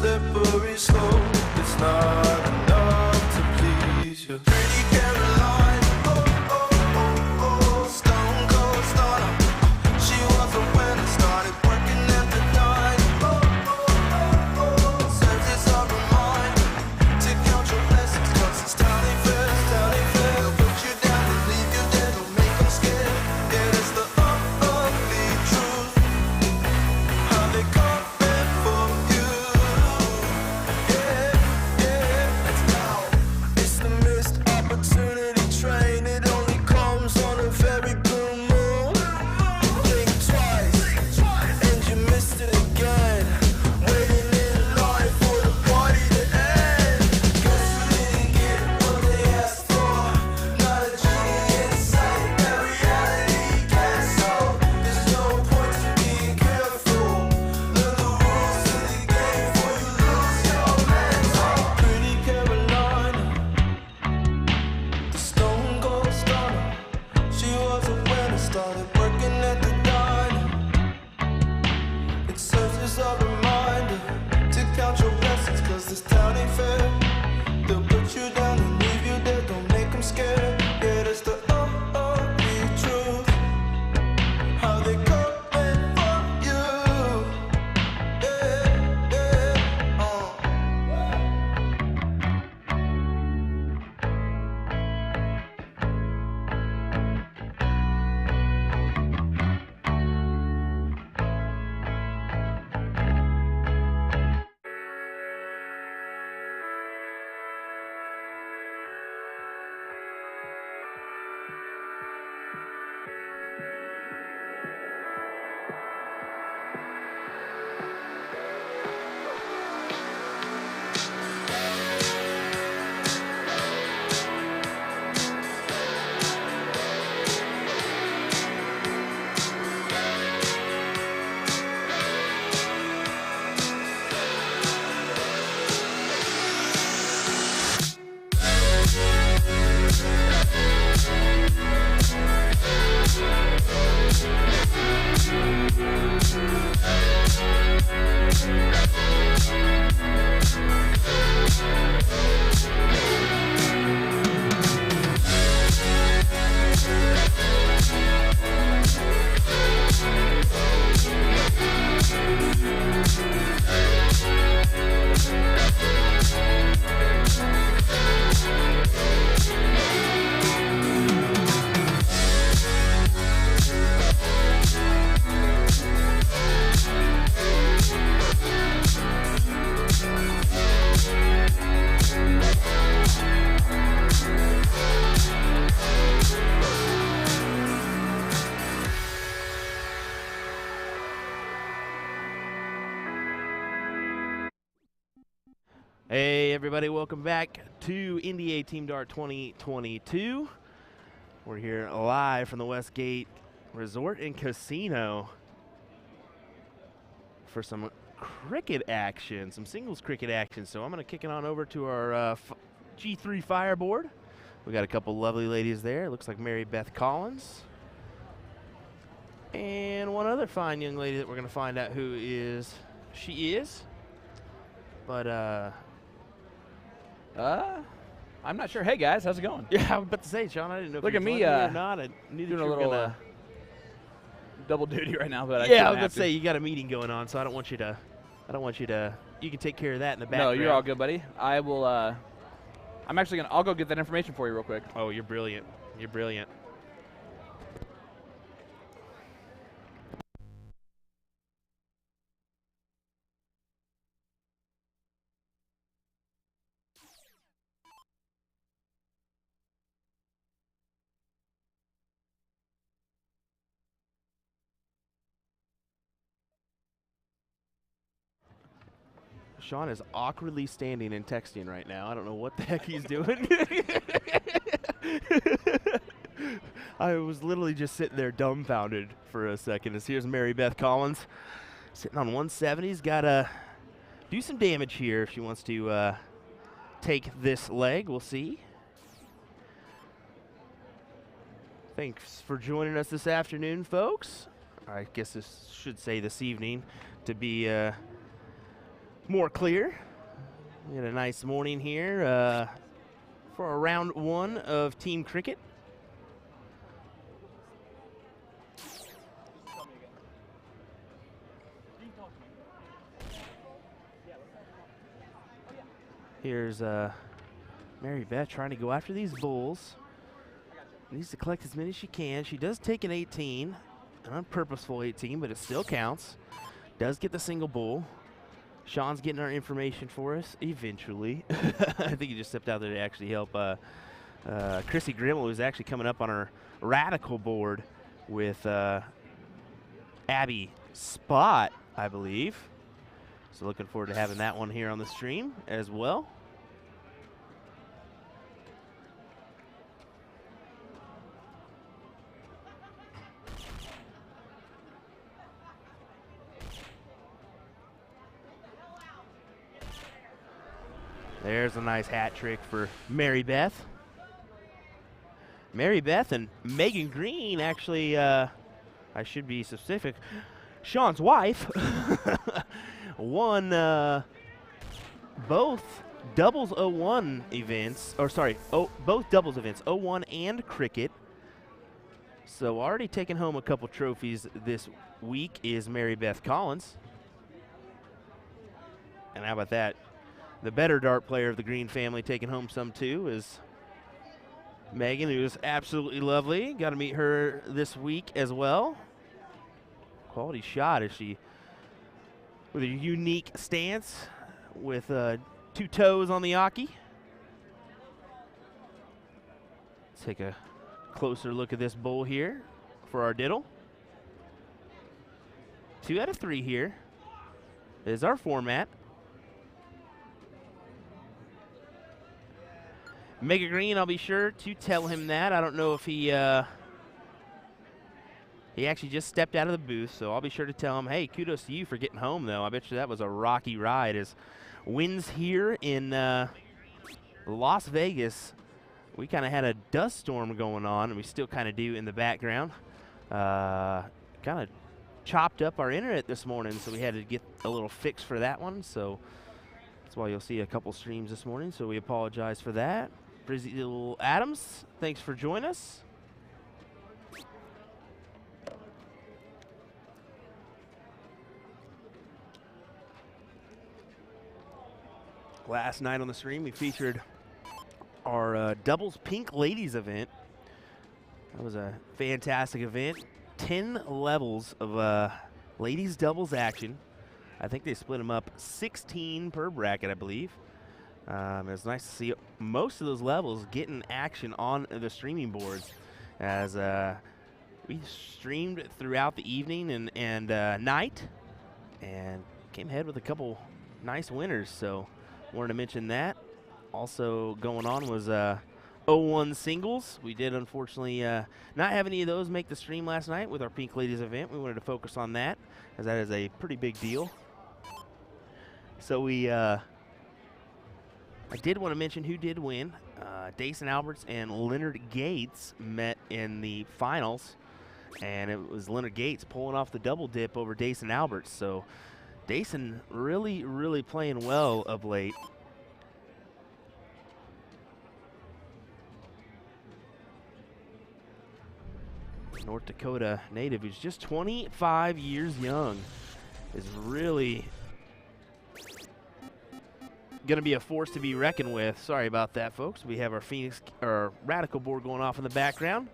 slippery slope. It's not enough to please you. Pretty Caroline, oh, oh, oh, oh, stone cold stunner. She was a winner, started working at the dime. Oh, oh, oh, oh, serves as a reminder to count your blessings, 'cause it's town ain't fair, town ain't fair. They'll put you down and leave you there, don't make them scared. Yeah, that's the ugly truth. How they come for you. Yeah, yeah. It's the missed opportunity train. It only comes on a very blue moon. You blink twice, and you missed it again. Waiting in line for the party to end. Guess you didn't get what they asked for. Not a genie in sight, that reality castle. There's no point to being careful. Learn the rules of the game before you lose your mental. Pretty Carolina, the stone cold stunner. She was a winner, started working at the diner. It serves as a reminder to count your blessings, 'cause this town ain't fair. They'll put you down and leave you there, don't make them scared. Yeah, that's the ugly truth. How they coming for you. Yeah, yeah, Hey everybody, welcome back to NDA Team Dart 2022. We're here live from the Westgate Resort and Casino for some cricket action, some singles cricket action. So I'm going to kick it on over to our G3 Fireboard. We got a couple lovely ladies there. It looks like Mary Beth Collins. And one other fine young lady that we're going to find out who she is. But I'm not sure. Hey guys, how's it going? yeah, I was about to say, Sean, I didn't know if Look you at me, or not. I knew that Doing you a were little gonna. double duty right now, but Yeah, I was shouldn't about have to say you got a meeting going on, so I don't want you to. You can take care of that in the No, background. you're all good, buddy. I will. I'm actually gonna. I'll go get that information for you real quick. Oh, you're brilliant. You're brilliant. Sean is awkwardly standing and texting right now. I don't know what the heck he's doing. I was literally just sitting there dumbfounded for a second. As here's Mary Beth Collins sitting on 170. He's got to do some damage here if she wants to take this leg. We'll see. Thanks for joining us this afternoon, folks. I guess this should say this evening to be more clear. We had a nice morning here for a round 1 of team cricket. Here's Mary Beth trying to go after these bulls. Needs to collect as many as she can. She does take an 18, an unpurposeful 18, but it still counts. Does get the single bull. Sean's getting our information for us eventually. I think he just stepped out there to actually help Chrissy Grimmel, who's actually coming up on her Radikal board with Abby Spot, I believe. So looking forward to having that one here on the stream as well. There's a nice hat trick for Mary Beth. Mary Beth and Megan Green, actually, I should be specific, Sean's wife, won both doubles 01 events, or sorry, both doubles events, 01 and cricket. So already taking home a couple trophies this week is Mary Beth Collins. And how about that? The better dart player of the Green family taking home some too is Megan, who is absolutely lovely. Got to meet her this week as well. Quality shot as she, with a unique stance, with 2 toes on the Aki. Let's take a closer look at this bull here for our diddle. 2 out of 3 here is our format. Mega Green, I'll be sure to tell him that. I don't know if he actually just stepped out of the booth, so I'll be sure to tell him, hey, kudos to you for getting home, though. I bet you that was a rocky ride. As winds here in Las Vegas, we kind of had a dust storm going on, and we still kind of do in the background. Kind of chopped up our internet this morning, so we had to get a little fix for that one. So that's why you'll see a couple streams this morning, so we apologize for that. Brazil Adams, thanks for joining us. Last night on the stream, we featured our doubles pink ladies event. That was a fantastic event. 10 levels of ladies doubles action. I think they split them up 16 per bracket, I believe. It's nice to see most of those levels getting action on the streaming boards, as we streamed throughout the evening and night, and came ahead with a couple nice winners. So wanted to mention that. Also going on was 01 singles. We did unfortunately not have any of those make the stream last night with our Pink Ladies event. We wanted to focus on that, as that is a pretty big deal. So we I did want to mention who did win. Dason Alberts and Leonard Gates met in the finals, and it was Leonard Gates pulling off the double dip over Dason Alberts. So Dason really, really playing well of late. North Dakota native, who's just 25 years young, is really going to be a force to be reckoned with. Sorry about that, folks. We have our Radikal board going off in the background.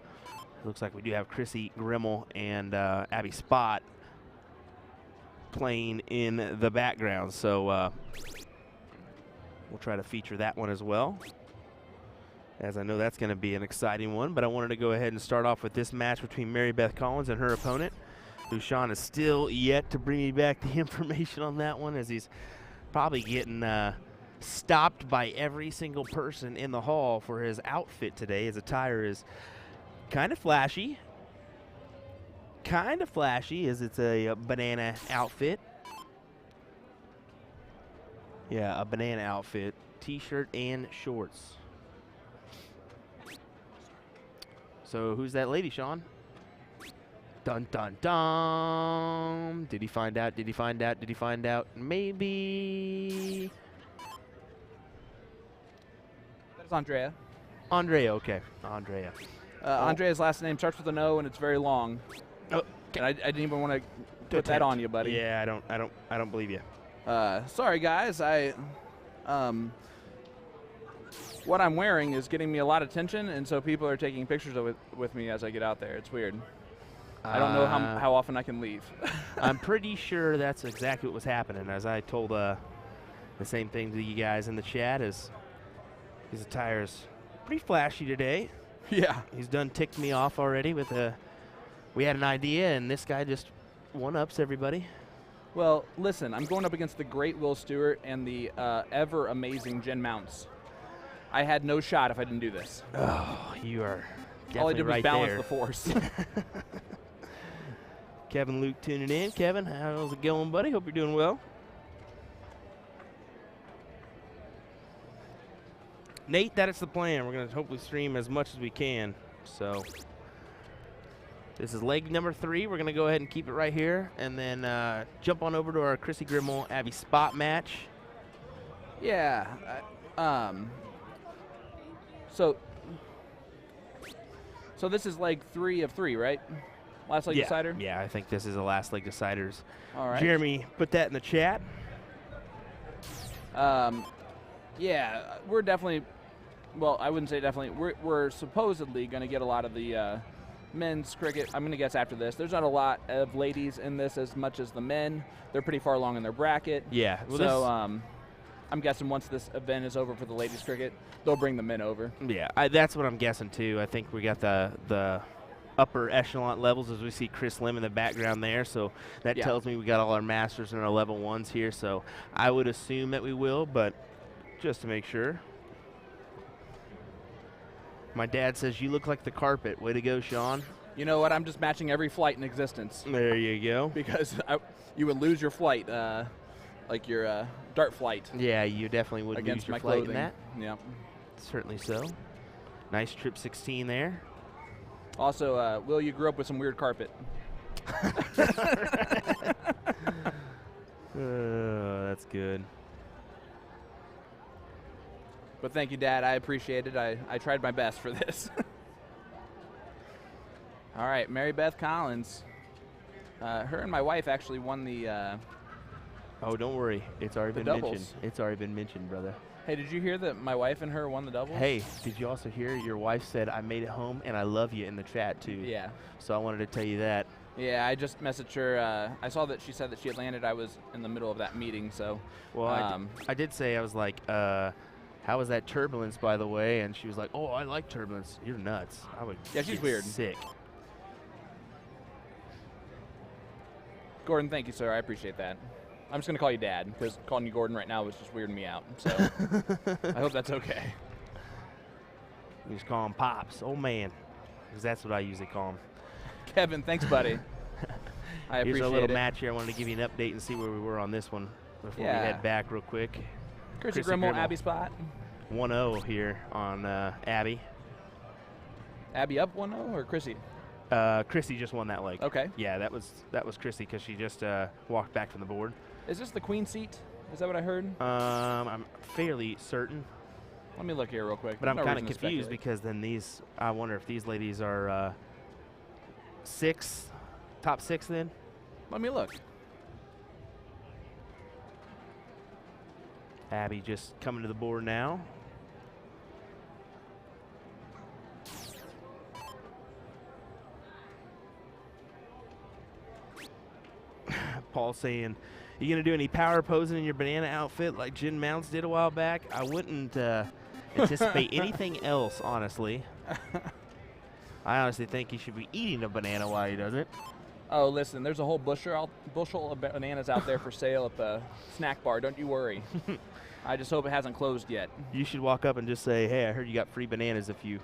Looks like we do have Chrissy Grimmel and Abby Spot playing in the background. So we'll try to feature that one as well, as I know that's going to be an exciting one. But I wanted to go ahead and start off with this match between Mary Beth Collins and her opponent, who Sean is still yet to bring me back the information on that one, as he's probably getting stopped by every single person in the hall for his outfit today. His attire is kind of flashy. As it's a banana outfit. Yeah, a banana outfit. T-shirt and shorts. So who's that lady, Sean? Dun, dun, dun. Did he find out? Did he find out? Did he find out? Maybe. That's Andrea. Andrea, okay. Andrea. Andrea's last name starts with an O, and it's very long. Oh, And I didn't even want to put that on you, buddy. Yeah, I don't believe you. Sorry, guys. What I'm wearing is getting me a lot of attention, and so people are taking pictures of it with me as I get out there. It's weird. I don't know how often I can leave. I'm pretty sure that's exactly what was happening. As I told the same thing to you guys in the chat, is his attire's pretty flashy today. Yeah. He's done ticked me off already with a. We had an idea, and this guy just one-ups everybody. Well, listen, I'm going up against the great Will Stuart and the ever amazing Jen Mounts. I had no shot if I didn't do this. Oh, you are definitely All I did was right balance there. the force. Kevin Luke tuning in. Kevin, how's it going, buddy? Hope you're doing well. Nate, that is the plan. We're going to hopefully stream as much as we can. So this is leg number 3. We're going to go ahead and keep it right here and then jump on over to our Chrissy Grimmel Abby spot match. Yeah. So this is leg 3 of 3, right? Last leg decider? Yeah, I think this is the last leg deciders. All right. Jeremy, put that in the chat. Yeah, we're definitely, well, I wouldn't say definitely, we're supposedly going to get a lot of the men's cricket. I'm going to guess after this. There's not a lot of ladies in this as much as the men. They're pretty far along in their bracket. Yeah. Well, So I'm guessing once this event is over for the ladies cricket, they'll bring the men over. yeah, that's what I'm guessing too. I think we got the upper echelon levels as we see Chris Lim in the background there. So that tells me we got all our masters and our level 1s here. So I would assume that we will, but just to make sure. My dad says, you look like the carpet. Way to go, Sean. You know what? I'm just matching every flight in existence. There you go. Because you would lose your flight, like your dart flight. Yeah, you definitely would lose against your my flight clothing. in that. Yeah. Certainly so. Nice trip 16 there. Also, Will, you grew up with some weird carpet. That's good. But thank you, Dad. I appreciate it. I tried my best for this. All right, Mary Beth Collins. Her and my wife actually won the Oh, don't worry. It's already the been doubles. mentioned. It's already been mentioned, brother. Hey, did you hear that my wife and her won the doubles? Hey, did you also hear your wife said, I made it home and I love you in the chat, too? Yeah. So I wanted to tell you that. Yeah, I just messaged her. I saw that she said that she had landed. I was in the middle of that meeting, so. Well, I did say, I was like, how was that turbulence, by the way? And she was like, oh, I like turbulence. You're nuts. I would Yeah, she's get weird. sick. Gordon, thank you, sir. I appreciate that. I'm just going to call you Dad, because calling you Gordon right now was just weirding me out. So I hope that's okay. We just call him Pops. Oh, man. Because that's what I usually call him. Kevin, thanks, buddy. I appreciate Here's our little it. match here. I wanted to give you an update and see where we were on this one before we head back real quick. Chrissy Grimmel, Abby spot. 1-0 here on Abby. Abby up 1-0 or Chrissy? Chrissy just won that leg. Okay. Yeah, that was Chrissy because she just walked back from the board. Is this the queen seat? Is that what I heard? I'm fairly certain. Let me look here real quick. But I'm No kind of reason to confused speculate. because then I wonder if these ladies are top six then? Let me look. Abby just coming to the board now. Paul saying, you going to do any power posing in your banana outfit like Jen Mounts did a while back? I wouldn't anticipate anything else, honestly. I honestly think he should be eating a banana while he does it. Oh, listen, there's a whole bushel of bananas out there for sale at the snack bar. Don't you worry. I just hope it hasn't closed yet. You should walk up and just say, hey, I heard you got free bananas if you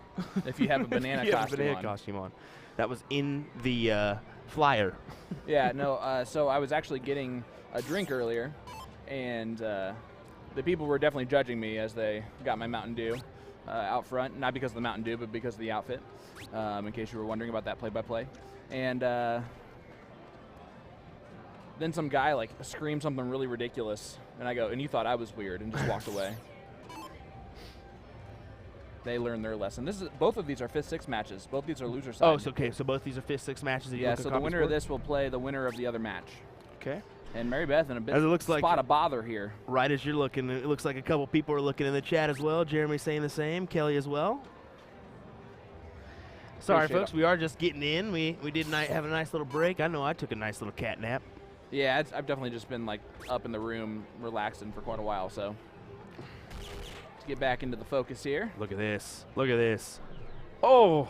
have a banana costume on. That was in the flyer. Yeah, no, so I was actually getting a drink earlier, and the people were definitely judging me as they got my Mountain Dew. out front, not because of the Mountain Dew, but because of the outfit, in case you were wondering about that play-by-play. And then some guy like screamed something really ridiculous, and I go, and you thought I was weird, and just walked away. They learned their lesson. Both of these are 5th-6 matches. Both of these are loser side. Oh, so okay. So both these are 5th-6 matches. That you yeah. look at So the winner CompuSport? of this will play the winner of the other match. Okay. And Mary Beth in a bit As it looks like- spot of bother here. Right as you're looking, it looks like a couple people are looking in the chat as well. Jeremy saying the same. Kelly as well. Sorry, Appreciate folks. it. We are just getting in. We did have a nice little break. I know I took a nice little cat nap. Yeah, I've definitely just been like up in the room relaxing for quite a while. So let's get back into the focus here. Look at this. Look at this. Oh.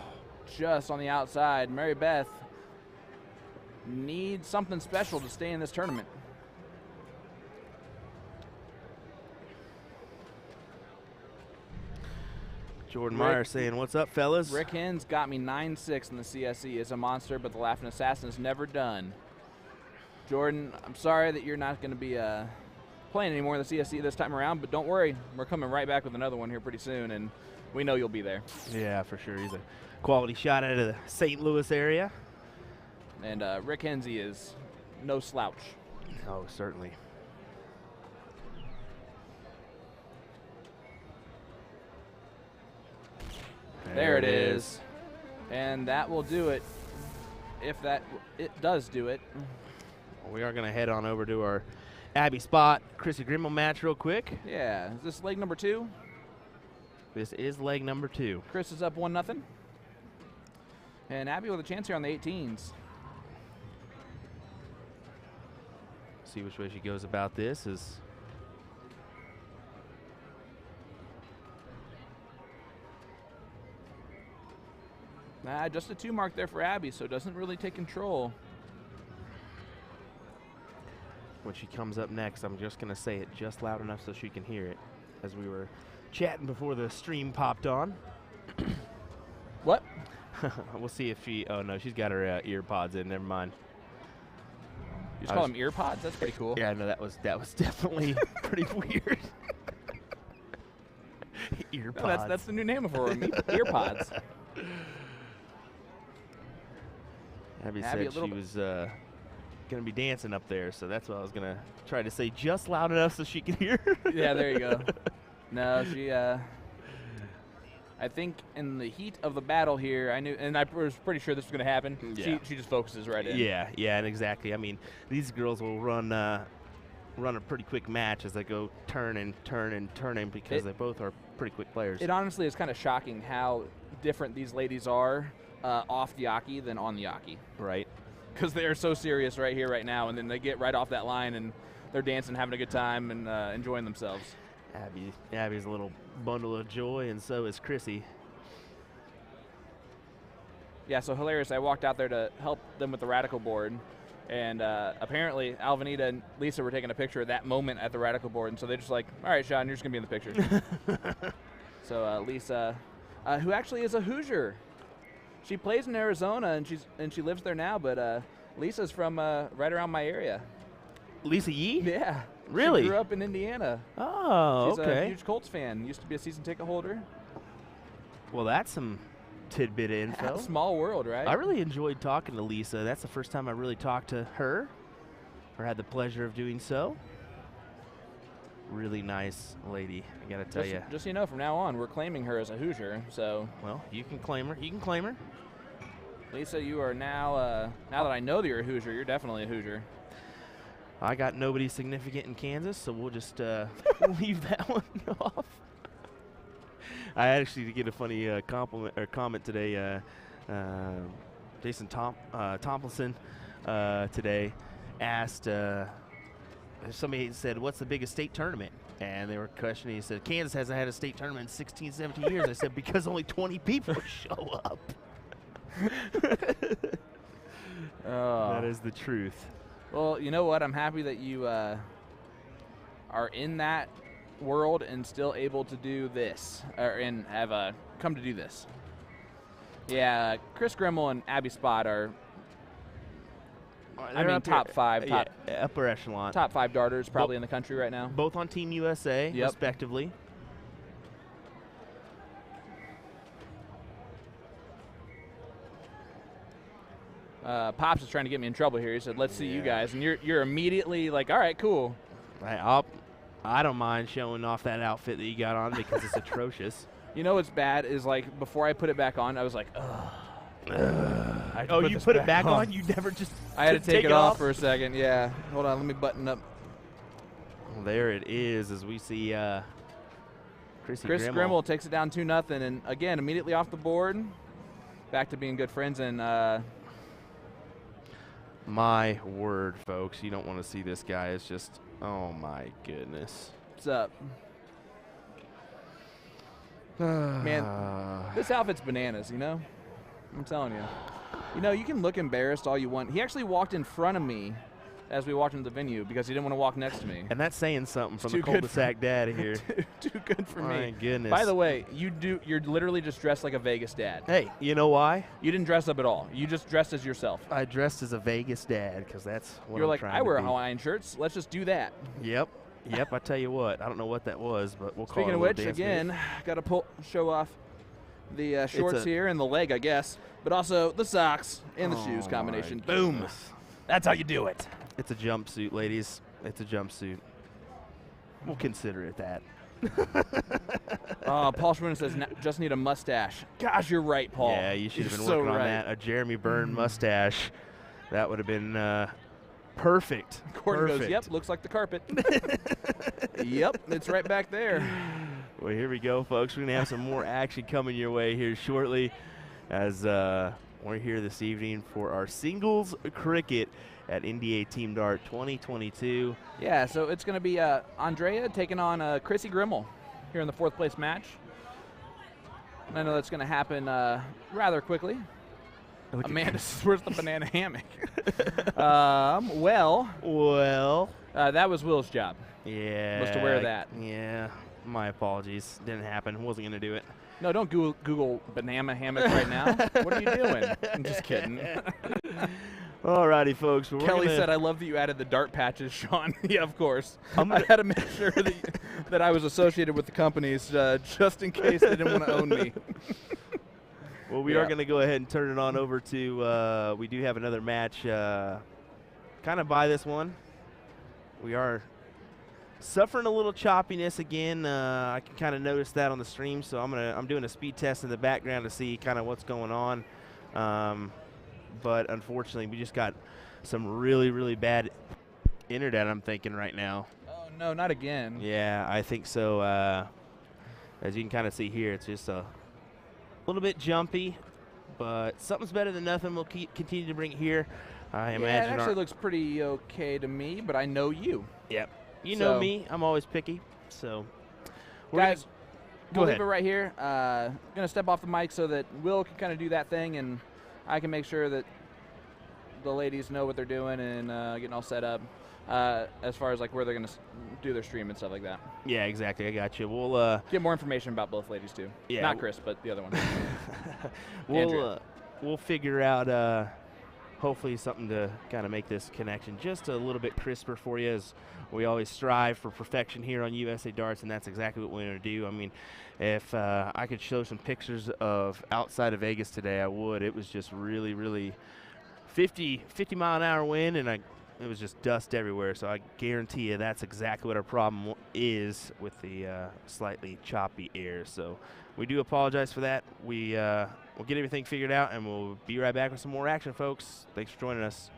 Just on the outside, Mary Beth needs something special to stay in this tournament. Jordan Rick- Meyer saying, "What's up, fellas?" Rick Hens got me 9-6 in the CSE. Is a monster, but the Laughing Assassin is never done. Jordan, I'm sorry that you're not going to be playing anymore in the CSE this time around, but don't worry. We're coming right back with another one here pretty soon, and we know you'll be there. Yeah, for sure. He's a quality shot out of the St. Louis area. And Rick Hensey is no slouch. Oh, certainly. There it is. And that will do it. If it does do it. We are going to head on over to our Abby Spot, Chrissy Grimmel match real quick. Yeah. Is this leg number 2? This is leg number 2. Chris is up 1-0. And Abby with a chance here on the 18s. See which way she goes about this. Is Just a 2 mark there for Abby, so doesn't really take control. when she comes up next, I'm just going to say it just loud enough so she can hear it, as we were chatting before the stream popped on. What? We'll see if she, oh no, she's got her ear pods in, never mind. You just call them ear pods? That's pretty cool. Yeah, no, that was definitely pretty weird. Ear No, pods. that's the new name for them, ear pods. Abby Abby, said a little she was going to be dancing up there, so that's what I was going to try to say just loud enough so she can hear. Yeah, there you go. No, she, I think in the heat of the battle here, I knew, and I was pretty sure this was going to happen. Yeah. She just focuses right in. Yeah, and exactly. I mean, these girls will run a pretty quick match as they go turning because they both are pretty quick players. It honestly is kind of shocking how different these ladies are off the Yaki than on the Yaki. Right. Because they're so serious right here, right now, and then they get right off that line and they're dancing, having a good time, and enjoying themselves. Abby's a little bundle of joy, and so is Chrissy. Yeah, so hilarious. I walked out there to help them with the Radikal board, and apparently Alvanita and Lisa were taking a picture of that moment at the Radikal board, and so they're just like, all right, Sean, you're just going to be in the picture. So Lisa, who actually is a Hoosier. She plays in Arizona, and she lives there now, but Lisa's from right around my area. Lisa Yee? Yeah. Really? She grew up in Indiana. Oh, She's okay. a huge Colts fan. Used to be a season ticket holder. Well, that's some tidbit of info. Small world, right? I really enjoyed talking to Lisa. That's the first time I really talked to her, or had the pleasure of doing so. Really nice lady, I gotta tell you. Just so you know, from now on, we're claiming her as a Hoosier. So, Well, you can claim her. You can claim her. Lisa, you are now. Now that I know that you're a Hoosier, you're definitely a Hoosier. I got nobody significant in Kansas, so we'll just leave that one off. I actually did get a funny compliment or comment today. Jason Tomlinson today asked. Somebody said, "What's the biggest state tournament?" And they were questioning. He said, "Kansas hasn't had a state tournament in 16, 17 years." I said, "Because only 20 people show up." That is the truth. Well, you know what? I'm happy that you are in that world and still able to do this, and have come to do this. Yeah, Chris Grimmel and Abby Spot are. I mean, top five, upper echelon. top 5 darters probably in the country right now. Both on Team USA, Yep. respectively. Pops is trying to get me in trouble here. He said, "Let's see you guys," and you're immediately like, "All right, cool." I don't mind showing off that outfit that you got on because it's atrocious. You know what's bad is like before I put it back on, I was like, ugh. Oh, you put it back on? You never just I had to take it off for a second. Yeah. Hold on. Let me button up. Well, there it is as we see Chris Grimmel takes it down 2-0, and again, immediately off the board, back to being good friends. And my word, folks, you don't want to see this guy. It's just, oh my goodness. What's up? Man, this outfit's bananas, you know? I'm telling you. You know, you can look embarrassed all you want. He actually walked in front of me as we walked into the venue because he didn't want to walk next to me. And that's saying something from the cul-de-sac dad here. Too good for me. My goodness. By the way, you're literally just dressed like a Vegas dad. Hey, you know why? You didn't dress up at all. You just dressed as yourself. I dressed as a Vegas dad because that's what You're I'm like, trying I to wear be. Hawaiian shirts. Let's just do that. Yep. I tell you what. I don't know what that was, but we'll call it Speaking a of little which, dance again, move. got to show off the shorts here and the leg, I guess, but also the socks and the shoes combination. Boom. Goodness. That's how you do it. It's a jumpsuit, ladies. It's a jumpsuit. We'll consider it that. Paul Schwinn says, just need a mustache. Gosh, you're right, Paul. Yeah, you should have been You're working so on right. that. A Jeremy Byrne mustache. That would have been perfect. Gordon perfect. goes, yep, looks like the carpet. Yep, it's right back there. Well, here we go, folks. We're going to have some more action coming your way here shortly as we're here this evening for our singles cricket at NDA Team Dart 2022. Yeah, so it's going to be Andrea taking on Chrissy Grimmel here in the 4th place match. And I know that's going to happen rather quickly. Amanda says, where's the banana hammock? Well, that was Will's job. Yeah. Was to wear that. Yeah. My apologies. Didn't happen. Wasn't going to do it. No, don't Google banana hammock right now. What are you doing? I'm just kidding. Alrighty, folks. Kelly said, I love that you added the dart patches, Sean. Yeah, of course. I had to make sure that I was associated with the companies just in case they didn't want to own me. Well, we are going to go ahead and turn it on over to, we do have another match kind of by this one. We are suffering a little choppiness again. I can kind of notice that on the stream, so I'm doing a speed test in the background to see kind of what's going on. But unfortunately, we just got some really, really bad internet, I'm thinking right now. Oh, no, not again. Yeah, I think so. As you can kind of see here, it's just a little bit jumpy, but something's better than nothing. We'll continue to bring it here. I imagine it actually looks pretty okay to me, but I know you. Yep. You know me. I'm always picky. So, guys, we'll leave it right here. Going to step off the mic so that Will can kind of do that thing, and I can make sure that the ladies know what they're doing and getting all set up as far as like where they're going to do their stream and stuff like that. Yeah, exactly. I got you. We'll get more information about both ladies too. Yeah, not Chris, but the other one. We'll figure out hopefully something to kind of make this connection just a little bit crisper for you, as we always strive for perfection here on USA Darts, and that's exactly what we're going to do. I mean, if I could show some pictures of outside of Vegas today, I would. It was just really, really 50 mile an hour wind, and it was just dust everywhere. So I guarantee you that's exactly what our problem is with the slightly choppy air. So we do apologize for that. We'll get everything figured out, and we'll be right back with some more action, folks. Thanks for joining us.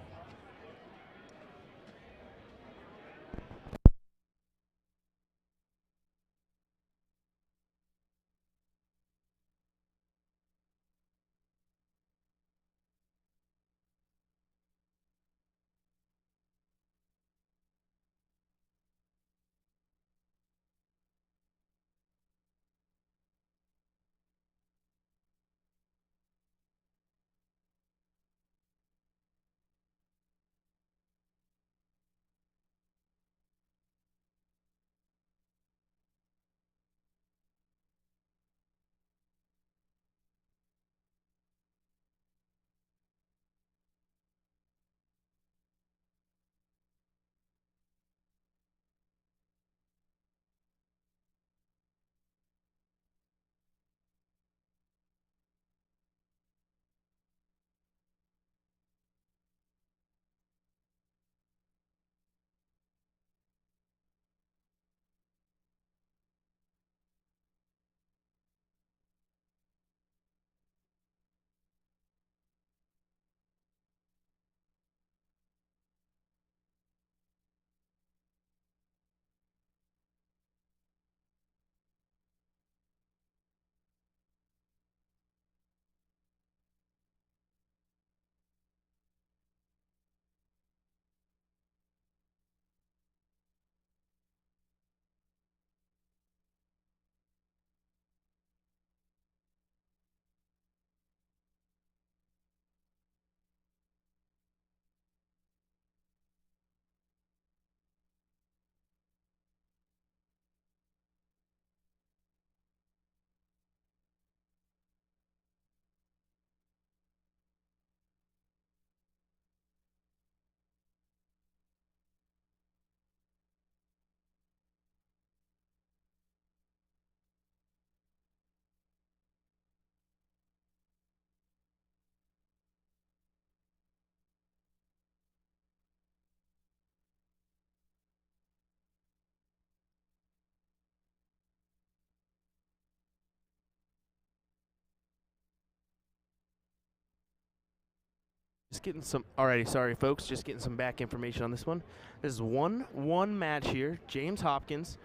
Just getting some. Alrighty, sorry folks. Just getting some back information on this one. This is 1-1 match here. James Hopkins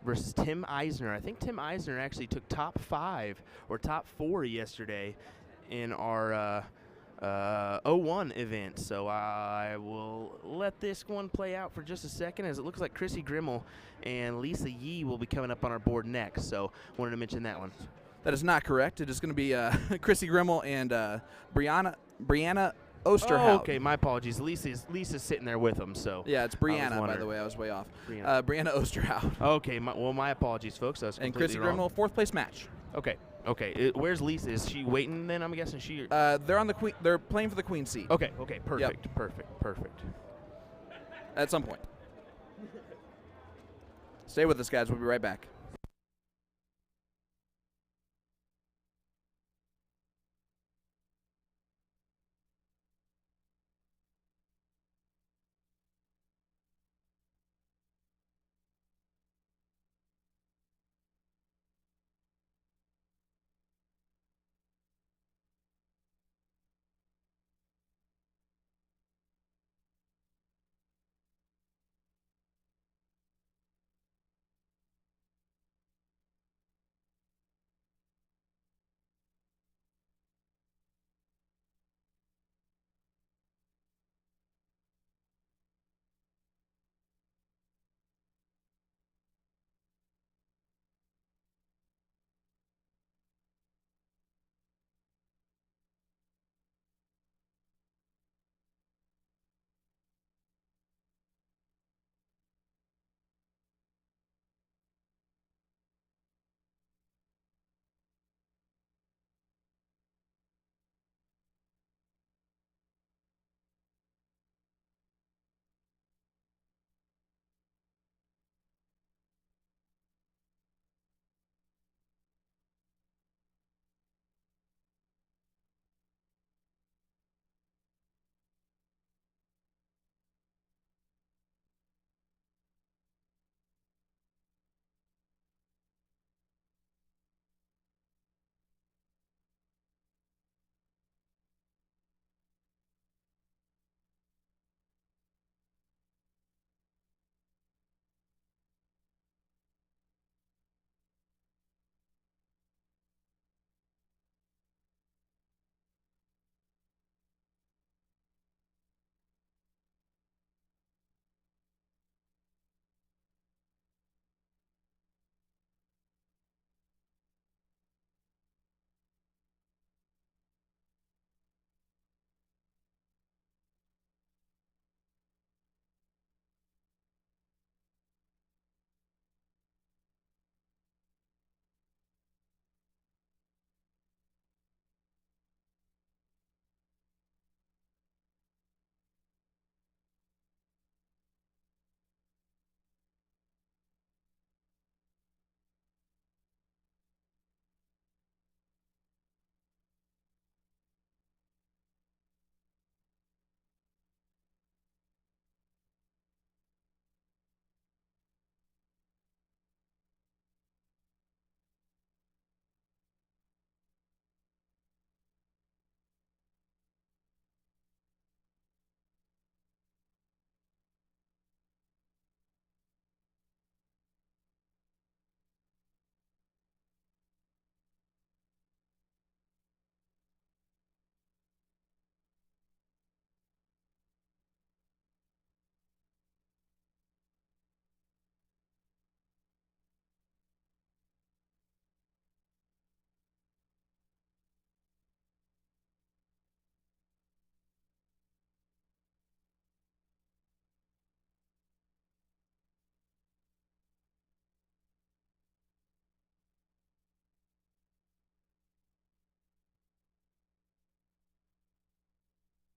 versus Tim Eisner. I think Tim Eisner actually took top 5 or top 4 yesterday in our 01 event. So I will let this one play out for just a second, as it looks like Chrissy Grimmel and Lisa Yee will be coming up on our board next. So wanted to mention that one. That is not correct. It is going to be Chrissy Grimmel and Brianna Osterhout. Oh, okay, my apologies. Lisa's sitting there with them. So Yeah, it's Brianna, by the way. I was way off. Brianna Osterhout. Okay, my apologies, folks. I was And completely Chrissy wrong. Grimmel, 4th place match. Okay. Where's Lisa? Is she waiting then? I'm guessing she. They're on the queen. They're playing for the queen seat. Okay. Perfect. Perfect. At some point. Stay with us, guys. We'll be right back.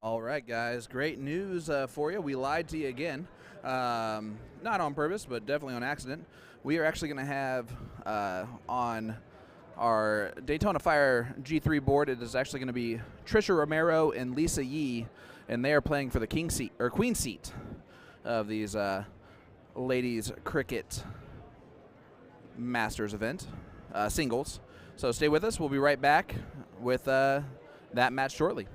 All right, guys. Great news for you. We lied to you again. Not on purpose, but definitely on accident. We are actually going to have on our Daytona Fire G3 board, it is actually going to be Trisha Romero and Lisa Yee, and they are playing for the king seat or queen seat of these ladies cricket masters event singles. So stay with us. We'll be right back with that match shortly.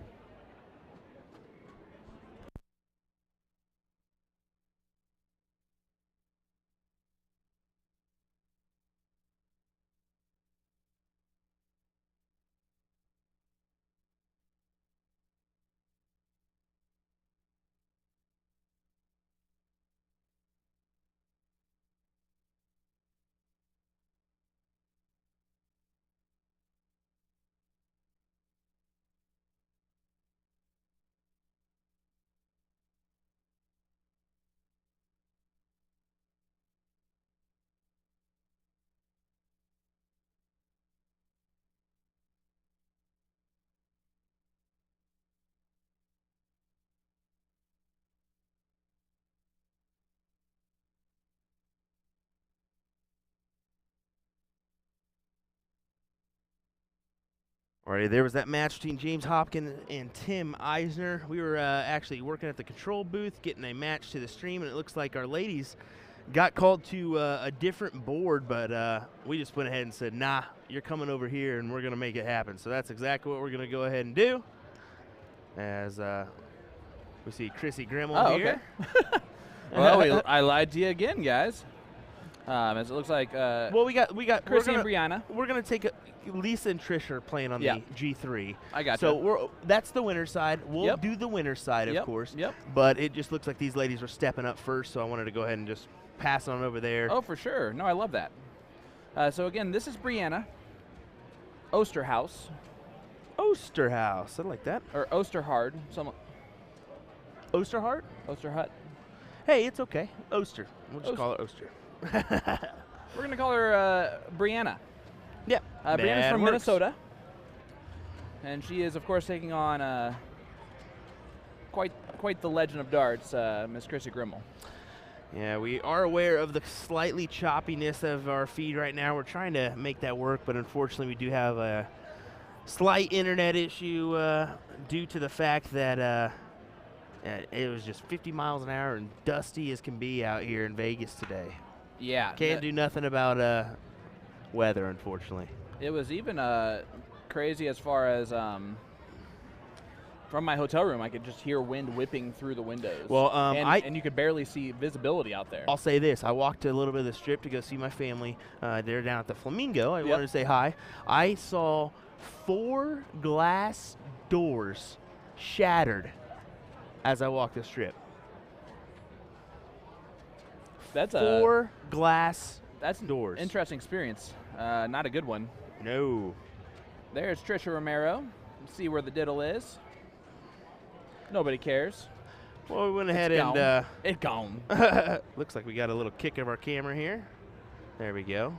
Alrighty, there was that match between James Hopkins and Tim Eisner. We were actually working at the control booth, getting a match to the stream, and it looks like our ladies got called to a different board, but we just went ahead and said, nah, you're coming over here, and we're going to make it happen. So that's exactly what we're going to go ahead and do. As we see Chrissy Grimmel here. Okay. Well, I lied to you again, guys. As it looks like well, we got Chrissy and Brianna. We're gonna take Lisa and Trish are playing on the G3. I got so you. That's the winner's side. We'll do the winner's side, of course. Yep. But it just looks like these ladies were stepping up first, so I wanted to go ahead and just pass on over there. Oh, for sure. No, I love that. So again, this is Brianna Osterhaus. Osterhaus, I like that. Or Osterhard. Osterhart? Osterhut. Hey, it's okay. Oster. We'll just call her Oster. We're going to call her Brianna. Yep. Brianna's from Minnesota. And she is, of course, taking on quite the legend of darts, Miss Chrissy Grimmel. Yeah, we are aware of the slightly choppiness of our feed right now. We're trying to make that work, but unfortunately we do have a slight internet issue due to the fact that it was just 50 miles an hour and dusty as can be out here in Vegas today. Yeah. Can't do nothing about weather, unfortunately. It was even crazy as far as from my hotel room, I could just hear wind whipping through the windows. Well, and you could barely see visibility out there. I'll say this. I walked a little bit of the strip to go see my family. They're down at the Flamingo. I wanted to say hi. I saw 4 glass doors shattered as I walked the strip. That's 4 glass doors. Interesting experience. Not a good one. No. There's Trisha Romero. Let's see where the diddle is. Nobody cares. Well, we went ahead and it's gone. Looks like we got a little kick of our camera here. There we go.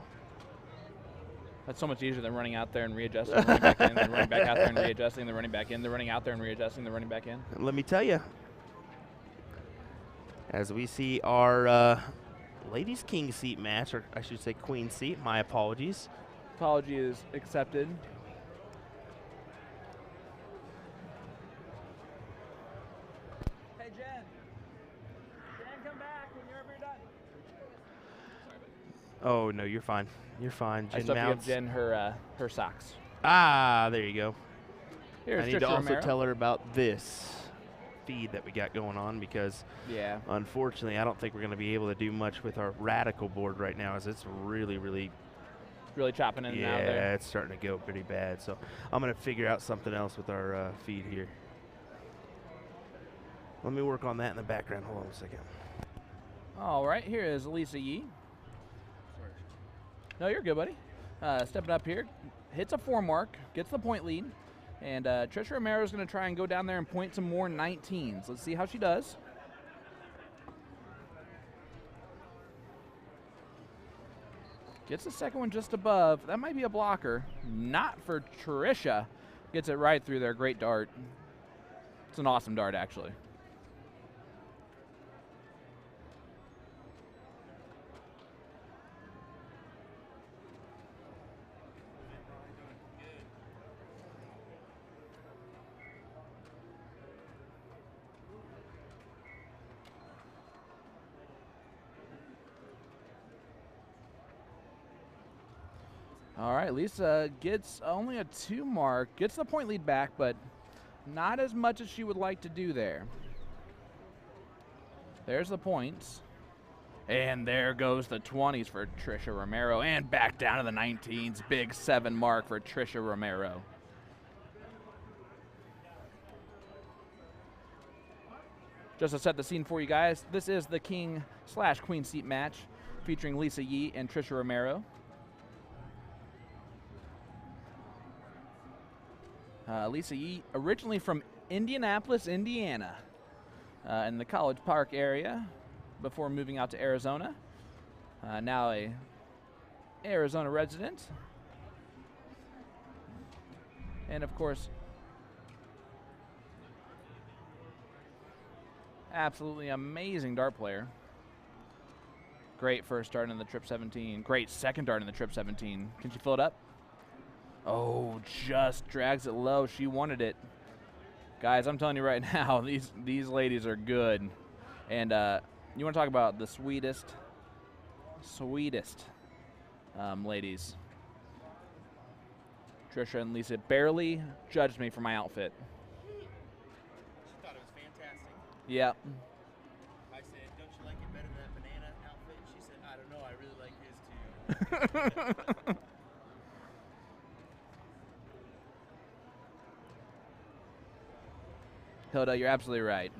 That's so much easier than running out there and readjusting, running back in, then running back out there and readjusting, then running back in, then running out there and readjusting, then running back in. Let me tell you, as we see our ladies' king seat match, or I should say queen seat, my apologies. Apology is accepted. Hey, Jen. Jen, come back whenever you're done. Oh, no, you're fine. You're fine. Jen I still have to Mounts. give Jen her socks. Ah, there you go. Here's I need to Trisha also Romero. tell her about this feed that we got going on because, unfortunately, I don't think we're going to be able to do much with our Radikal board right now, as it's really chopping in and out there. Yeah, it's starting to go pretty bad. So I'm going to figure out something else with our feed here. Let me work on that in the background. Hold on a second. All right, here is Lisa Yee. No, you're good, buddy. Stepping up here, hits a 4 mark, gets the point lead, and Trisha Romero is going to try and go down there and point some more 19s. Let's see how she does. Gets the second one just above. That might be a blocker. Not for Trisha. Gets it right through there. Great dart. It's an awesome dart, actually. All right, Lisa gets only a 2 mark, gets the point lead back, but not as much as she would like to do there. There's the points. And there goes the 20s for Trisha Romero, and back down to the 19s. Big 7 mark for Trisha Romero. Just to set the scene for you guys, this is the King/Queen seat match featuring Lisa Yee and Trisha Romero. Lisa Yee, originally from Indianapolis, Indiana, in the College Park area, before moving out to Arizona. Now a Arizona resident. And of course, absolutely amazing dart player. Great first dart in the Trip 17. Great second dart in the Trip 17. Can she fill it up? Oh, just drags it low. She wanted it. Guys, I'm telling you right now, these ladies are good. And you want to talk about the sweetest ladies. Trisha and Lisa barely judged me for my outfit. She thought it was fantastic. Yep. I said, don't you like it better than that banana outfit? She said, I don't know, I really like his too. Hilda, you're absolutely right.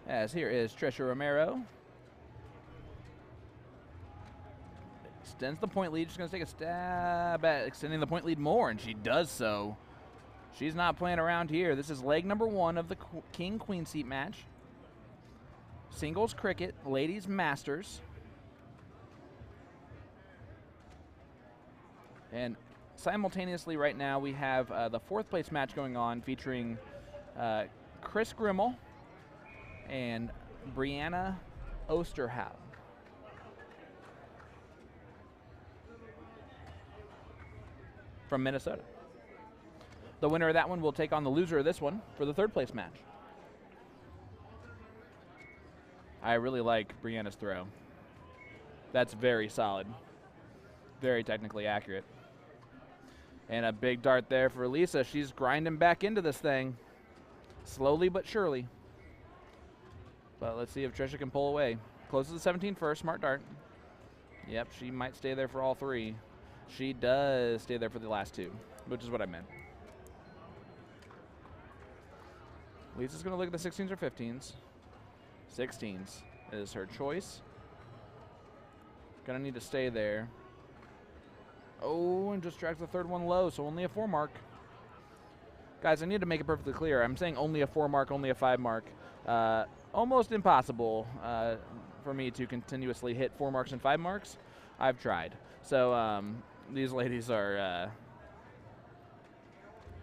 As here is Trisha Romero. Extends the point lead. She's going to take a stab at extending the point lead more, and she does so. She's not playing around here. This is leg number 1 of the King-Queen seat match. Singles cricket, ladies masters. And simultaneously right now we have the 4th place match going on featuring Chris Grimmel and Brianna Osterhout. From Minnesota. The winner of that one will take on the loser of this one for the 3rd place match. I really like Brianna's throw. That's very solid. Very technically accurate. And a big dart there for Lisa. She's grinding back into this thing. Slowly but surely. But let's see if Trisha can pull away. Closes the 17 first, smart dart. Yep, she might stay there for all 3. She does stay there for the last 2, which is what I meant. Lisa's going to look at the 16s or 15s. 16s is her choice. Going to need to stay there. Oh, and just drags the 3rd one low, so only a 4 mark. Guys, I need to make it perfectly clear. I'm saying only a 4 mark, only a 5 mark. Almost impossible for me to continuously hit 4 marks and 5 marks. I've tried. So these ladies are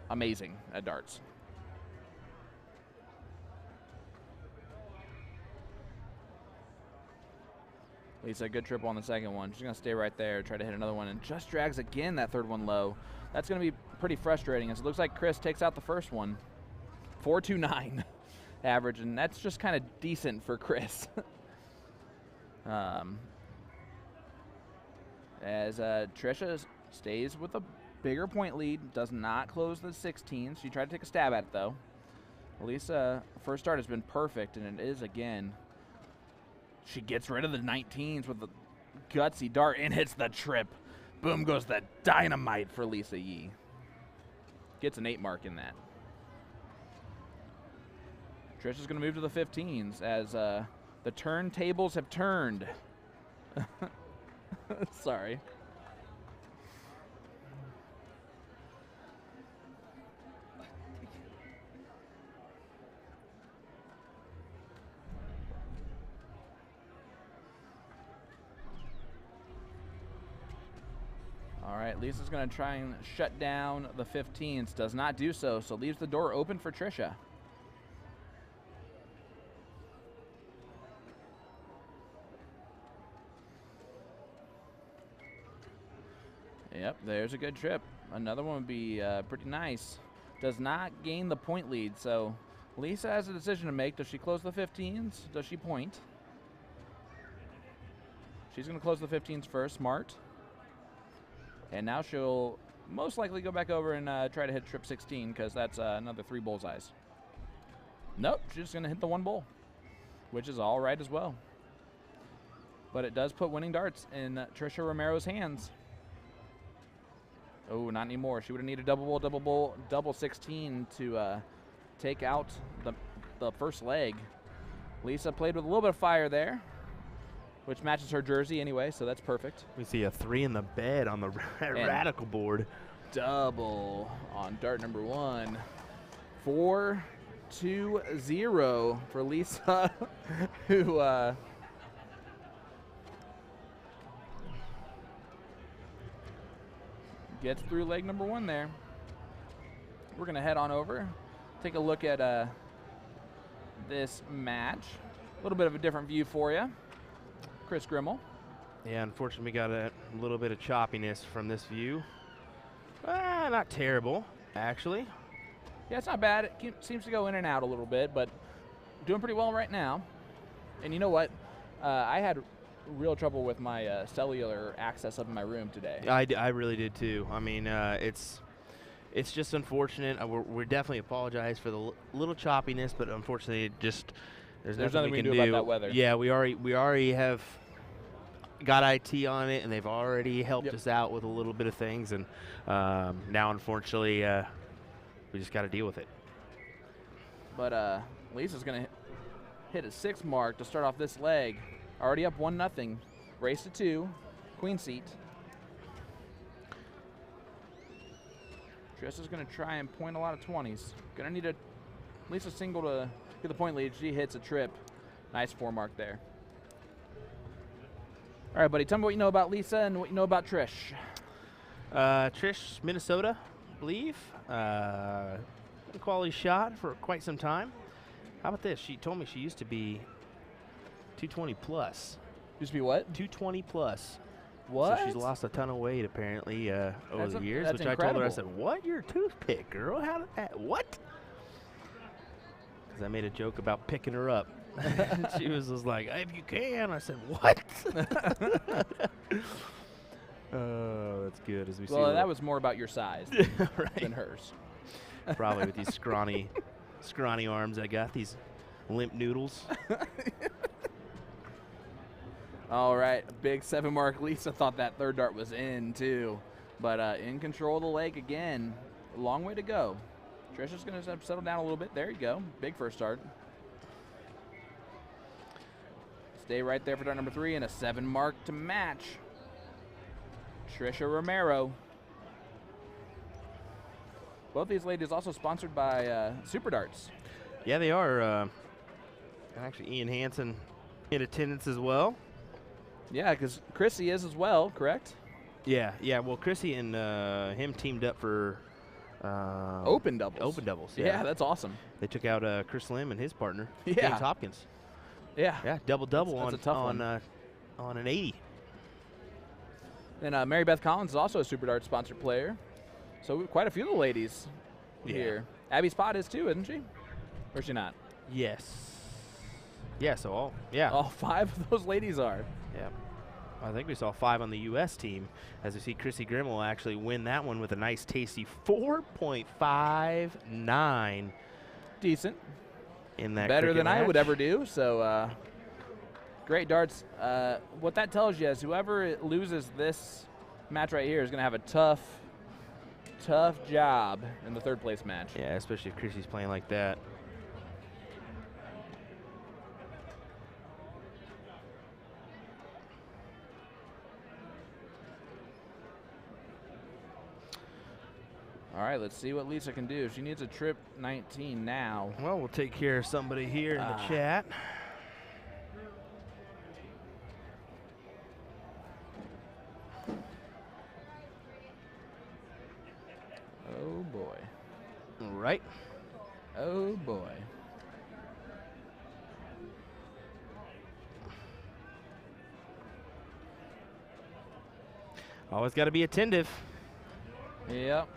amazing at darts. Lisa, good triple on the 2nd one. She's going to stay right there, try to hit another one, and just drags again that 3rd one low. That's going to be pretty frustrating, as it looks like Chris takes out the 1st one. 4.29 average, and that's just kind of decent for Chris. As Trisha stays with a bigger point lead, does not close the 16. She tried to take a stab at it, though. Lisa, first start has been perfect, and it is again. She gets rid of the 19s with the gutsy dart and hits the trip. Boom goes the dynamite for Lisa Yee. Gets an 8 mark in that. Trisha's going to move to the 15s as the turntables have turned. Sorry. All right, Lisa's going to try and shut down the 15s. Does not do so, so leaves the door open for Trisha. Yep, there's a good trip. Another one would be pretty nice. Does not gain the point lead, so Lisa has a decision to make. Does she close the 15s? Does she point? She's going to close the 15s first, smart. And now she'll most likely go back over and try to hit trip 16 because that's another 3 bullseyes. Nope, she's just going to hit the 1 bull, which is all right as well. But it does put winning darts in Trisha Romero's hands. Oh, not anymore. She would have needed double bull, double 16 to take out the first leg. Lisa played with a little bit of fire there, which matches her jersey anyway, so that's perfect. We see a 3 in the bed on the Radikal board. Double on dart number 1. 4-2-0 for Lisa, who gets through leg number 1 there. We're going to head on over, take a look at this match. A little bit of a different view for you. Chris Grimmel Yeah, unfortunately, we got a little bit of choppiness from this view. Not terrible, actually. Yeah, it's not bad. It seems to go in and out a little bit, but doing pretty well right now. And you know what? I had real trouble with my cellular access up in my room today. I really did too. I mean, it's just unfortunate. We're definitely apologize for the little choppiness, but unfortunately, there's nothing we can do about that weather. Yeah, we already have got IT on it, and they've already helped us out with a little bit of things, and now unfortunately, we just got to deal with it. But Lisa's gonna hit a 6 mark to start off this leg. Already up 1-0. Race to 2. Queen seat. Trista's going to try and point a lot of 20s. Going to need at least a single to get the point lead. She hits a trip. Nice 4 mark there. All right, buddy, tell me what you know about Lisa and what you know about Trish. Trish, Minnesota, I believe. Quality shot for quite some time. How about this? She told me she used to be 220 plus. Used to be what? 220 plus. What? So she's lost a ton of weight apparently over the years. That's which incredible. I told her, I said, "What? You're a toothpick, girl? How did that? What?" Because I made a joke about picking her up. She was just like, "If you can." I said, "What?" Oh, that's good. As we see. Well, that was more about your size than hers. Probably with these scrawny arms I got, these limp noodles. All right, big 7 mark. Lisa thought that third dart was in too, but in control of the leg again. A long way to go. Trisha's going to settle down a little bit. There you go. Big first start. Stay right there for dart number 3 and a 7 mark to match. Trisha Romero. Both these ladies also sponsored by Super Darts. Yeah, they are. Actually, Ian Hansen in attendance as well. Yeah, because Chrissy is as well, correct? Yeah. Well, Chrissy and him teamed up for Open doubles. Open doubles. Yeah, that's awesome. They took out Chris Lim and his partner, Yeah. James Hopkins. Yeah. Yeah, double That's a tough one. on an 80. And Mary Beth Collins is also a Super Darts sponsored player. So quite a few of the ladies here. Abby Spot is too, isn't she? Or is she not? Yes. Yeah. So all 5 of those ladies are. Yeah. I think we saw 5 on the U.S. team, as we see Chrissy Grimmel actually win that one with a nice tasty 4.59. Decent. In that Better cricket than I would match. ever do. So great darts. What that tells you is whoever loses this match right here is going to have a tough job in the 3rd place match. Yeah, especially if Chrissy's playing like that. All right, let's see what Lisa can do. She needs a trip 19 now. Well, we'll take care of somebody here in the chat. Oh, boy. All right. Oh, boy. Always got to be attentive. Yep.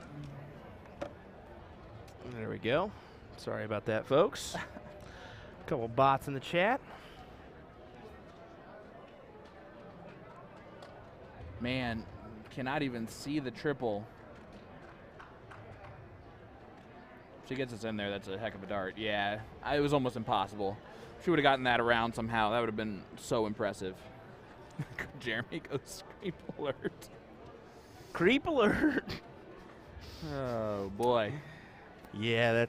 There we go. Sorry about that, folks. A couple bots in the chat. Man, cannot even see the triple. If she gets us in there, that's a heck of a dart. Yeah, it was almost impossible. If she would have gotten that around somehow, that would have been so impressive. Jeremy goes creep alert. Creep alert. Oh, boy. Yeah,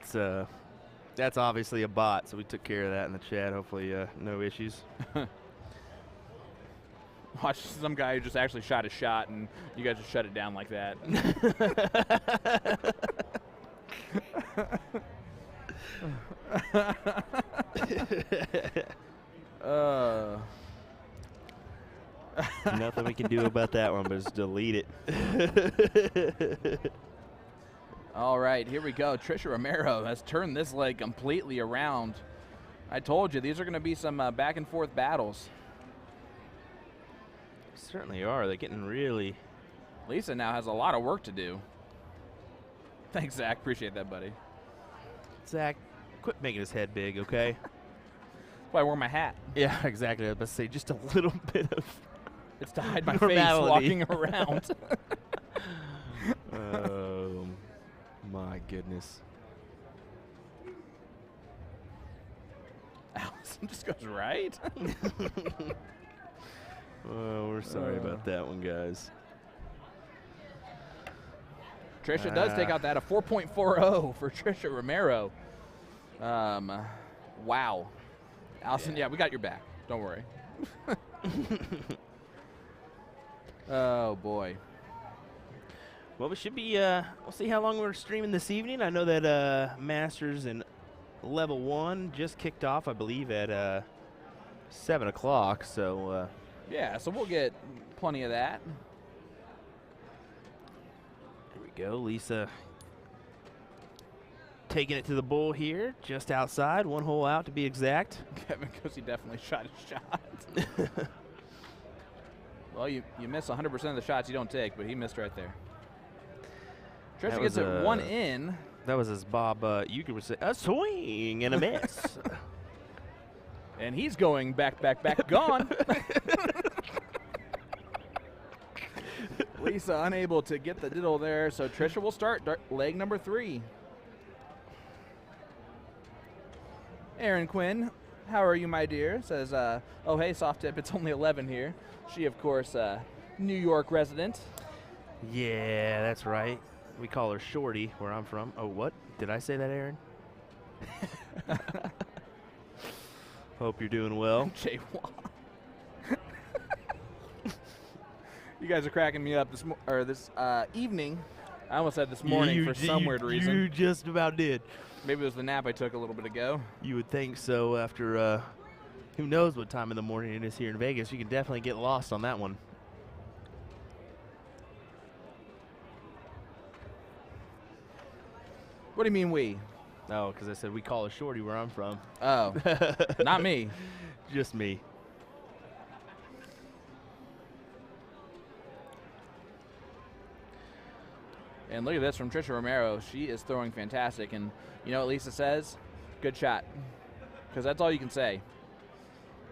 that's obviously a bot, so we took care of that in the chat. Hopefully, no issues. Watch some guy who just actually shot a shot, and you guys just shut it down like that. Nothing we can do about that one, but just delete it. All right, here we go. Trisha Romero has turned this leg completely around. I told you, these are going to be some back and forth battles. Certainly are. They're getting really. Lisa now has a lot of work to do. Thanks, Zach. Appreciate that, buddy. Zach, quit making his head big, okay? That's why I wore my hat. Yeah, exactly. I was about to say just a little bit of. It's to hide my face Normality. walking around. Oh, my goodness. Allison just goes right. Oh, we're sorry about that one, guys. Trisha does take out that a 4.40 for Trisha Romero. Wow. Allison, yeah, we got your back. Don't worry. Oh, boy. Well, we should be, we'll see how long we're streaming this evening. I know that Masters in Level 1 just kicked off, I believe, at 7 o'clock. So, Yeah, so we'll get plenty of that. here we go. Lisa taking it to the bull here, just outside. 1 hole out to be exact. Kevin Cozy definitely shot his shot. Well, you miss 100% of the shots you don't take, but he missed right there. Trisha That gets was, it 1 in. That was as Bob Euchre would say, a swing and a miss. And he's going back, gone. Lisa unable to get the diddle there, so Trisha will start leg number 3. Aaron Quinn, how are you, my dear? Says, oh, hey, soft tip, it's only 11 here. She, of course, New York resident. Yeah, that's right. We call her Shorty where I'm from. Oh, what? Did I say that, Aaron? Hope you're doing well. Jay Watt. You guys are cracking me up this evening. I almost said this morning for some weird reason. You just about did. Maybe it was the nap I took a little bit ago. You would think so after who knows what time in the morning it is here in Vegas. You can definitely get lost on that one. What do you mean we? Oh, because I said we call her Shorty where I'm from. Oh, not me. Just me. And look at this from Trisha Romero. She is throwing fantastic. And you know what Lisa says? Good shot. Because that's all you can say.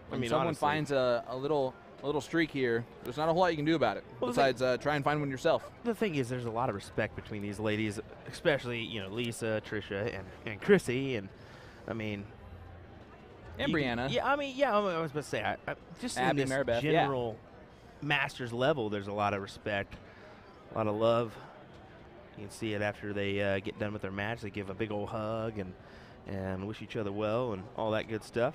When someone honestly, finds a little streak here, there's not a whole lot you can do about it. Well, besides try and find one yourself. The thing is, there's a lot of respect between these ladies, especially, you know, Lisa, Trisha, and Chrissy. And, I mean... And Brianna. Yeah, I mean, yeah, I was about to say, I just Abby, in this Maribeth, general Masters level, there's a lot of respect, a lot of love. You can see it after they get done with their match. They give a big old hug and wish each other well and all that good stuff.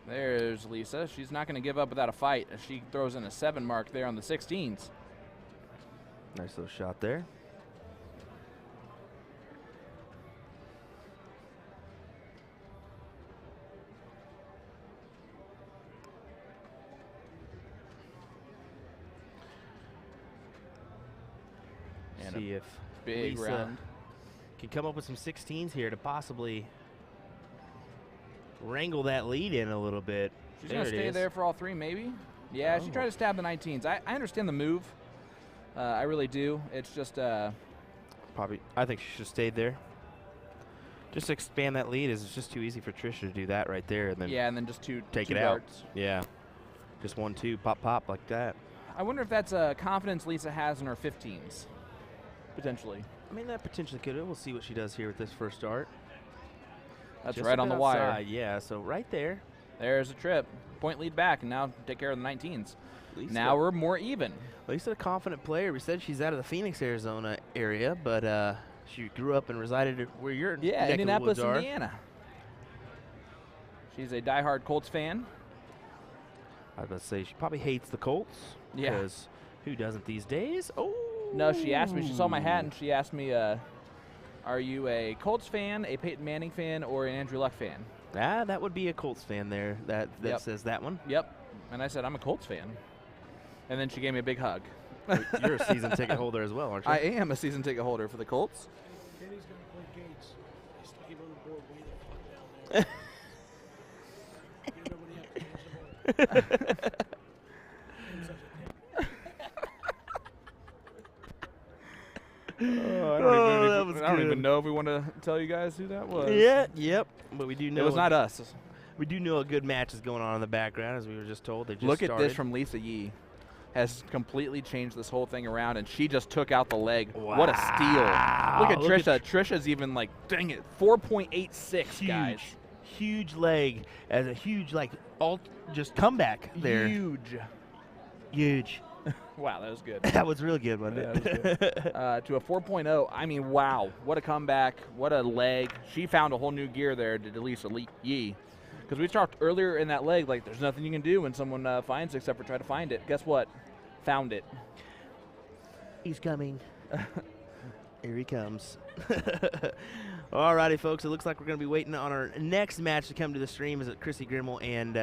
There's Lisa. She's not going to give up without a fight as she throws in a 7 mark there on the 16s. Nice little shot there. And See if big Lisa round. can come up with some 16s here to possibly wrangle that lead in a little bit. She's going to stay is. there for all 3, maybe. Yeah, she Oh. tried to stab the 19s. I understand the move. I really do. It's just Probably, I think she should have stayed there. Just expand that lead. It's just too easy for Trisha to do that right there, and then yeah, and then just two take two it darts. out. Yeah, just 1, 2, pop, pop like that. I wonder if that's a confidence Lisa has in her 15s, potentially. I mean, that potentially could. We'll see what she does here with this first start. That's Just right a on bit the wire. outside, yeah, so right there. There's a trip. Point lead back, and now take care of the 19s. Lisa, Now we're more even. Lisa, a confident player. We said she's out of the Phoenix, Arizona area, but she grew up and resided where your Yeah, neck Indianapolis, of the woods are. Indiana. She's a diehard Colts fan. I was about to say she probably hates the Colts. Yeah. Because who doesn't these days? Oh. No, she asked me. She saw my hat, and she asked me, are you a Colts fan, a Peyton Manning fan, or an Andrew Luck fan? Ah, that would be a Colts fan there. That Yep. says that one. Yep. And I said, I'm a Colts fan. And then she gave me a big hug. You're a season ticket holder as well, aren't you? I am a season ticket holder for the Colts. Kenny's going to play Gates. He's leave on the board way the fuck down there. Get everybody up. Change the board. Ends up I that was don't even good. know if we want to tell you guys who that was. Yeah, yep. But we do know It was not us. we do know a good match is going on in the background, as we were just told. They just Look at started. this from Lisa Yee. Has completely changed this whole thing around, and she just took out the leg. What a steal. Look at Trisha. Trisha's even like, dang it, 4.86, huge, guys. huge leg as a huge, like, just comeback there. Huge. Wow, that was good. That was real good, wasn't Yeah, it? that was good. To a 4.0, I mean, wow. What a comeback. What a leg. She found a whole new gear there to Lisa Yee. Because we talked earlier in that leg, like, there's nothing you can do when someone finds it except for try to find it. Guess what? Found it. He's coming. Here he comes. Alrighty, folks. It looks like we're going to be waiting on our next match to come to the stream. Is it Chrissy Grimmel and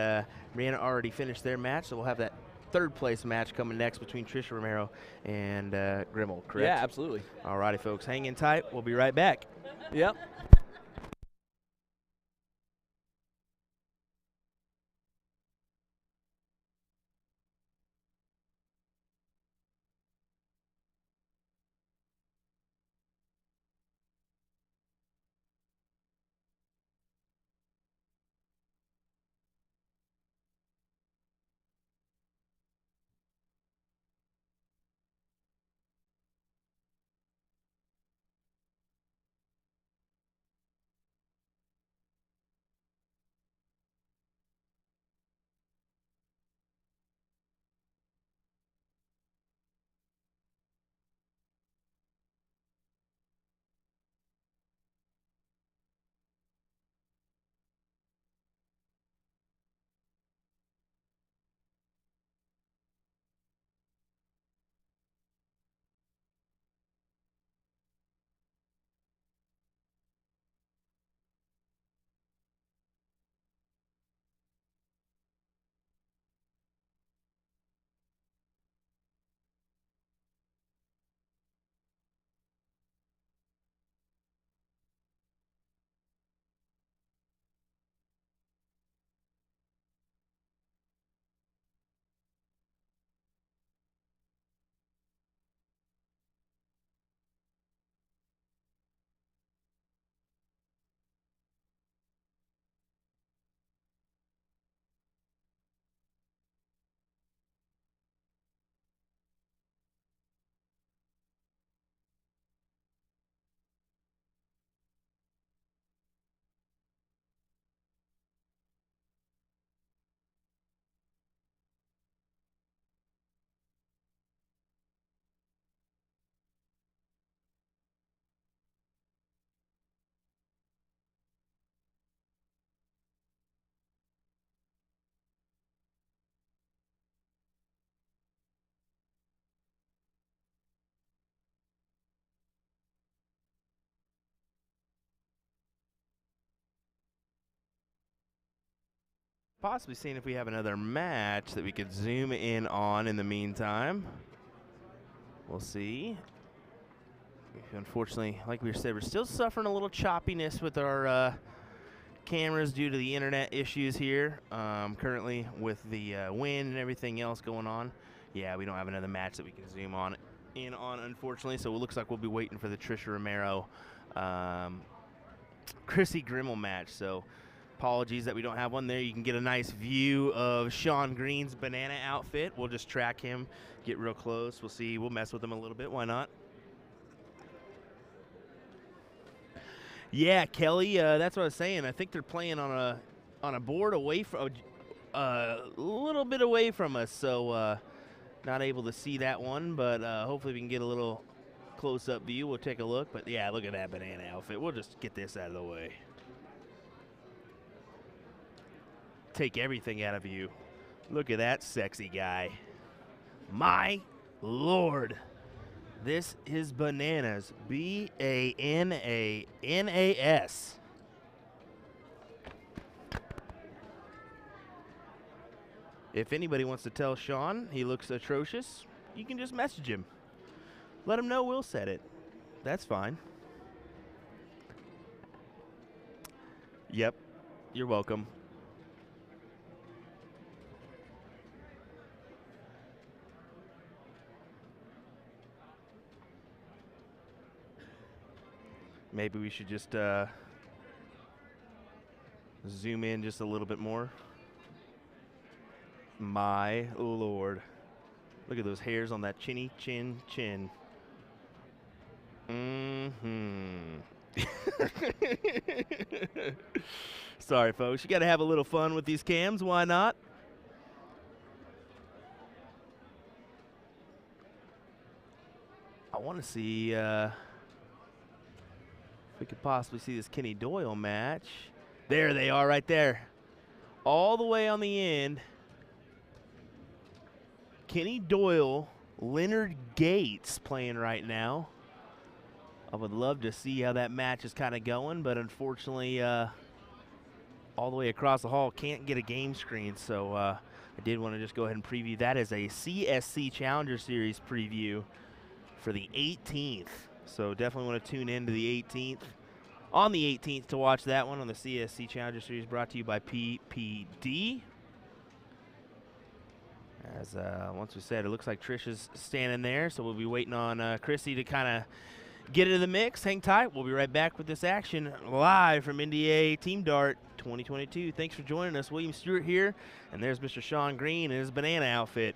Brianna already finished their match, so we'll have that third place match coming next between Trisha Romero and Grimmel, correct? Yeah, absolutely. Alrighty, folks. Hang in tight. We'll be right back. Yep. Possibly seeing if we have another match that we could zoom in on in the meantime. We'll see. Unfortunately, like we said, we're still suffering a little choppiness with our cameras due to the internet issues here. Currently with the wind and everything else going on. Yeah, we don't have another match that we can zoom in on, unfortunately. So it looks like we'll be waiting for the Trisha Romero, Chrissy Grimmel match. So apologies that we don't have one there. You can get a nice view of Sean Green's banana outfit. We'll just track him, get real close. We'll see. We'll mess with him a little bit. Why not? Yeah, Kelly, that's what I was saying. I think they're playing on a board away from a little bit away from us, so not able to see that one. But hopefully we can get a little close-up view. We'll take a look. But yeah, look at that banana outfit. We'll just get this out of the way. Take everything out of you. Look at that sexy guy. My Lord. This is bananas. B-A-N-A-N-A-S. If anybody wants to tell Sean he looks atrocious, you can just message him. Let him know we'll set it. That's fine. Yep. You're welcome. Maybe we should just zoom in just a little bit more. My lord. Look at those hairs on that chinny chin chin. Sorry, folks. You got to have a little fun with these cams. Why not? I want to see if we could possibly see this Kenny Doyle match. There they are right there. All the way on the end. Kenny Doyle, Leonard Gates playing right now. I would love to see how that match is kind of going, but unfortunately, all the way across the hall, can't get a game screen, so I did want to just go ahead and preview. That is a CSC Challenger Series preview for the 18th, so definitely want to tune in to the 18th. On the 18th to watch that one on the CSC Challenger Series, brought to you by PPD. As once we said, it looks like Trish is standing there, so we'll be waiting on Chrissy to kind of get into the mix. Hang tight. We'll be right back with this action live from NDA Team Dart 2022. Thanks for joining us. William Stuart here, and there's Mr. Sean Green in his banana outfit.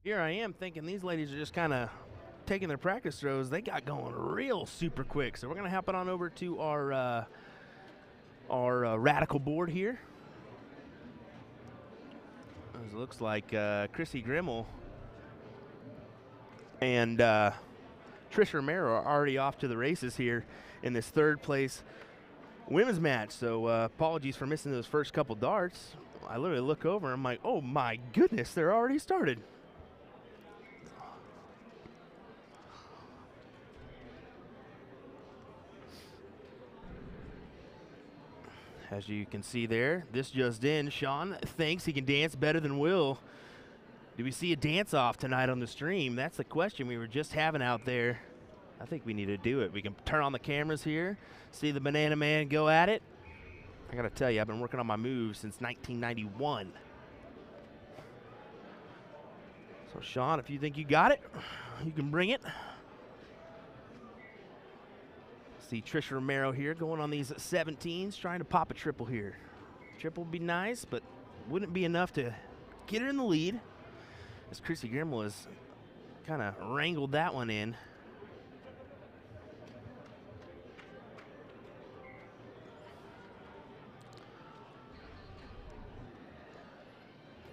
Here I am thinking these ladies are just kind of taking their practice throws. They got going real super quick. So we're going to hop it on over to our Radikal board here. It looks like Chrissy Grimmel and Trisha Romero are already off to the races here in this third place women's match. So apologies for missing those first couple darts. I literally look over and I'm like, oh my goodness, they're already started. As you can see there, this just in, Sean thinks he can dance better than Will. Do we see a dance-off tonight on the stream? That's the question we were just having out there. I think we need to do it. We can turn on the cameras here, see the Banana Man go at it. I gotta tell you, I've been working on my moves since 1991. So Sean, if you think you got it, you can bring it. See Trisha Romero here going on these 17s, trying to pop a triple here. Triple would be nice, but wouldn't be enough to get her in the lead. As Chrissy Grimmel has kind of wrangled that one in.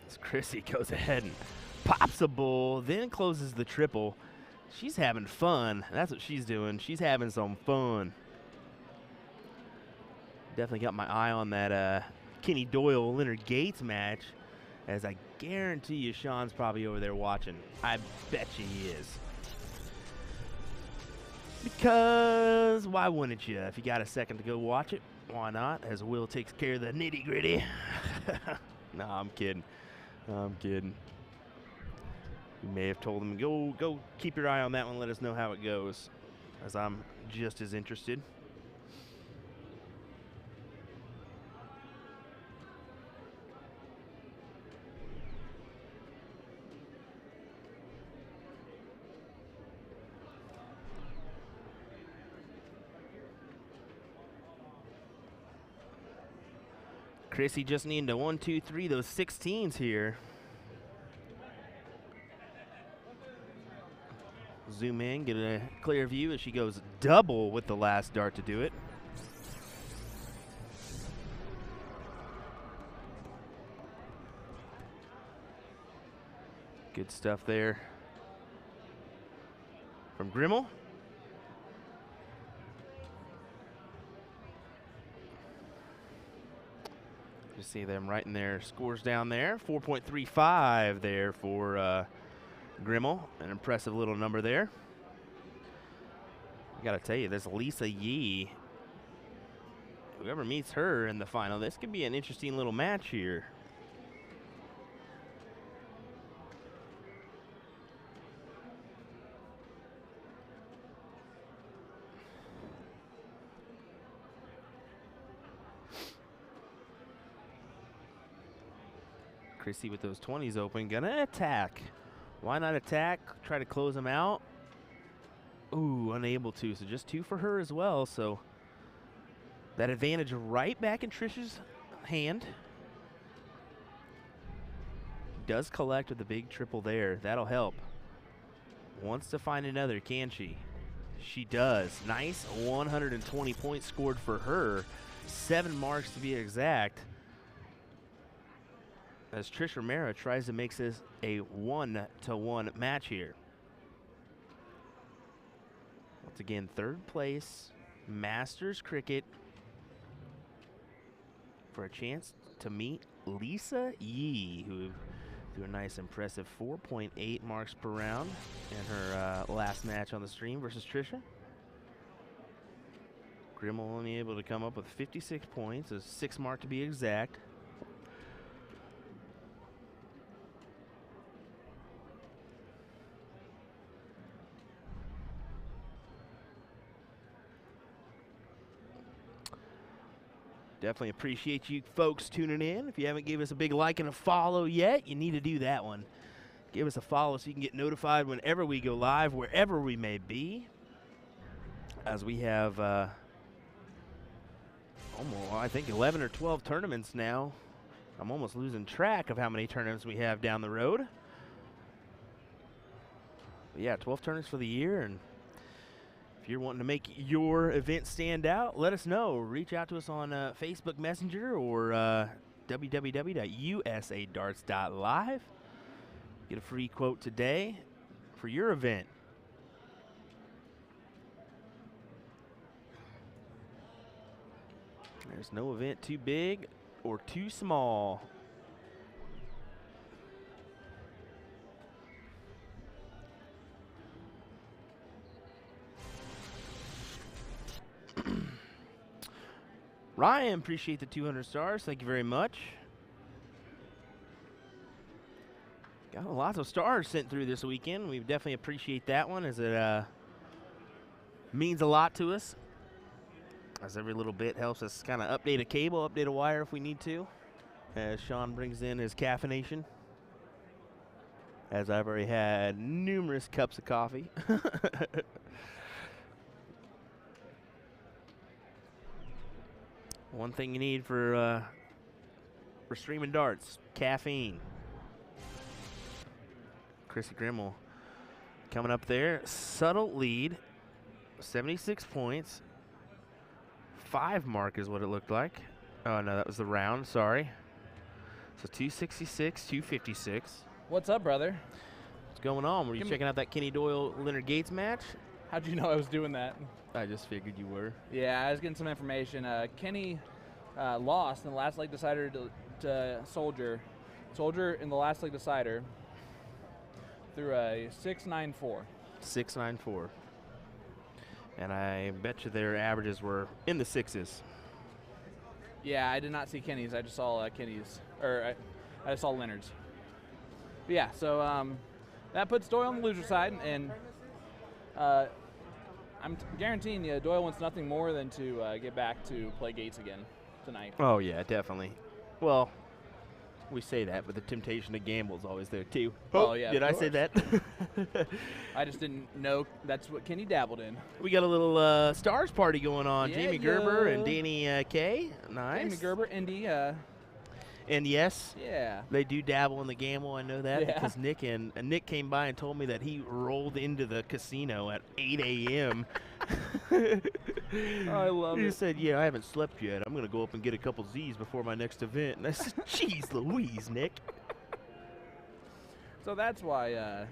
As Chrissy goes ahead and pops a bull, then closes the triple. She's having fun. That's what she's doing. She's having some fun. Definitely got my eye on that Kenny Doyle, Leonard Gates match, as I guarantee you Sean's probably over there watching. I bet you he is. Because why wouldn't you? If you got a second to go watch it, why not? As Will takes care of the nitty gritty. No, I'm kidding. I'm kidding. You may have told him, go keep your eye on that one, let us know how it goes, as I'm just as interested. Chrissy just needing to 1, 2, 3 those 16s here. Zoom in, get a clear view as she goes double with the last dart to do it. Good stuff there from Grimmel. You see them writing their scores down there. 4.35 there for Grimmel, an impressive little number there. I gotta tell you, this Lisa Yee, whoever meets her in the final, this could be an interesting little match here. Chrissy with those 20s open, gonna attack. Why not attack? Try to close them out. Ooh, unable to. So just 2 for her as well. So that advantage right back in Trisha's hand. Does collect with the big triple there. That'll help. Wants to find another, can she? She does. Nice 120 points scored for her. 7 marks to be exact. As Trish Romero tries to make this a 1-to-1 match here. Once again, 3rd place, Masters Cricket, for a chance to meet Lisa Yee, who threw a nice impressive 4.8 marks per round in her last match on the stream versus Trisha. Grimmel only able to come up with 56 points, a 6 mark to be exact. Definitely appreciate you folks tuning in. If you haven't given us a big like and a follow yet, you need to do that one. Give us a follow so you can get notified whenever we go live, wherever we may be. As we have almost, I think, 11 or 12 tournaments now. I'm almost losing track of how many tournaments we have down the road. But yeah, 12 tournaments for the year, and if you're wanting to make your event stand out, let us know. Reach out to us on Facebook Messenger or www.usadarts.live. Get a free quote today for your event. There's no event too big or too small. Ryan, appreciate the 200 stars. Thank you very much. Got lots of stars sent through this weekend. We definitely appreciate that one, as it means a lot to us. As every little bit helps us kind of update a cable, update a wire if we need to. As Sean brings in his caffeination. As I've already had numerous cups of coffee. One thing you need for streaming darts, caffeine. Chrissy Grimmel coming up there. Subtle lead, 76 points. 5 mark is what it looked like. Oh, no, that was the round. Sorry. So 266, 256. What's up, brother? What's going on? Were you checking out that Kenny Doyle-Leonard Gates match? How'd you know I was doing that? I just figured you were. Yeah, I was getting some information. Kenny lost in the last leg decider to Soldier. Soldier in the last leg decider through a 6.94. 6.94. And I bet you their averages were in the 6s. Yeah, I did not see Kenny's. I just saw Kenny's. Or I saw Leonard's. But yeah, so that puts Doyle on the loser side. And I'm guaranteeing you Doyle wants nothing more than to get back to play Gates again tonight. Oh, yeah, definitely. Well, we say that, but the temptation to gamble is always there, too. Oh, yeah. Did I say that? I just didn't know that's what Kenny dabbled in. We got a little stars party going on. Yeah, Jamie Gerber and Danny Kay. Nice. Jamie Gerber, Indy. And yes, Yeah. they do dabble in the gamble. I know that Yeah. because Nick came by and told me that he rolled into the casino at 8 a.m. I love He it. said, "Yeah, I haven't slept yet. I'm gonna go up and get a couple Z's before my next event." And I said, "Jeez, Louise, Nick." So that's why.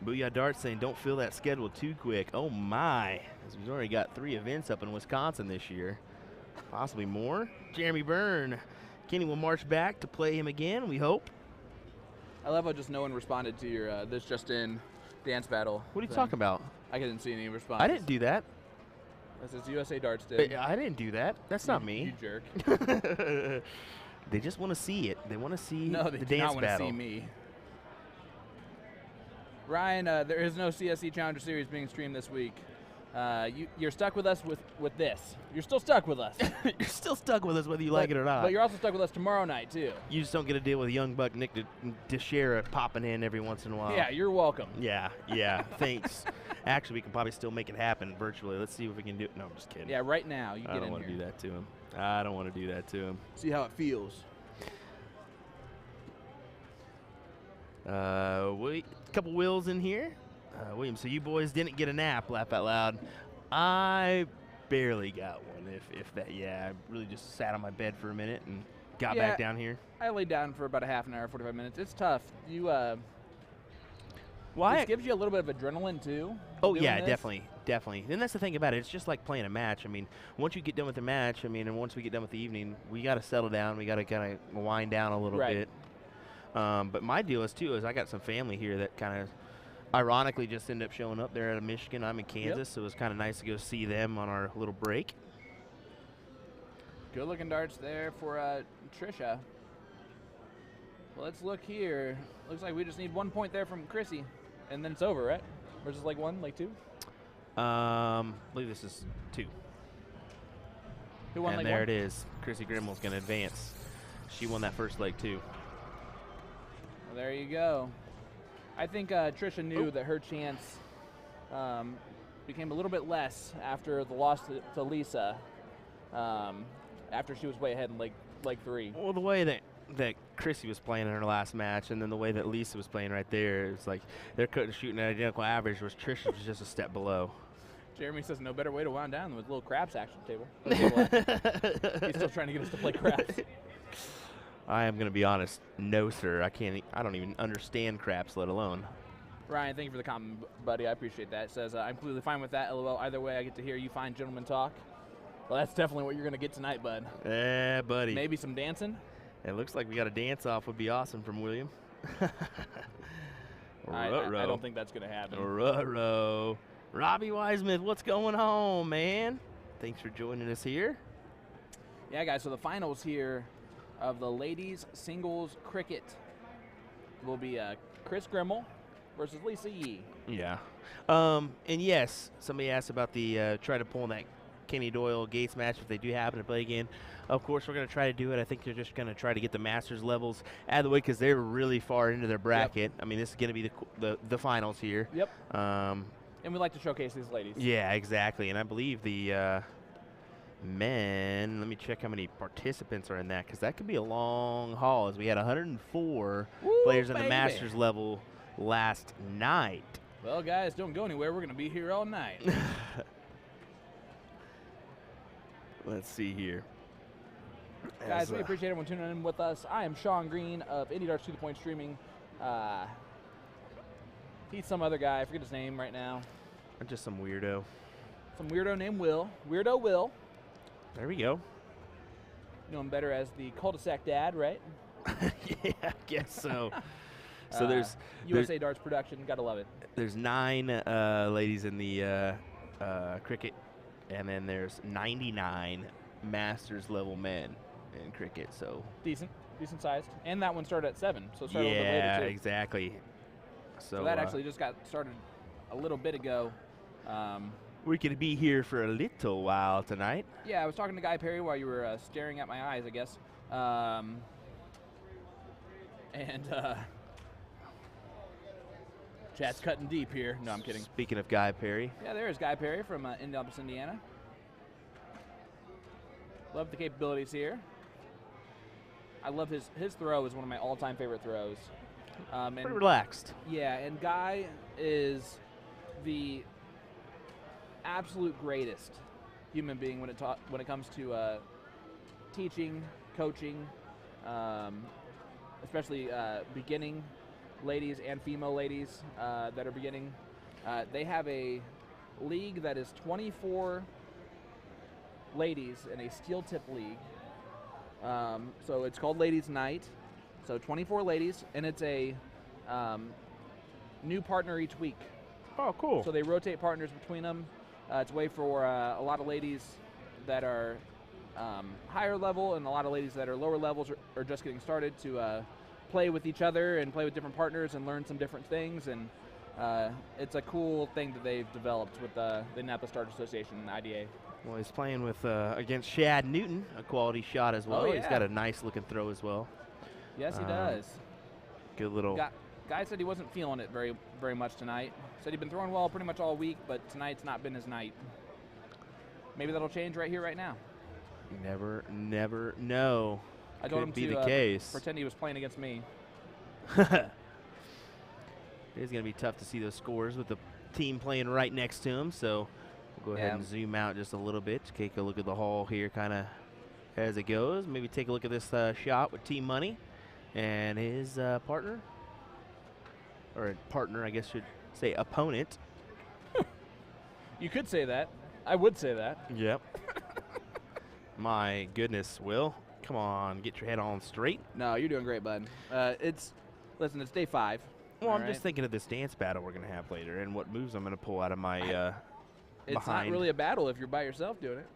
Booyah Darts saying, "Don't fill that schedule too quick." Oh my, 'cause we've already got 3 events up in Wisconsin this year. Possibly more. Jeremy Byrne. Kenny will march back to play him again, we hope. I love how just no one responded to your this just in dance battle. What are you thing. talking about? I didn't see any responses. I didn't do that. This is USA Darts did. I didn't do that. That's not You me. jerk. They just want to see it. They want to see No, they the do dance not want to battle. see me. Ryan, there is no CSE Challenger Series being streamed this week. You're stuck with us with this. You're still stuck with us. You're still stuck with us whether you like it or not. But you're also stuck with us tomorrow night, too. You just don't get to deal with young buck Nick DeShera popping in every once in a while. Yeah, you're welcome. Yeah, thanks. Actually, we can probably still make it happen virtually. Let's see if we can do it. No, I'm just kidding. Yeah, right now, you I get don't in want to here. do that to him. I don't want to do that to him. See how it feels. A couple wheels in here. William, so you boys didn't get a nap, laugh out loud. I barely got one, if that. Yeah, I really just sat on my bed for a minute and got back down here. I laid down for about a half an hour, 45 minutes. It's tough. Why? This gives you a little bit of adrenaline, too. Oh, doing yeah, this. definitely. And that's the thing about it. It's just like playing a match. I mean, once you get done with the match, and once we get done with the evening, we got to settle down. We got to kind of wind down a little bit. But my deal is I got some family here that kind of ironically just ended up showing up there out of Michigan. I'm in Kansas, so it was kind of nice to go see them on our little break. Good looking darts there for Trisha. Well, let's look here. Looks like we just need 1 point there from Chrissy, and then it's over, right? Or is this like 1, like 2? I believe this is 2. Who won And leg there 1? it is. Chrissy Grimmel's going to advance. She won that first leg, too. Well, there you go. I think Trisha knew that her chance became a little bit less after the loss to Lisa, after she was way ahead in leg 3. Well, the way that that Chrissy was playing in her last match, and then the way that Lisa was playing right there, it's like they're shooting an identical average, whereas Trish was just a step below. Jeremy says no better way to wind down than with a little craps action table. He's still trying to get us to play craps. I am going to be honest, no sir. I don't even understand craps, let alone. Ryan, thank you for the comment, buddy. I appreciate that. Says, I'm completely fine with that. LOL. Either way, I get to hear you fine gentlemen talk. Well, that's definitely what you're going to get tonight, bud. Yeah, buddy. Maybe some dancing. It looks like we got a dance-off would be awesome from William. I don't think that's going to happen. Ruh-roh. Robbie Wiseman, what's going on, man? Thanks for joining us here. Yeah, guys, so the finals here of the ladies singles cricket will be Chris Grimmel versus Lisa Yee. Yeah. And yes, somebody asked about the try to pull in that Kenny Doyle Gates match if they do happen to play again. Of course, we're going to try to do it. I think they're just going to try to get the Masters levels out of the way because they're really far into their bracket. Yep. I mean, this is going to be the finals here. Yep. And we like to showcase these ladies. Yeah, exactly. And I believe the men, let me check how many participants are in that because that could be a long haul as we had 104 players in the Masters level last night. Well, guys, don't go anywhere. We're going to be here all night. Let's see here. Guys, we appreciate everyone tuning in with us. I am Sean Green of Indie Darts to the Point Streaming. He's some other guy. I forget his name right now. Just some weirdo. Some weirdo named Will. Weirdo Will. There we go. You know him better as the cul-de-sac dad, right? Yeah, I guess so. So there's USA Darts Production. Gotta love it. There's 9 ladies in the cricket, and then there's 99 Masters level men in cricket. So decent sized. And that one started at 7, so started a little bit later too. Exactly. So that actually just got started a little bit ago. We could be here for a little while tonight. Yeah, I was talking to Guy Perry while you were staring at my eyes, I guess. Chat's cutting deep here. No, I'm kidding. Speaking of Guy Perry. Yeah, there's Guy Perry from Indianapolis, Indiana. Love the capabilities here. I love his throw is one of my all-time favorite throws. Pretty relaxed. Yeah, and Guy is the absolute greatest human being when it comes to teaching, coaching, especially beginning ladies and female ladies that are beginning. They have a league that is 24 ladies in a steel tip league. So it's called Ladies Night. So 24 ladies, and it's a new partner each week. Oh, cool. So they rotate partners between them. It's a way for a lot of ladies that are higher level and a lot of ladies that are lower levels or just getting started to play with each other and play with different partners and learn some different things. And it's a cool thing that they've developed with the Indianapolis Darts Association and IDA. Well, he's playing with against Shad Newton, a quality shot as well. Oh, yeah. He's got a nice looking throw as well. Yes, he does. Good little. Guy said he wasn't feeling it very much tonight. Said he'd been throwing well pretty much all week, but tonight's not been his night. Maybe that'll change right here, right now. You never know. I told him be to the case. pretend he was playing against me. It is going to be tough to see those scores with the team playing right next to him, so we'll go ahead and zoom out just a little bit to take a look at the haul here kind of as it goes. Maybe take a look at this shot with Team Money and his partner. Or partner, I guess should say opponent. You could say that. I would say that. Yep. My goodness, Will. Come on, get your head on straight. No, you're doing great, bud. Listen, it's day 5. Well, I'm just thinking of this dance battle we're going to have later and what moves I'm going to pull out of my It's behind. not really a battle if you're by yourself doing it.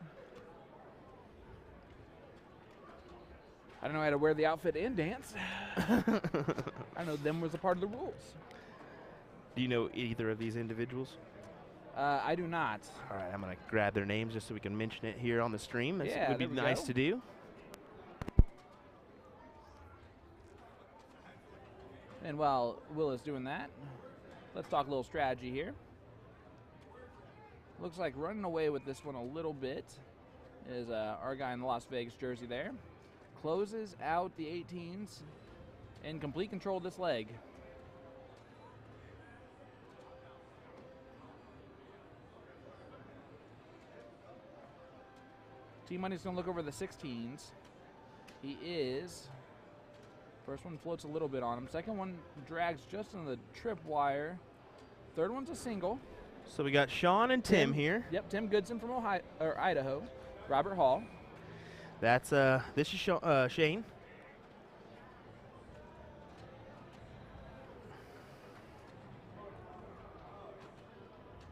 I don't know how to wear the outfit and dance. I know them was a part of the rules. Do you know either of these individuals? I do not. All right, I'm going to grab their names just so we can mention it here on the stream. That Yeah, would be there we nice go. to do. And while Will is doing that, let's talk a little strategy here. Looks like running away with this one a little bit is our guy in the Las Vegas jersey there. closes out the 18s in complete control of this leg. T-Money's going to look over the 16s. He is. First one floats a little bit on him. Second one drags just on the trip wire. Third one's a single. So we got Sean and Tim here. Yep, Tim Goodson from Idaho. Robert Hall. That's this is Shane.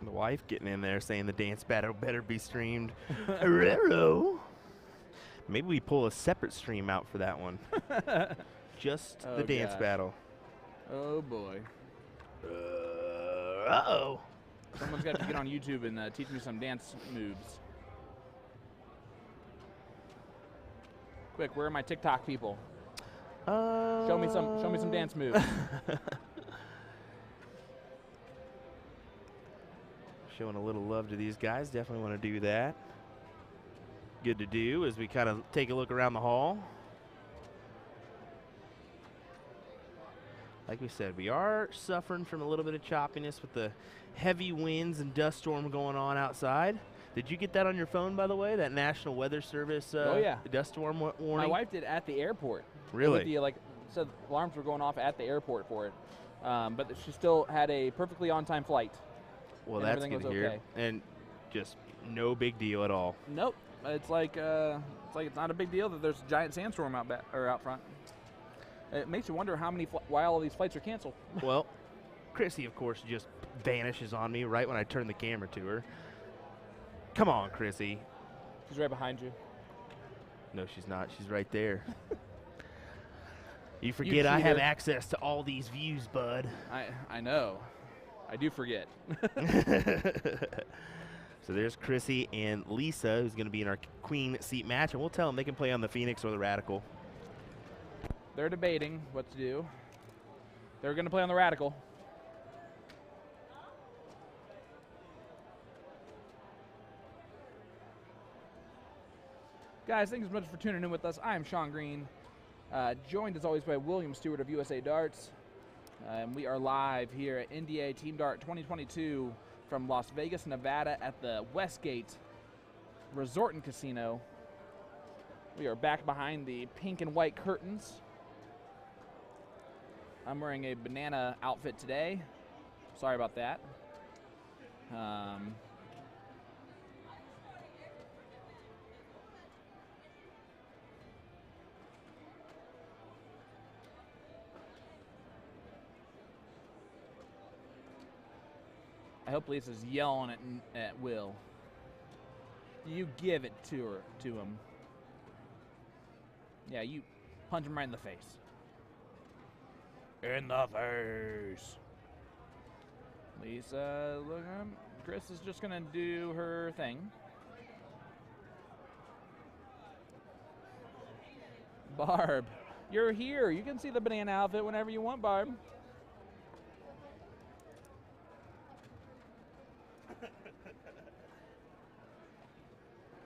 The wife getting in there saying the dance battle better be streamed. Arero. Maybe we pull a separate stream out for that one. Just Oh, the dance gosh. battle. Oh, boy. Uh-oh. Someone's got to get on YouTube and teach me some dance moves. Quick, where are my TikTok people? Show me some dance moves. Showing a little love to these guys. Definitely want to do that. Good to do as we kind of take a look around the hall. Like we said, we are suffering from a little bit of choppiness with the heavy winds and dust storm going on outside. Did you get that on your phone, by the way? That National Weather Service Oh, yeah. dust storm warning? My wife did at the airport. Really? The, said alarms were going off at the airport for it. But she still had a perfectly on-time flight. Well, and that's everything good to was hear. okay. And just no big deal at all. Nope. It's like it's not a big deal that there's a giant sandstorm out front. It makes you wonder why all of these flights are canceled. Well, Chrissy, of course, just vanishes on me right when I turn the camera to her. Come on, Chrissy. She's right behind you. No, she's not. She's right there. You forget I have access to all these views, bud. I know. I do forget. So there's Chrissy and Lisa, who's going to be in our queen seat match, and we'll tell them they can play on the Phoenix or the Radikal. They're debating what to do. They're going to play on the Radikal. Guys, thanks as much for tuning in with us. I am Sean Green, joined as always by William Stuart of USA Darts. And we are live here at NDA Team Dart 2022 from Las Vegas, Nevada at the Westgate Resort and Casino. We are back behind the pink and white curtains. I'm wearing a banana outfit today. Sorry about that. I hope Lisa's yelling at Will. You give it to him. Yeah, you punch him right in the face. In the face. Lisa, look, Chris is just gonna do her thing. Barb, you're here. You can see the banana outfit whenever you want, Barb.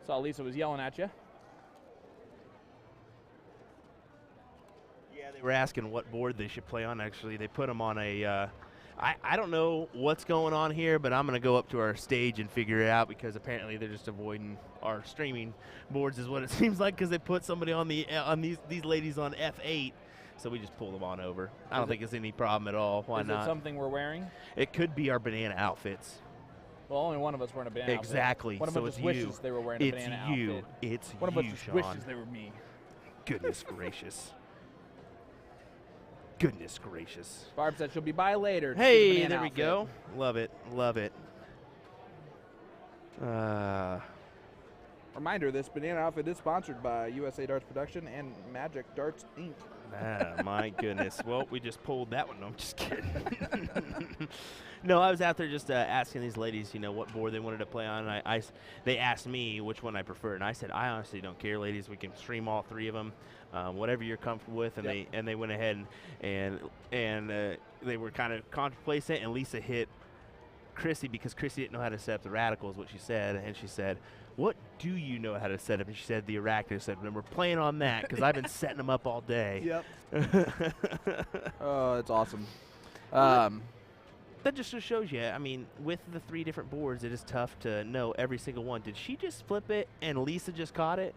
Saw Lisa was yelling at you. Yeah, they were asking what board they should play on. Actually, they put them on a. I don't know what's going on here, but I'm gonna go up to our stage and figure it out because apparently they're just avoiding our streaming boards, is what it seems like, because they put somebody on these ladies on F8, so we just pull them on over. I don't think it's any problem at all. Why Is not? it something we're wearing? It could be our banana outfits. Well, only one of us wearing a banana outfit. Exactly. One of so us it's just wishes you. they were wearing a It's banana you. outfit. It's One of you, us just Sean. wishes they were me. Goodness gracious. Goodness gracious. Barb said she'll be by later. to see the Hey, banana there we outfit. go. Love it. Love it. Reminder, this banana outfit is sponsored by USA Darts Production and Magic Darts Inc. My goodness. Well, we just pulled that one. No, I'm just kidding. No, I was out there just asking these ladies, what board they wanted to play on. And they asked me which one I preferred, and I said, I honestly don't care, ladies. We can stream all three of them, whatever you're comfortable with. And Yep. they went ahead and they were kind of contemplating it, and Lisa hit Chrissy because Chrissy didn't know how to set up the Radikal, is what she said. And she said, what do you know how to set up? And she said, the Arachnid. I said, then we're playing on that because I've been setting them up all day. Yep. Oh, that's awesome. That just shows you, I mean, with the 3 different boards, it is tough to know every single one. Did she just flip it and Lisa just caught it?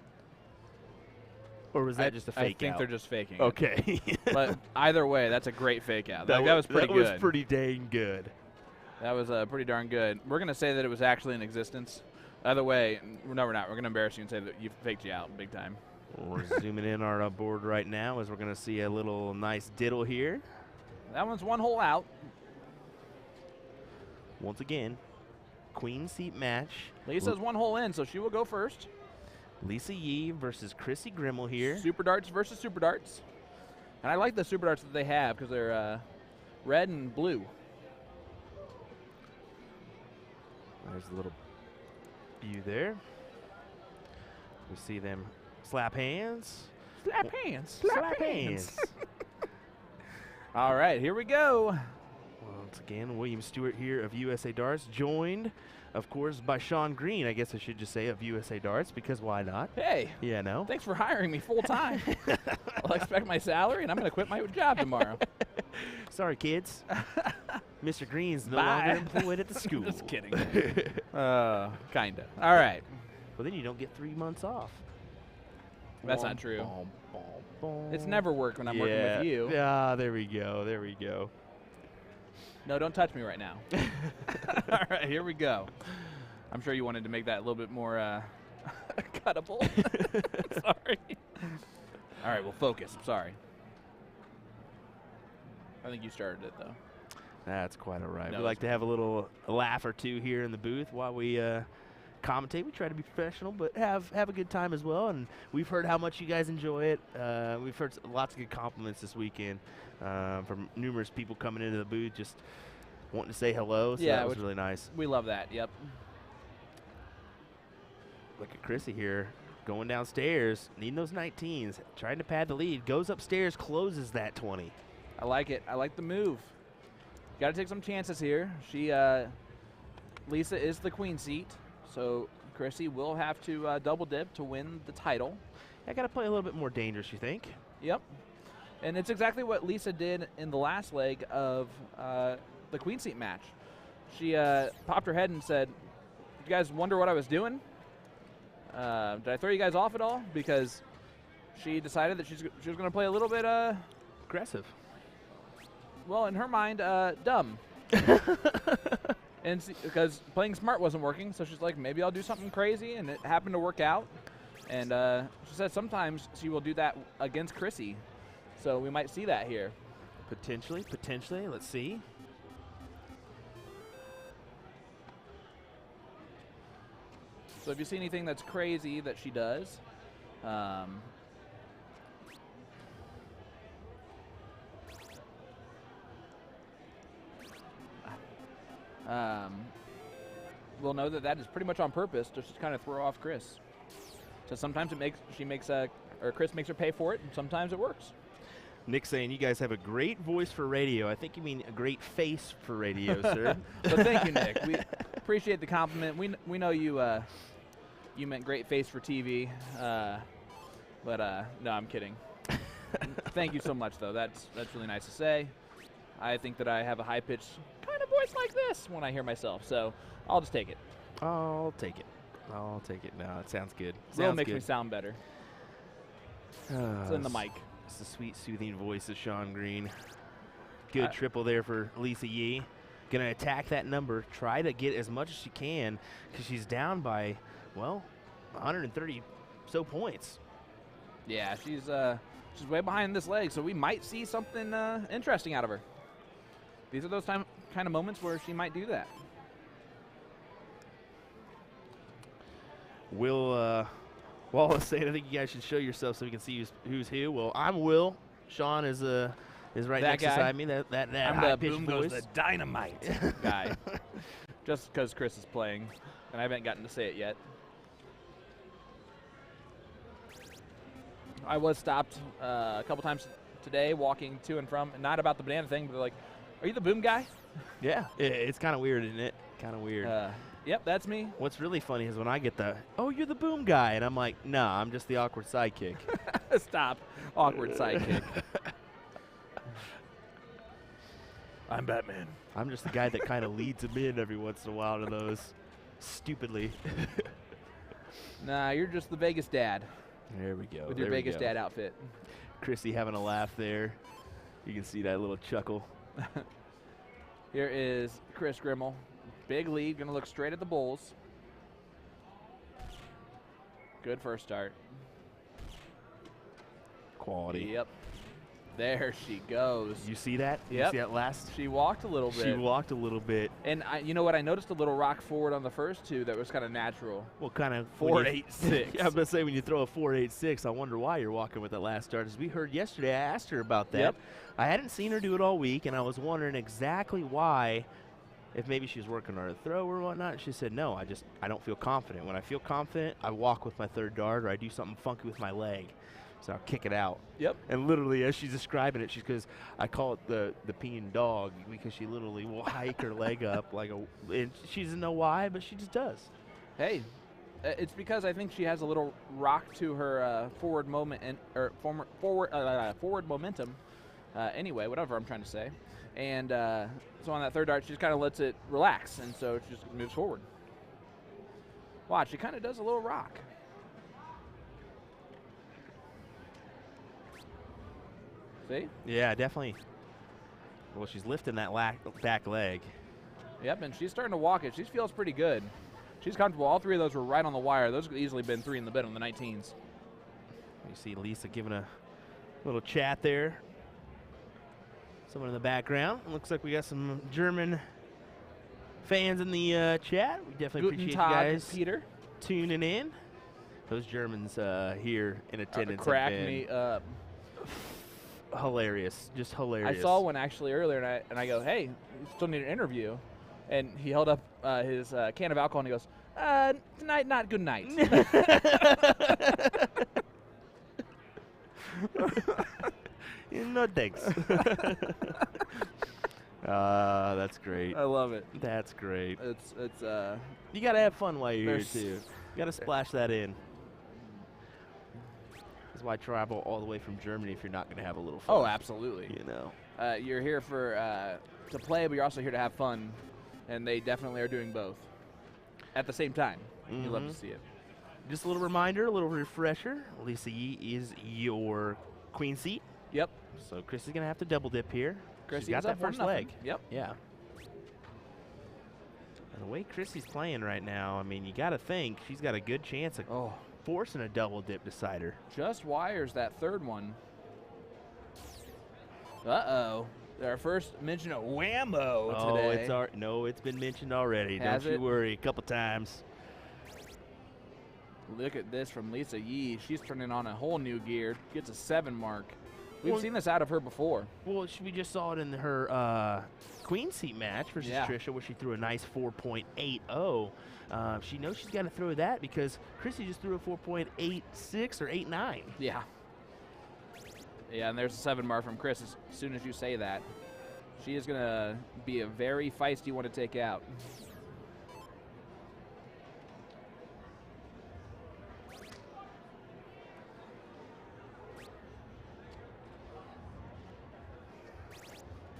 Or was that just a fake I think out? they're just faking it. Okay. But either way, that's a great fake out. That was pretty good. That was pretty dang good. That was pretty darn good. We're going to say that it was actually in existence. Either way, no, we're not. We're going to embarrass you and say that you faked you out big time. We're zooming in our board right now as we're going to see a little nice diddle here. That one's 1 hole out. Once again, queen seat match. Lisa's 1 hole in, so she will go first. Lisa Yee versus Chrissy Grimmel here. Super darts versus super darts. And I like the super darts that they have because they're red and blue. There's a little view there. We see them slap hands. Slap hands. Slap hands. All right, here we go. Once again, William Stuart here of USA Darts, joined, of course, by Sean Green, I guess I should just say, of USA Darts, because why not? Hey. Yeah, no? Thanks for hiring me full time. I'll expect my salary, and I'm going to quit my job tomorrow. Sorry, kids. Mr. Green's no Bye. longer employed at the school. Just kidding. Kinda. All right. Well, then you don't get 3 months off. That's not true. Bom, bom, bom. It's never work when I'm working with you. Yeah, there we go. There we go. No, don't touch me right now. All right, here we go. I'm sure you wanted to make that a little bit more cuttable. Sorry. All right, well, focus. I'm sorry. I think you started it, though. That's quite all right. No, We like to have a little laugh or two here in the booth while we commentate. We try to be professional, but have a good time as well. And we've heard how much you guys enjoy it. We've heard lots of good compliments this weekend from numerous people coming into the booth, just wanting to say hello. So Yeah, that was really nice. We love that. Yep. Look at Chrissy here going downstairs, needing those 19s, trying to pad the lead. Goes upstairs, closes that 20. I like it. I like the move. Got to take some chances here. Lisa is the queen seat, so Chrissy will have to double dip to win the title. I got to play a little bit more dangerous, you think? Yep. And it's exactly what Lisa did in the last leg of the queen seat match. She popped her head and said, "You guys wonder what I was doing? Did I throw you guys off at all?" Because she decided that she was going to play a little bit Aggressive. well, in her mind, dumb. And because playing smart wasn't working, so she's like, maybe I'll do something crazy, and it happened to work out. And she said sometimes she will do that against Chrissy, so we might see that here. Potentially. Let's see. So if you see anything that's crazy that she does, we'll know that is pretty much on purpose, just to kind of throw off Chris. So sometimes Chris makes her pay for it, and sometimes it works. Nick saying you guys have a great voice for radio. I think you mean a great face for radio, sir. But thank you, Nick. We appreciate the compliment. We know you meant great face for TV, but no, I'm kidding. Thank you so much, though. That's really nice to say. I think that I have a high-pitched kind of voice like this when I hear myself, so I'll just take it. I'll take it. No, it sounds good. It makes me sound better. It's in the mic. It's the sweet, soothing voice of Sean Green. Good triple there for Lisa Yee. Going to attack that number, try to get as much as she can, because she's down by, well, 130 so points. Yeah, she's way behind this leg, so we might see something interesting out of her. These are those kind of moments where she might do that. Will Wallace saying, I think you guys should show yourself so we can see who's who. Well, I'm Will. Sean is right that next guy. beside me. That I'm high the pitched boom voice. goes the dynamite guy. Just because Chris is playing, and I haven't gotten to say it yet. I was stopped a couple times today walking to and from, and not about the banana thing, but they're like, "Are you the boom guy?" Yeah, it's kind of weird, isn't it? Kind of weird. Yep, that's me. What's really funny is when I get the, oh, you're the boom guy, and I'm like, nah, I'm just the awkward sidekick. Stop. Awkward sidekick. I'm Batman. I'm just the guy that kind of leads him in every once in a while to those, stupidly. Nah, you're just the Vegas dad There we go. with your there we Vegas go. dad outfit. Chrissy having a laugh there. You can see that little chuckle. Here is Chris Grimmel. Big lead, going to look straight at the bulls. Good first start. Quality. Yep. There she goes. You see that? You Yep. see that last? She walked a little bit. She walked a little bit. And you know what? I noticed a little rock forward on the first two that was kind of natural. Well, kind of 4.86. Yeah, I was going to say, when you throw a 4.86, I wonder why you're walking with that last start. As we heard yesterday, I asked her about that. Yep. I hadn't seen her do it all week, and I was wondering exactly why, if maybe she was working on her throw or whatnot. She said, no, I don't feel confident. When I feel confident, I walk with my third dart, or I do something funky with my leg. So I'll kick it out. Yep. And literally, as she's describing it, she goes, I call it the peeing dog, because she literally will hike her leg up like a, and she doesn't know why, but she just does. Hey, it's because I think she has a little rock to her forward moment forward momentum. Anyway, whatever I'm trying to say. And so on that third dart, she just kind of lets it relax, and so she just moves forward. Watch, she kind of does a little rock. See? Yeah, definitely. Well, she's lifting that back leg. Yep, and she's starting to walk it. She feels pretty good. She's comfortable. All three of those were right on the wire. Those could easily been 3 in the bed on the 19s. You see Lisa giving a little chat there. Someone in the background. Looks like we got some German fans in the chat. We definitely Guten appreciate Tag, you guys Peter. tuning in. Those Germans here in attendance have Crack been me up. hilarious, just hilarious. I saw one actually earlier, and I go, hey, you still need an interview. And he held up his can of alcohol, and he goes, tonight, not good night. No thanks. That's great. I love it. That's great. It's You gotta have fun while you're here There's- too. You gotta splash that in. That's why I travel all the way from Germany if you're not gonna have a little fun. oh, absolutely. You know. You're here for to play, but you're also here to have fun, and they definitely are doing both at the same time. You love to see it. Just a little reminder, a little refresher. Lisa Yee is your queen seat, Yep. so Chris is gonna have to double dip here. Chrissy's She's got up that first 1-0. leg. Yep. Yeah. And the way Chrissy's playing right now, I mean, you got to think she's got a good chance of Oh, forcing a double dip decider. just wires that third one. Uh-oh. Our first mention of whammo Oh, today. it's been mentioned already. Has Don't it? you worry, a couple times. Look at this from Lisa Yee. She's turning on a whole new gear. Gets a 7 mark. We've Well- seen this out of her before. Well, we just saw it in her queen seat match versus Yeah. Trisha, where she threw a nice 4.80. She knows she's got to throw that because Chrissy just threw a 4.86 or 8.9. Yeah. Yeah, and there's a 7 mark from Chris as soon as you say that. She is going to be a very feisty one to take out.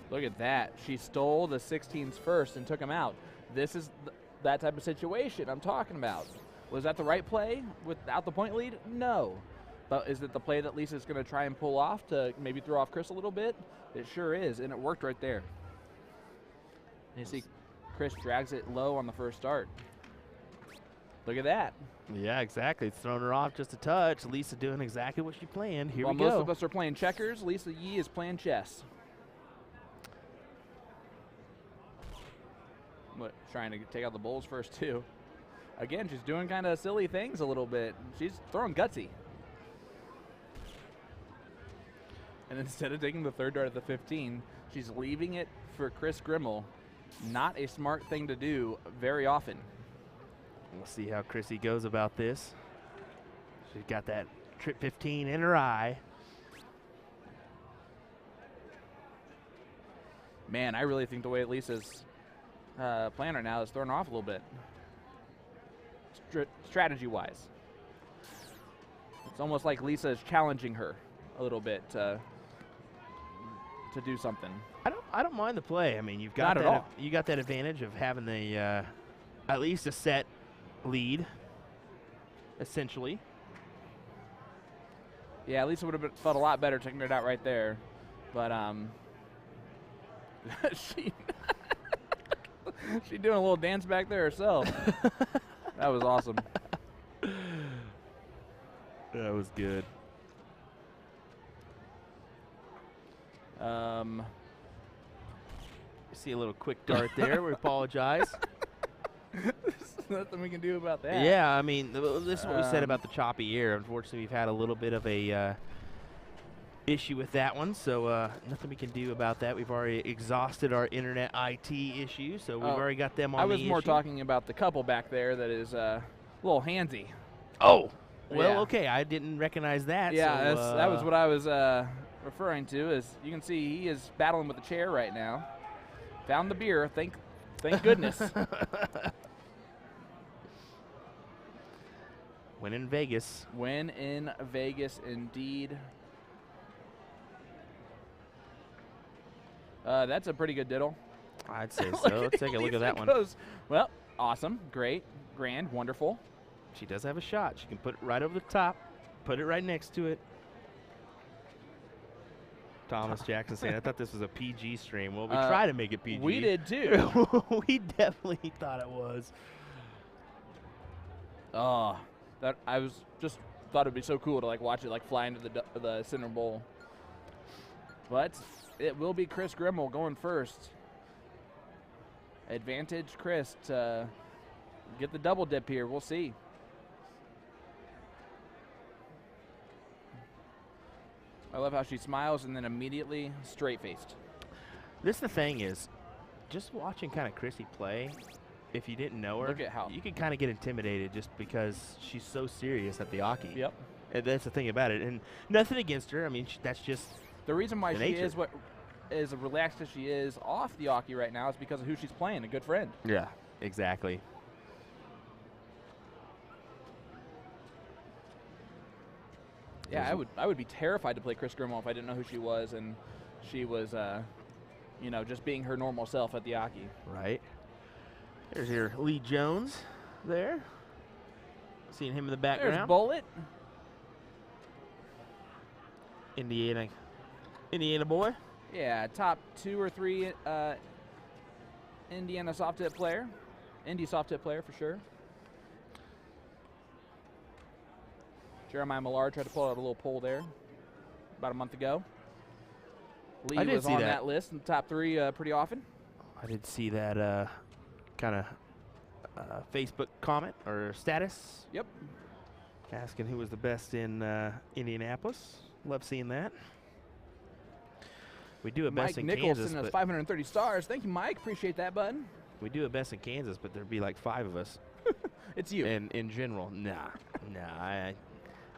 Look at that. She stole the 16s first and took him out. This is that type of situation I'm talking about. Was that the right play without the point lead? No. But is it the play that Lisa's going to try and pull off to maybe throw off Chris a little bit? It sure is, and it worked right there. And you see Chris drags it low on the first start. Look at that. Yeah, exactly. It's thrown her off just a touch. Lisa doing exactly what she planned. Here While we go. most of us are playing checkers, Lisa Yee is playing chess. What, trying to take out the bulls first, too. Again, she's doing kind of silly things a little bit. She's throwing gutsy. And instead of taking the third dart at the 15, she's leaving it for Chris Grimmel. Not a smart thing to do very often. We'll see how Chrissy goes about this. She's got that trip 15 in her eye. Man, I really think the way Lisa's playing right now is throwing her off a little bit. Strategy-wise. It's almost like Lisa is challenging her a little bit to do something. I don't mind the play. I mean, you've Not got at that all. you got that advantage of having the at least a set lead, essentially. Yeah, Lisa would have felt a lot better taking it out right there, but she doing a little dance back there herself. That was awesome. That was good. See a little quick dart there. We apologize. There's nothing we can do about that. Yeah, I mean, this is what we said about the choppy air. Unfortunately, we've had a little bit of a issue with that one, so nothing we can do about that. We've already exhausted our internet IT issues, so we've already got them on I the was more issue. talking about the couple back there that is a little handsy. Oh, well, Yeah. okay. I didn't recognize that. Yeah, so, that was what I was referring to. As you can see, he is battling with the chair right now. Found the beer. Thank goodness. Win in Vegas. Win in Vegas, indeed. That's a pretty good diddle. I'd say so. Let's take a look at that one. Goes. Well, awesome, great, grand, wonderful. She does have a shot. She can put it right over the top, put it right next to it. Thomas Jackson saying, I thought this was a PG stream. Well, we try to make it PG. We did too. We definitely thought it was. Oh, that I was just thought it'd be so cool to like watch it like fly into the center bowl. But it will be Chris Grimmel going first. Advantage Chris to get the double dip here. We'll see. I love how she smiles and then immediately straight-faced. This the thing is, just watching kind of Chrissy play, if you didn't know her, Look at how- you could kind of get intimidated just because she's so serious at the Aki. Yep. And that's the thing about it. And nothing against her. I mean, that's just The reason why The she nature. is what as relaxed as she is off the Aki right now is because of who she's playing, a good friend. yeah, exactly. Yeah, I would be terrified to play Chris Grimmel if I didn't know who she was and she was, just being her normal self at the Aki. Right. There's your Lee Jones there. Seeing him in the There's background. Bullet. Indiana boy. Yeah, top 2 or 3 Indiana soft tip player. Indy soft tip player for sure. Jeremiah Millard tried to pull out a little poll there about a month ago. Lee I did was see on that. that list in the top 3 pretty often. I did see that kind of Facebook comment or status Yep. asking who was the best in Indianapolis. Love seeing that. We do a best Mike in Nichols Kansas, sending us but 530 stars. Thank you, Mike. Appreciate that, bud. we do a best in Kansas, but there'd be like 5 of us. It's you. And in general, nah.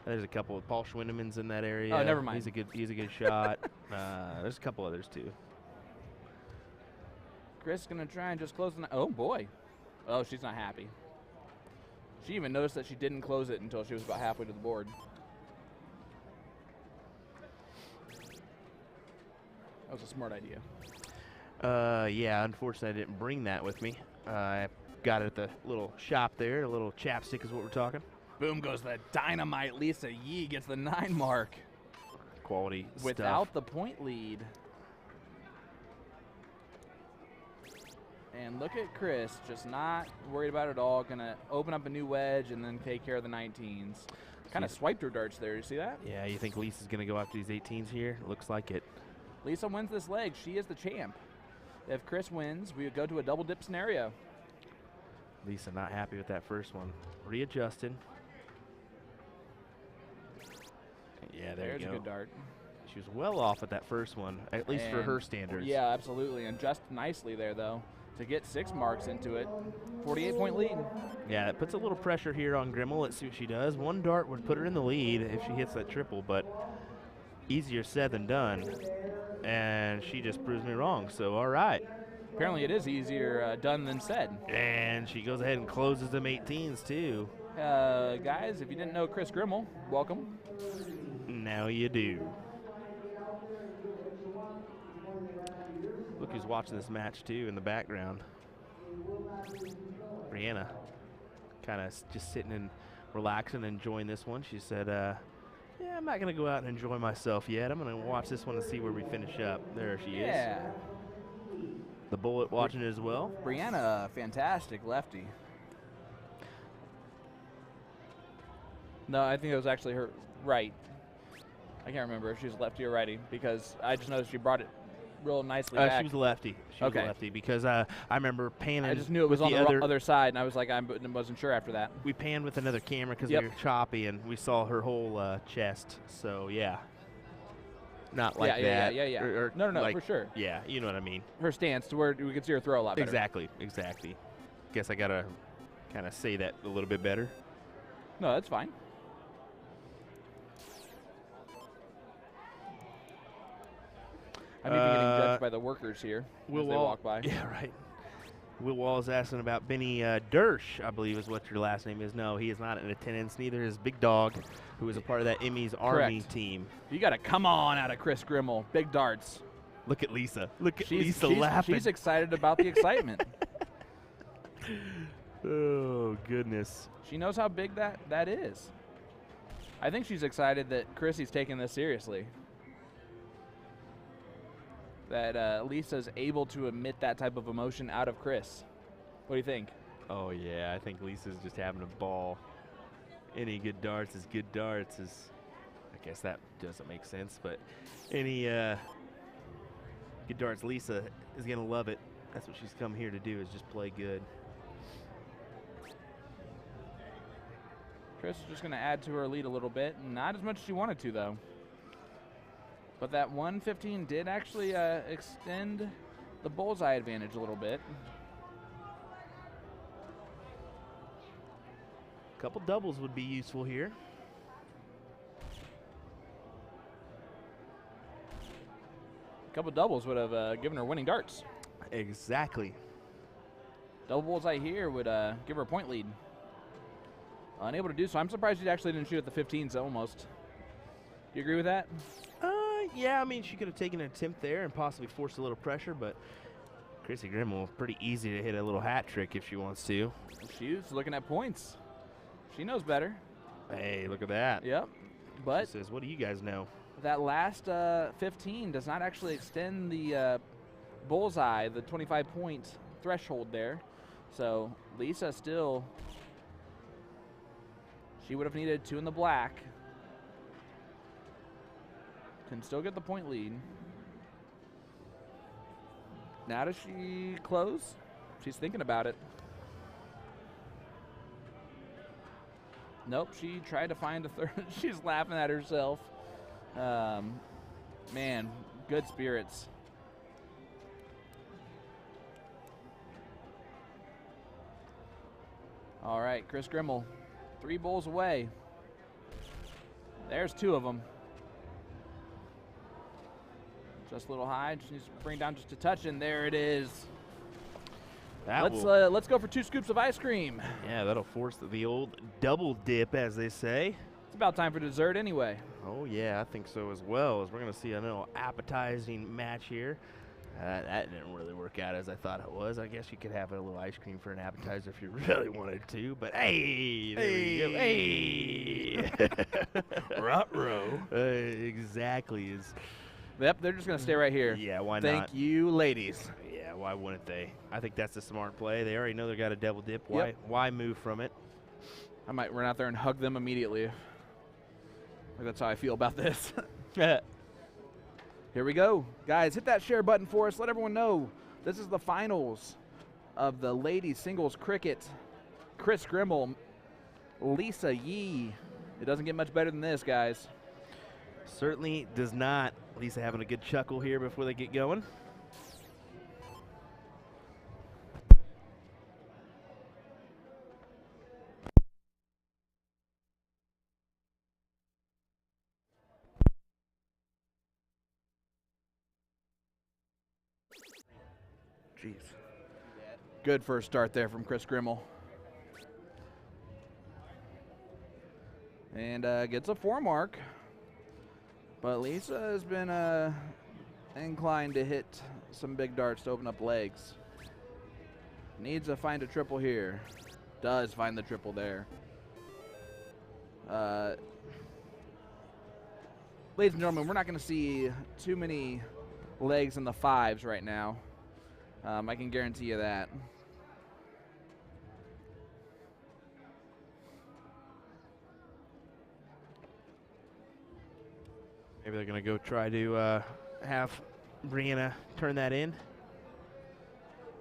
There's a couple of Paul Schwindeman's in that area. Oh, never mind. He's a good shot. There's a couple others too. Chris gonna try and just close the. Oh boy. Oh, she's not happy. She even noticed that she didn't close it until she was about halfway to the board. That was a smart idea. Yeah, unfortunately I didn't bring that with me. I got it at the little shop there. A little chapstick is what we're talking. Boom goes the dynamite. Lisa Yee gets the 9 mark Quality without stuff. the point lead. And look at Chris, just not worried about it at all. Gonna open up a new wedge and then take care of the 19s. Kind of swiped her darts there. You see that? Yeah, you think Lisa's going to go after these 18s here? Looks like it. Lisa wins this leg. She is the champ. If Chris wins, we would go to a double dip scenario. Lisa not happy with that first one. Readjusted. Yeah, there There's you a go. good dart. She was well off at that first one, at least for her And- standards. Yeah, absolutely. And just nicely there, though, to get 6 marks into it. 48-point lead. Yeah, it puts a little pressure here on Grimmel. Let's see what she does. One dart would put her in the lead if she hits that triple, but easier said than done. And she just proves me wrong, so all right. Apparently it is easier done than said. And she goes ahead and closes them 18s, too. Guys, if you didn't know Chris Grimmel, welcome. Now you do. Look who's watching this match, too, in the background. Brianna, kind of just sitting and relaxing and enjoying this one. She said, yeah, I'm not going to go out and enjoy myself yet. I'm going to watch this one and see where we finish up. There she is. The Bullet watching it as well. Brianna, fantastic lefty. No, I think it was actually her right. I can't remember if she was lefty or righty because I just noticed she brought it real nicely back. She was a lefty. She was a lefty because I remember panning. I just knew it was on the other side, and I was like, I wasn't sure after that. We panned with another camera because we were choppy, and we saw her whole chest. So, yeah. Not like that. Yeah. Or No, like, for sure. Yeah, you know what I mean. Her stance to where we could see her throw a lot better. Exactly. Guess I got to kind of say that a little bit better. No, that's fine. I'm even getting judged by the workers here as they walk by. Yeah, right. Will Wall is asking about Benny Dersh, I believe is what your last name is. No, he is not in attendance. Neither is Big Dog, who is a part of that Emmys Army team. You got to come on out of Chris Grimmel. Big darts. Look at Lisa. Look at Lisa laughing. She's excited about the excitement. Oh, goodness. She knows how big that is. I think she's excited that Chrissy's taking this seriously. That Lisa's able to emit that type of emotion out of Chris. What do you think? Oh, yeah. I think Lisa's just having a ball. Any good darts is good darts. I guess that doesn't make sense, but any good darts, Lisa is going to love it. That's what she's come here to do, is just play good. Chris is just going to add to her lead a little bit. Not as much as she wanted to, though. But that 115 did actually extend the bullseye advantage a little bit. A couple doubles would be useful here. A couple doubles would have given her winning darts. Exactly. Double bullseye here would give her a point lead. Unable to do so. I'm surprised she actually didn't shoot at the 15s almost. Do you agree with that? Yeah, I mean, she could have taken an attempt there and possibly forced a little pressure, but Chrissy Grimmel, pretty easy to hit a little hat trick if she wants to. She's looking at points. She knows better. Hey, look at that. Yep. But she says, what do you guys know? That last 15 does not actually extend the bullseye, the 25-point threshold there. So Lisa still, she would have needed 2 in the black. Can still get the point lead. Now does she close? She's thinking about it. Nope, she tried to find a third. She's laughing at herself. Man, good spirits. All right, Chris Grimmel, 3 bowls away. There's 2 of them. Just a little high, just needs to bring down just a touch, and there it is. Let's go for 2 scoops of ice cream. Yeah, that'll force the old double dip, as they say. It's about time for dessert anyway. Oh, yeah, I think so as well. As we're going to see a little appetizing match here. That didn't really work out as I thought it was. I guess you could have a little ice cream for an appetizer if you really wanted to. But, hey, there you go. Hey. Ruh-roh. Exactly. Yep, they're just going to stay right here. Yeah, why not? Thank you, ladies. Yeah, why wouldn't they? I think that's a smart play. They already know they got a double dip. Yep. Why move from it? I might run out there and hug them immediately. That's how I feel about this. Here we go. Guys, hit that share button for us. Let everyone know this is the finals of the ladies singles cricket. Chris Grimmel, Lisa Yee. It doesn't get much better than this, guys. Certainly does not. Lisa having a good chuckle here before they get going. Jeez. Good first start there from Chris Grimmel. And gets a 4 mark. But Lisa has been inclined to hit some big darts to open up legs. Needs to find a triple here. Does find the triple there. Ladies and gentlemen, we're not going to see too many legs in the 5s right now. I can guarantee you that. Maybe they're going to go try to have Brianna turn that in.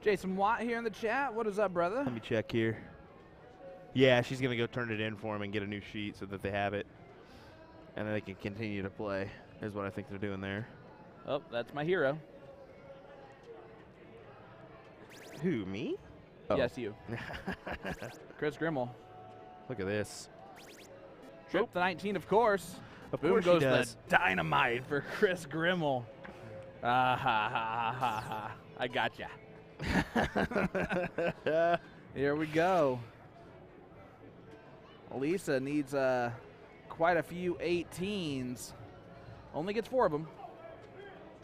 Jason Watt here in the chat. What is up, brother? Let me check here. Yeah, she's going to go turn it in for him and get a new sheet so that they have it. And then they can continue to play, is what I think they're doing there. Oh, that's my hero. Who, me? Oh. Yes, you. Chris Grimmel. Look at this. Trip the 19, of course. Of Boom course goes she the does. dynamite for Chris Grimmel. Ah, ha, ha, ha, ha. I gotcha. Here we go. Lisa needs quite a few 18s. Only gets 4 of them.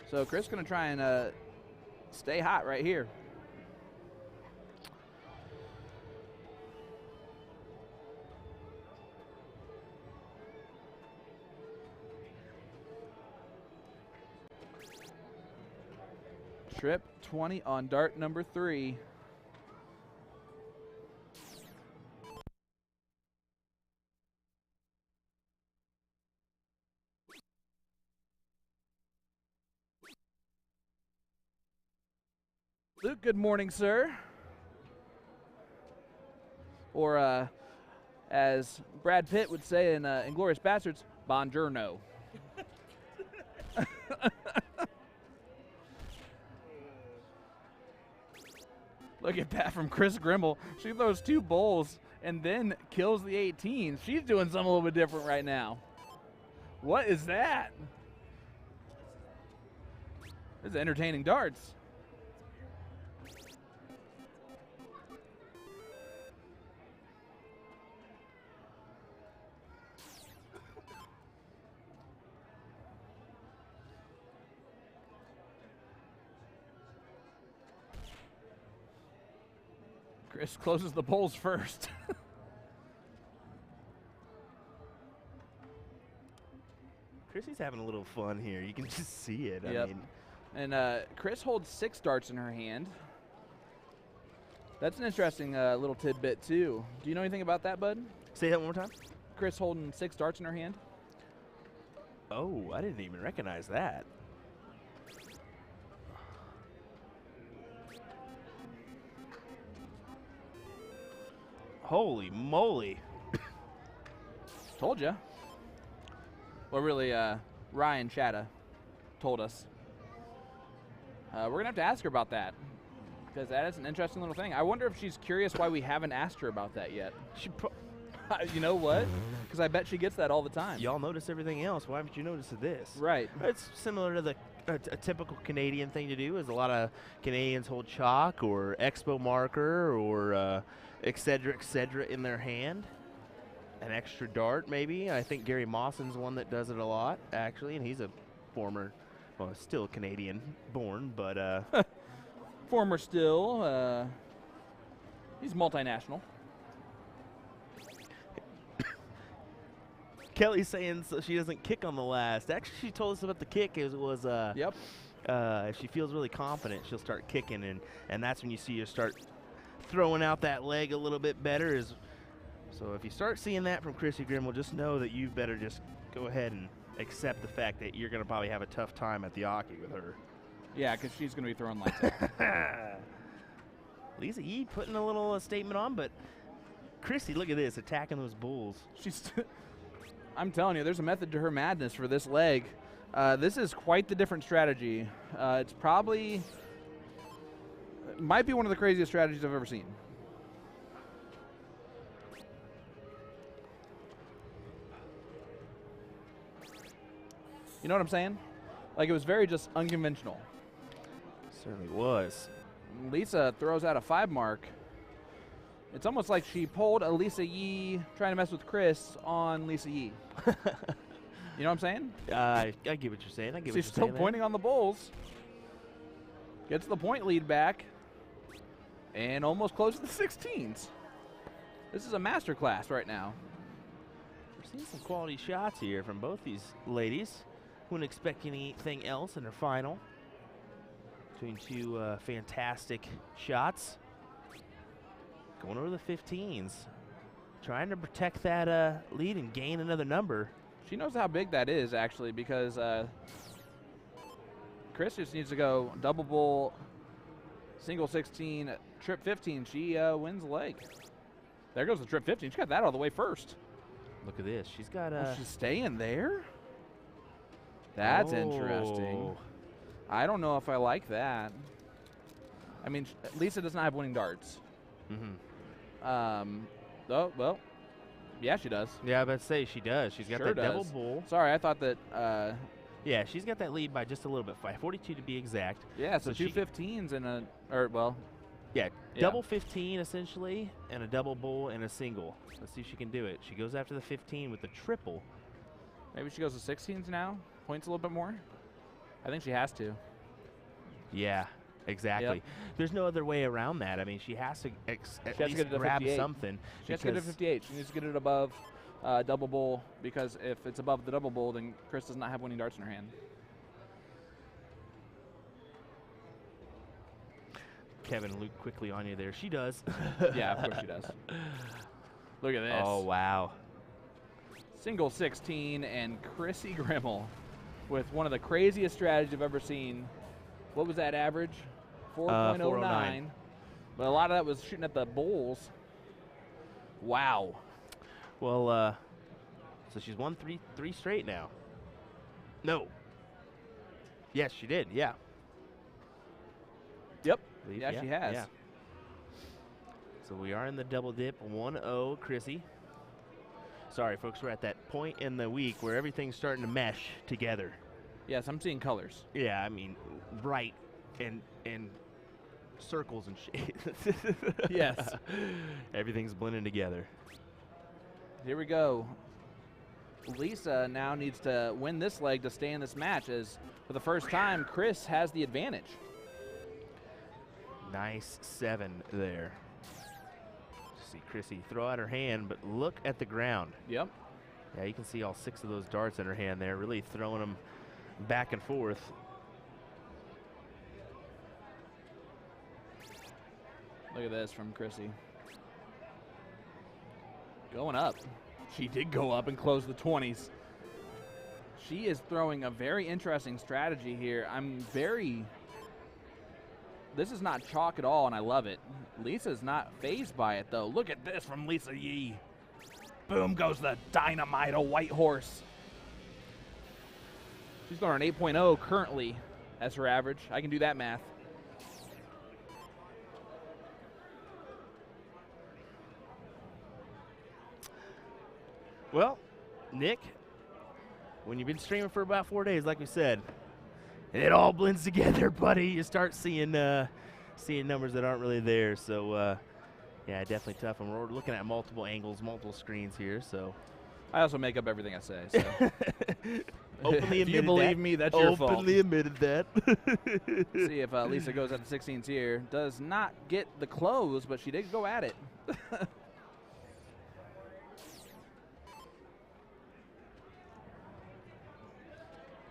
So Chris going to try and stay hot right here. Trip 20 on dart number 3. Luke, good morning, sir. Or as Brad Pitt would say in Inglourious Bastards, buongiorno. Look at that from Chris Grimmel. She throws 2 bowls and then kills the 18. She's doing something a little bit different right now. What is that? This is entertaining darts. Chris closes the bowls first. Chrissy's having a little fun here. You can just see it. Yep. I mean, And Chris holds 6 darts in her hand. That's an interesting little tidbit, too. Do you know anything about that, bud? say that one more time. Chris holding 6 darts in her hand. Oh, I didn't even recognize that. Holy moly. Told ya. Well, really, Ryan Chatta told us. We're going to have to ask her about that, because that is an interesting little thing. I wonder if she's curious why we haven't asked her about that yet. She You know what? Because I bet she gets that all the time. Y'all notice everything else. Why haven't you noticed this? Right. It's similar to a typical Canadian thing to do. Is a lot of Canadians hold chalk or expo marker or et cetera, in their hand. An extra dart, maybe. I think Gary Mawson's one that does it a lot, actually, and he's a former, well, still Canadian born, but Former still. He's multinational. Kelly's saying so she doesn't kick on the last. Actually, she told us about the kick. It was Yep. if she feels really confident, she'll start kicking, and that's when you see her start throwing out that leg a little bit better. So if you start seeing that from Chrissy Grimmel, just know that you better just go ahead and accept the fact that you're going to probably have a tough time at the hockey with her. Yeah, because she's going to be throwing lights out. Lisa Yee putting a little statement on, but Chrissy, look at this, attacking those bulls. I'm telling you, there's a method to her madness for this leg. This is quite the different strategy. It's probably, might be one of the craziest strategies I've ever seen. You know what I'm saying? Like, it was very just unconventional. Certainly was. Lisa throws out a 5 mark. It's almost like she pulled a Lisa Yee trying to mess with Chris on Lisa Yee. You know what I'm saying? I get what you're saying. I get what you're She's still saying there. pointing on the bulls. Gets the point lead back. And almost close to the 16s. This is a masterclass right now. We're seeing some quality shots here from both these ladies. Wouldn't expect anything else in their final. Between two fantastic shots. Going over the 15s. Trying to protect that lead and gain another number. She knows how big that is, actually, because Chris just needs to go double bull, single 16, trip 15. She wins the leg. There goes the trip 15. She got that all the way first. Look at this. She's got Oh, she's staying there? That's interesting. I don't know if I like that. I mean, Lisa does not have winning darts. Mm-hmm. Oh, well, yeah, she does. Yeah, I was about to say she does. She's got Sure that double does. bull. Sorry, I thought that, Yeah, she's got that lead by just a little bit, 542 to be exact. yeah, so So two she- 15s and a, or, well, Yeah, Yeah. double 15 essentially, and a double bull and a single. Let's see if she can do it. She goes after the 15 with the triple. maybe she goes to 16s now, points a little bit more. I think she has to. Yeah, exactly. Yep. There's no other way around that. I mean, she has to at She has least to get it to grab 58. something. She has to get it to because- 58. She needs to get it above double bull, because if it's above the double bull, then Chris does not have winning darts in her hand. Kevin Luke quickly on you there. She does. Yeah, of course she does. Look at this. Oh, wow. Single 16 and Chrissy Grimmel with one of the craziest strategies I've ever seen. What was that average? 4.09. 409. But a lot of that was shooting at the bulls. Wow. Well, so she's won three straight now. No. Yes, she did. Yeah. Yep. Believe- Yeah, she has. Yeah. So we are in the double dip, 1-0, Chrissy. Sorry, folks, we're at that point in the week where everything's starting to mesh together. Yes, I'm seeing colors. Yeah, I mean, bright and circles and shit. Yes. Everything's blending together. Here we go. Lisa now needs to win this leg to stay in this match, as for the first time, Chris has the advantage. Nice 7 there. See Chrissy throw out her hand, but look at the ground. Yep. Yeah, you can see all 6 of those darts in her hand there, really throwing them back and forth. Look at this from Chrissy. Going up. She did go up and close the 20s. She is throwing a very interesting strategy here. This is not chalk at all, and I love it. Lisa's not phased by it, though. Look at this from Lisa Yee. Boom goes the dynamite, a white horse. She's throwing an 8.0 currently as her average. I can do that math. Well, Nick, when you've been streaming for about 4 days, like we said, it all blends together, buddy. You start seeing numbers that aren't really there. So, yeah, definitely tough. And we're looking at multiple angles, multiple screens here. So, I also make up everything I say. So. openly If you admitted believe that. me, that's your fault. Openly admitted that. See if Lisa goes at the 16s here. Does not get the close, but she did go at it.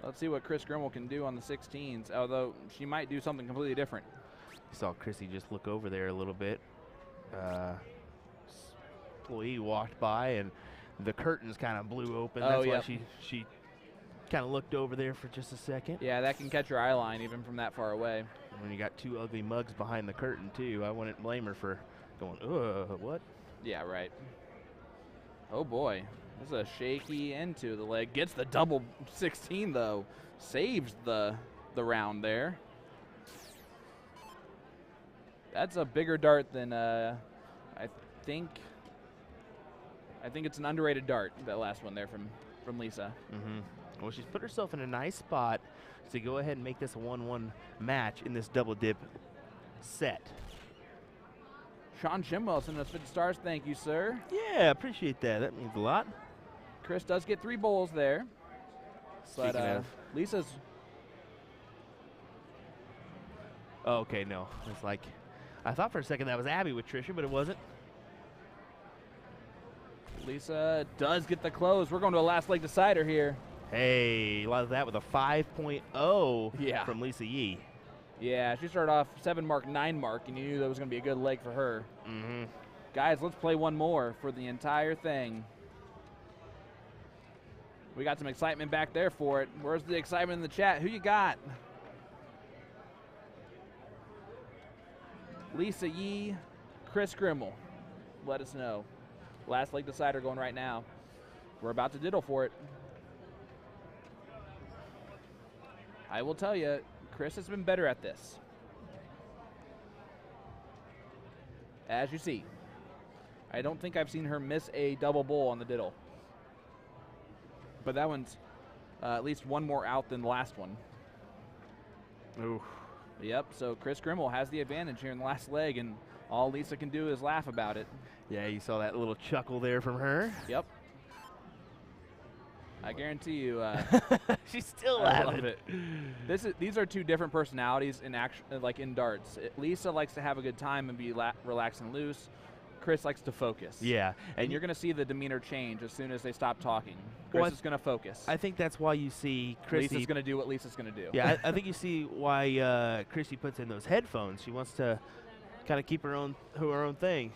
Let's see what Chris Grimmel can do on the 16s, although she might do something completely different. Saw Chrissy just look over there a little bit. Employee walked by and the curtains kind of blew open. Oh, That's why yep. she kind of looked over there for just a second. Yeah, that can catch your eye line even from that far away. When you got 2 ugly mugs behind the curtain too, I wouldn't blame her for going, what? Yeah, right. Oh boy, this is a shaky end to the leg. Gets the double 16 though. Saves the round there. That's a bigger dart than I think it's an underrated dart, that last one there from Lisa. Mm-hmm. Well, she's put herself in a nice spot to go ahead and make this a 1-1 match in this double dip set. Sean Shimwell sending us 50 stars. Thank you, sir. Yeah, appreciate that. That means a lot. Chris does get 3 bowls there. But Speaking of. Lisa's. Oh, okay, no. It's like, I thought for a second that was Abby with Trisha, but it wasn't. Lisa does get the close. We're going to a last leg decider here. Hey, a lot of that with a 5.0 Yeah. from Lisa Yee. Yeah, she started off 7 mark, 9 mark, and you knew that was going to be a good leg for her. Mm-hmm. Guys, let's play one more for the entire thing. We got some excitement back there for it. Where's the excitement in the chat? Who you got? Lisa Yee, Chris Grimmel. Let us know. Last leg decider going right now. We're about to diddle for it. I will tell you, Chris has been better at this. As you see, I don't think I've seen her miss a double bowl on the diddle. But that one's at least one more out than the last one. Ooh. Yep, so Chris Grimmel has the advantage here in the last leg, and all Lisa can do is laugh about it. Yeah, you saw that little chuckle there from her. Yep. I guarantee you. She's still I laughing. love it. These are two different personalities in action, like in darts. Lisa likes to have a good time and be relaxed and loose. Chris likes to focus. Yeah, And you're going to see the demeanor change as soon as they stop talking. Chris Well, is going to focus. I think that's why you see Chrissy. Lisa's going to do what Lisa's going to do. Yeah, I think you see why Chrissy puts in those headphones. She wants to kind of keep her own thing.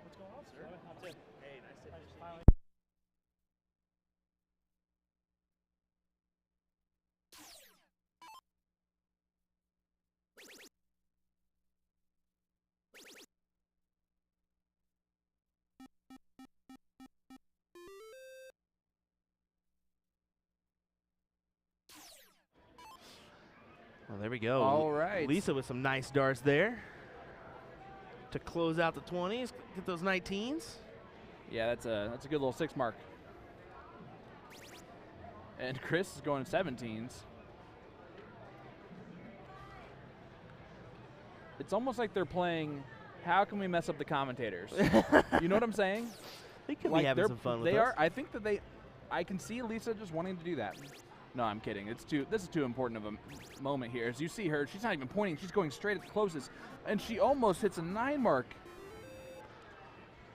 What's going on, sir? That's it. Hey, nice to meet you. Well, there we go. All right. Lisa with some nice darts there to close out the 20s, get those 19s. Yeah, that's a good little 6 mark. And Chris is going 17s. It's almost like they're playing, how can we mess up the commentators? You know what I'm saying? They could Like be having they're- some fun with They us. are. I think that I can see Lisa just wanting to do that. No, I'm kidding. This is too important of a moment here. As you see her, she's not even pointing. She's going straight at the closest. And she almost hits a 9 mark.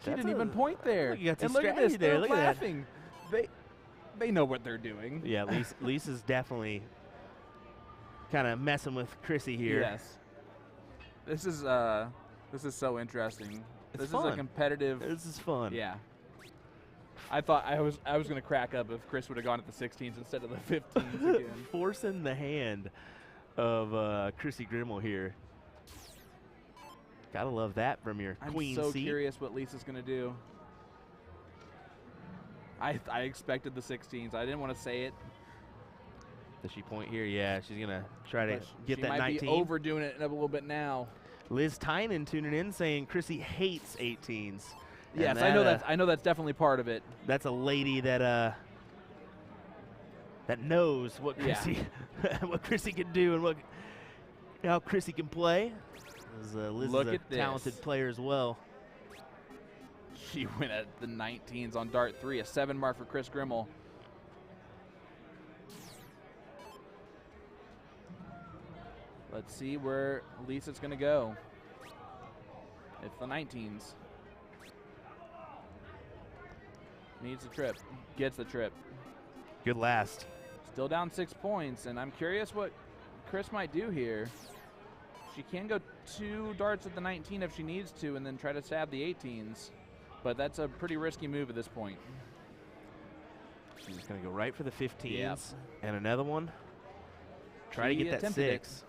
She That's didn't even point there. Look, you got some And look at this. strategy there. They're Look at that. laughing. They know what they're doing. Yeah, Lisa's definitely kind of messing with Chrissy here. Yes. This is so interesting. It's This is fun. a competitive. This is fun. Yeah. I thought I was gonna crack up if Chris would have gone at the 16s instead of the 15s again. Forcing the hand of Chrissy Grimmel here. Gotta love that from your I'm queen so seat. curious what Lisa's gonna do. I expected the 16s. I didn't want to say it. Does she point here? Yeah, she's gonna try to but get she that might 19. be overdoing it a little bit now. Liz Tynan tuning in saying Chrissy hates 18s. And Yes, that, I know that's definitely part of it. That's a lady that that knows what Yeah. Chrissy what Chrissy can do and how Chrissy can play. Liz Look is at a talented this. player as well. She went at the 19s on dart 3, a 7 mark for Chris Grimmel. Let's see where Lisa's going to go. It's the 19s. Needs the trip. Gets the trip. Good last. Still down 6 points, and I'm curious what Chris might do here. She can go 2 darts at the 19 if she needs to and then try to stab the 18s. But that's a pretty risky move at this point. She's going to go right for the 15s Yep. and another one. Try to She get that attempted it. 6.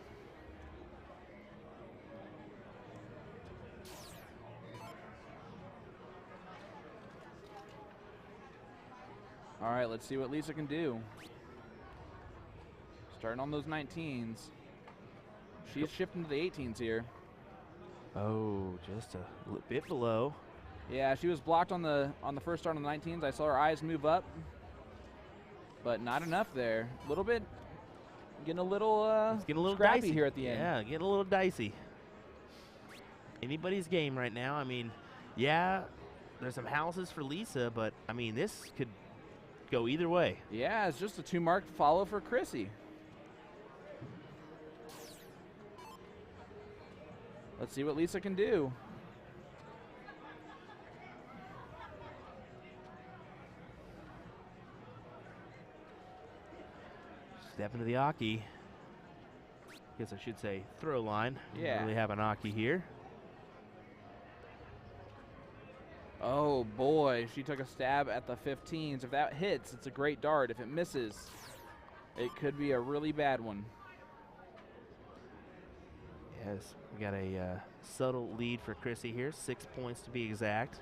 All right, let's see what Lisa can do. Starting on those 19s. She's shifting to the 18s here. Oh, just a bit below. Yeah, she was blocked on the first start on the 19s. I saw her eyes move up. but not enough there. A little bit, getting a little, It's getting a little scrappy dicey here at the end. Yeah, getting a little dicey. Anybody's game right now. I mean, yeah, there's some houses for Lisa, but I mean, this could go either way. Yeah, it's just a 2-mark follow for Chrissy. Let's see what Lisa can do. Step into the Aki. Guess I should say throw line. Yeah. Don't really have an Aki here. Oh boy, she took a stab at the 15s. If that hits, it's a great dart. If it misses, it could be a really bad one. Yes, we got a subtle lead for Chrissy here, 6 points to be exact.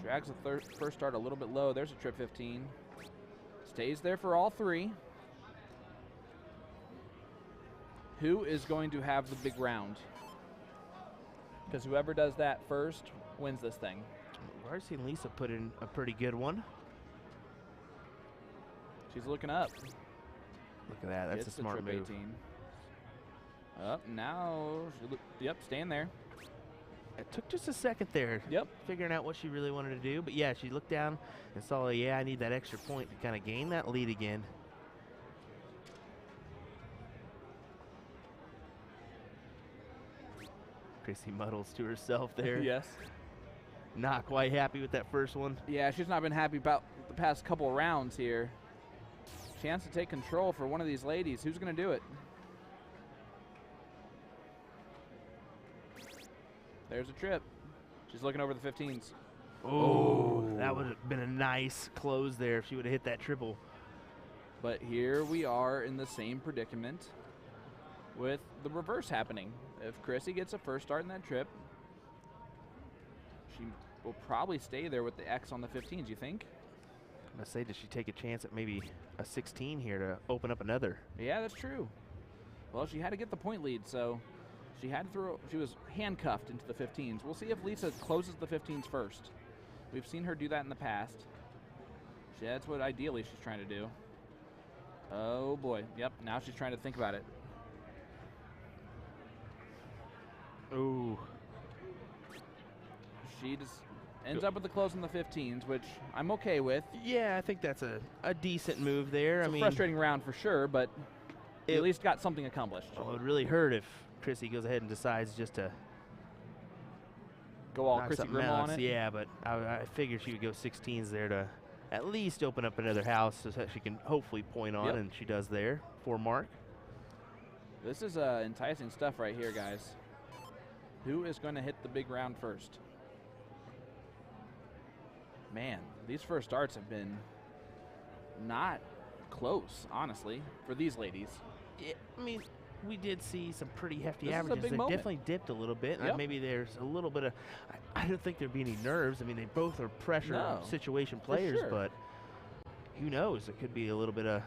Drags the first dart a little bit low. There's a trip 15. Stays there for all 3. Who is going to have the big round? Because whoever does that first wins this thing. We've already seen Lisa put in a pretty good one. She's looking up. Look at that, that's Gets a the smart trip move. 18. Up now. Yep, staying there. It took just a second there. Yep. Figuring out what she really wanted to do. But yeah, she looked down and saw, yeah, I need that extra point to kind of gain that lead again. Chrissy muddles to herself there. Yes. Not quite happy with that first one. Yeah, she's not been happy about the past couple of rounds here. Chance to take control for one of these ladies. Who's going to do it? There's a trip. She's looking over the 15s. Oh, that would have been a nice close there if she would have hit that triple. But here we are in the same predicament with the reverse happening. If Chrissy gets a first start in that trip, she will probably stay there with the X on the 15s, you think? I'm going to say, does she take a chance at maybe a 16 here to open up another? Yeah, that's true. Well, she had to get the point lead, so she had to throw. She was handcuffed into the 15s. We'll see if Lisa closes the 15s first. We've seen her do that in the past. That's what ideally she's trying to do. Oh boy, yep, now she's trying to think about it. Ooh. She just ends up with the close on the 15s, which I'm okay with. Yeah, I think that's a decent move there. It's I a mean, frustrating round for sure, but at least got something accomplished. well, it would really hurt if Chrissy goes ahead and decides just to Go all knock Chrissy something Grimmel on else. it. Yeah, but I figured she would go 16s there to at least open up another house so that she can hopefully point on, Yep. and she does there for Mark. This is enticing stuff right here, guys. Who is going to hit the big round first? Man, these first darts have been not close, honestly, for these ladies. Yeah, I mean, we did see some pretty hefty This is a averages. big They moment. definitely dipped a little bit. Yep. Maybe there's a little bit of, I don't think there'd be any nerves. I mean, they both are pressure No, situation for players, sure. but who knows? It could be a little bit of,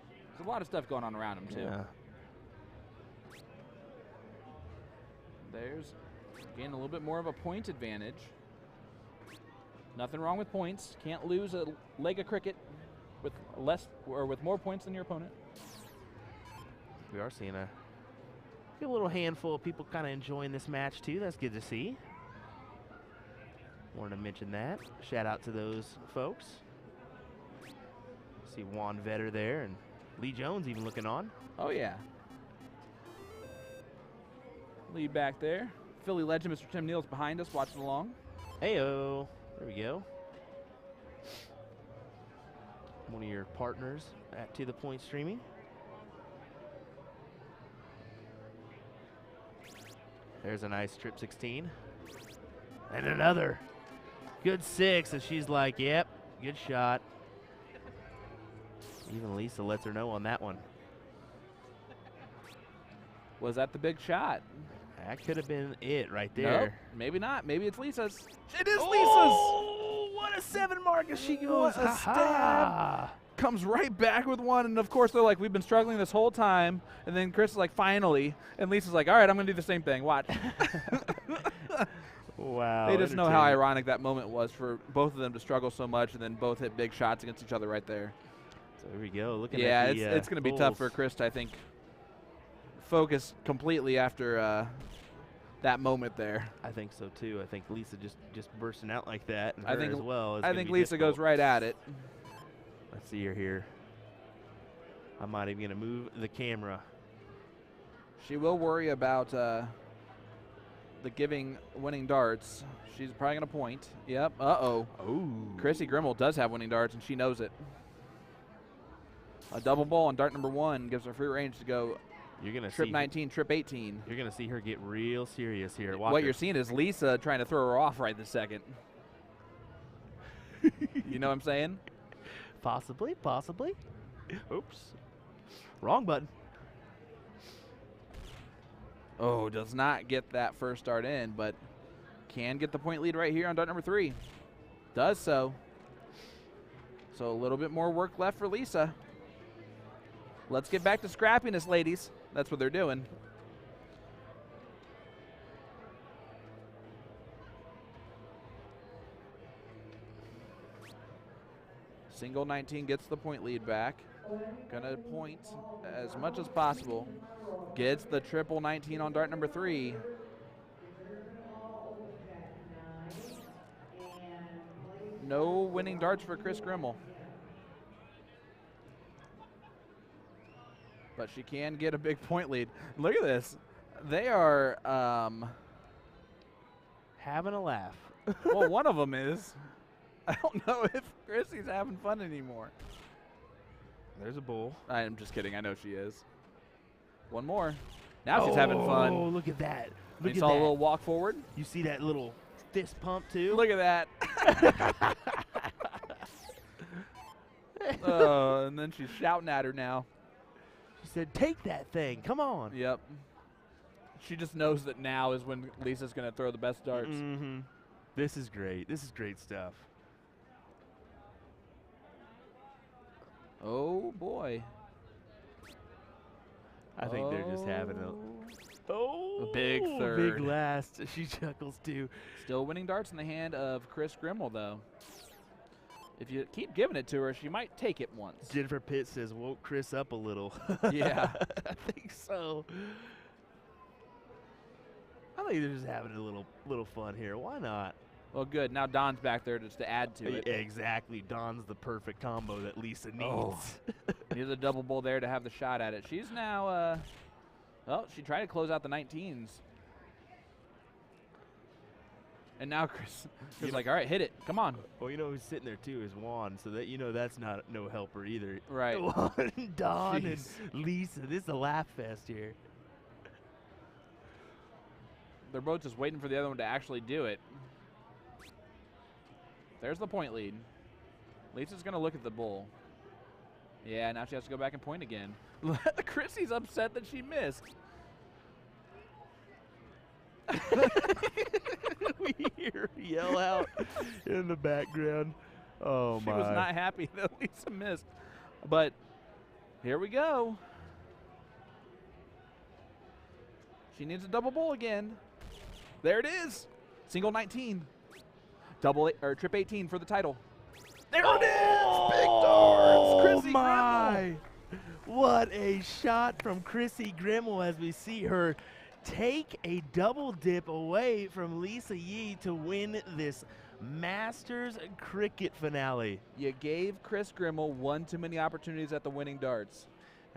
There's a lot of stuff going on around them, too. yeah. There's, again, a little bit more of a point advantage. Nothing wrong with points. Can't lose a leg of cricket with less or with more points than your opponent. We are seeing a little handful of people kind of enjoying this match too. That's good to see. Wanted to mention that. Shout out to those folks. See Juan Vetter there and Lee Jones even looking on. Oh, yeah. Lead back there. Philly legend Mr. Tim Neal's behind us watching along. Heyo. There we go. One of your partners at To The Point Streaming. There's a nice trip 16. And another. Good 6. And she's like, yep, good shot. Even Lisa lets her know on that one. Was that the big shot? That could have been it right there. Nope, maybe not. Maybe it's Lisa's. It is Oh, what a 7 mark as she goes. What a Ha-ha. Lisa's. Comes right back with one, and of course they're like, we've been struggling this whole time, and then Chris is like, finally, and Lisa's like, all right, I'm gonna do the same thing. Watch. Wow. They just know how entertaining. ironic that moment was for both of them to struggle so much and then both hit big shots against each other right there. So here we go. Looking Yeah, at the, it's going to be tough for bulls. Chris to, I think, focus completely after that moment there. I think so too. I think Lisa just bursting out like that, and I her think as well. Is I gonna think be Lisa goes difficult. right at it. Let's see her here. I'm not even gonna move the camera. She will worry about the winning darts. She's probably going to point. Yep. Uh-oh. Oh. Chrissy Grimmel does have winning darts, and she knows it. A double ball on dart number 1 gives her free range to go You're gonna trip see 19, trip 18. You're gonna see her get real serious here. Watch What her. you're seeing is Lisa trying to throw her off right this second. You know what I'm saying? Possibly. Oops. Wrong button. Oh, does not get that first dart in, but can get the point lead right here on dart number 3. Does so. So a little bit more work left for Lisa. Let's get back to scrappiness, ladies. That's what they're doing. Single 19 gets the point lead back. Gonna point as much as possible. Gets the triple 19 on dart number 3. No winning darts for Chris Grimmel. But she can get a big point lead. Look at this. They are, Having a laugh. well, one of them is. I don't know if Chrissy's having fun anymore. There's a bull. I am just kidding. I know she is. One more. Now she's having fun. Oh, look at that. You Look at saw that. a little walk forward? You see that little fist pump too? Look at that. Oh, and then she's shouting at her now. She said, "Take that thing. Come on." Yep. She just knows that now is when Lisa's going to throw the best darts. Mm-hmm. This is great. This is great stuff. Oh, boy. I think they're just having a big third. big last. She chuckles too. Still winning darts in the hand of Chris Grimmel, though. If you keep giving it to her, she might take it once. Jennifer Pitt says, "Woke Chris up a little." Yeah. I think so. I think they're just having a little fun here. Why not? Well, good. Now Don's back there just to add to it. Exactly. Don's the perfect combo that Lisa needs. Oh. Needs a double bull there to have the shot at it. She's now, well, she tried to close out the 19s. And now Chris is like, all right, hit it. Come on. Well, you know who's sitting there too is Juan, so that that's not no helper either. Right. Juan, Don, Jeez. and Lisa. This is a laugh fest here. They're both just waiting for the other one to actually do it. There's the point lead. Lisa's going to look at the bull. Yeah, now she has to go back and point again. Chrissy's upset that she missed. We hear her yell out in the background. Oh, She my. was not happy that Lisa missed. But here we go. She needs a double bull again. There it is. Single 19. Trip 18 for the title. There it is. Big darts. Chrissy my. What a shot from Chrissy Grimmel as we see her take a double dip away from Lisa Yee to win this Masters cricket finale. You gave Chris Grimmel one too many opportunities at the winning darts.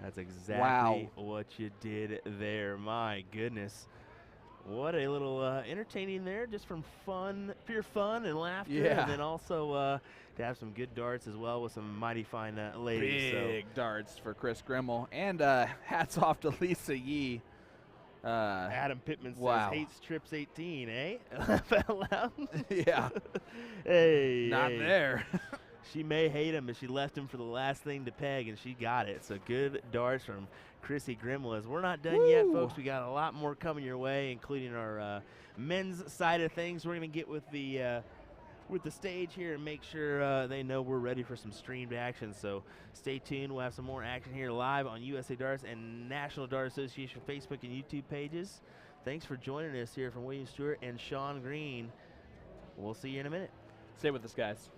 That's exactly Wow. what you did there. My goodness. What a little entertaining there, just from pure fun and laughter. Yeah. And then also to have some good darts as well with some mighty fine ladies. Big darts for Chris Grimmel. And hats off to Lisa Yee. Adam Pittman says, Wow. hates trips 18, eh? Laugh out loud. Yeah. Hey. Not hey. there. She may hate him, but she left him for the last thing to peg, and she got it. So good darts from Chrissy Grimmel. As we're not done yet, Woo. folks. We got a lot more coming your way, including our men's side of things. We're going to get with the stage here and make sure they know we're ready for some streamed action. So stay tuned. We'll have some more action here live on USA Darts and National Dart Association Facebook and YouTube pages. Thanks for joining us here from William Stewart and Sean Green. We'll see you in a minute. Stay with us, guys.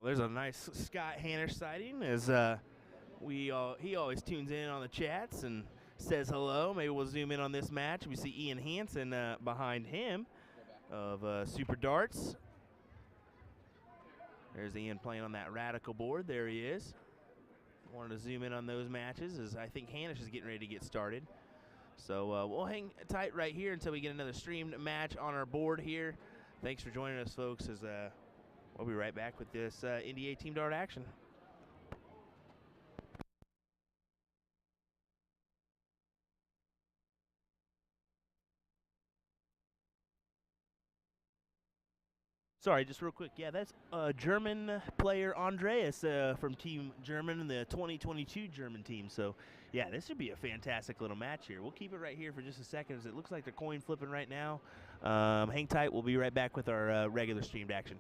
There's a nice Scott Hanish sighting as he always tunes in on the chats and says hello. Maybe we'll zoom in on this match. We see Ian Hansen behind him of Super Darts. There's Ian playing on that Radikal board. There he is. Wanted to zoom in on those matches as I think Hanish is getting ready to get started. So we'll hang tight right here until we get another streamed match on our board here. Thanks for joining us, folks, as we'll be right back with this NDA Team Dart action. Sorry, just real quick. Yeah, that's German player Andreas from Team German, the 2022 German team. So, yeah, this should be a fantastic little match here. We'll keep it right here for just a second as it looks like they're coin flipping right now. Hang tight. We'll be right back with our regular streamed action.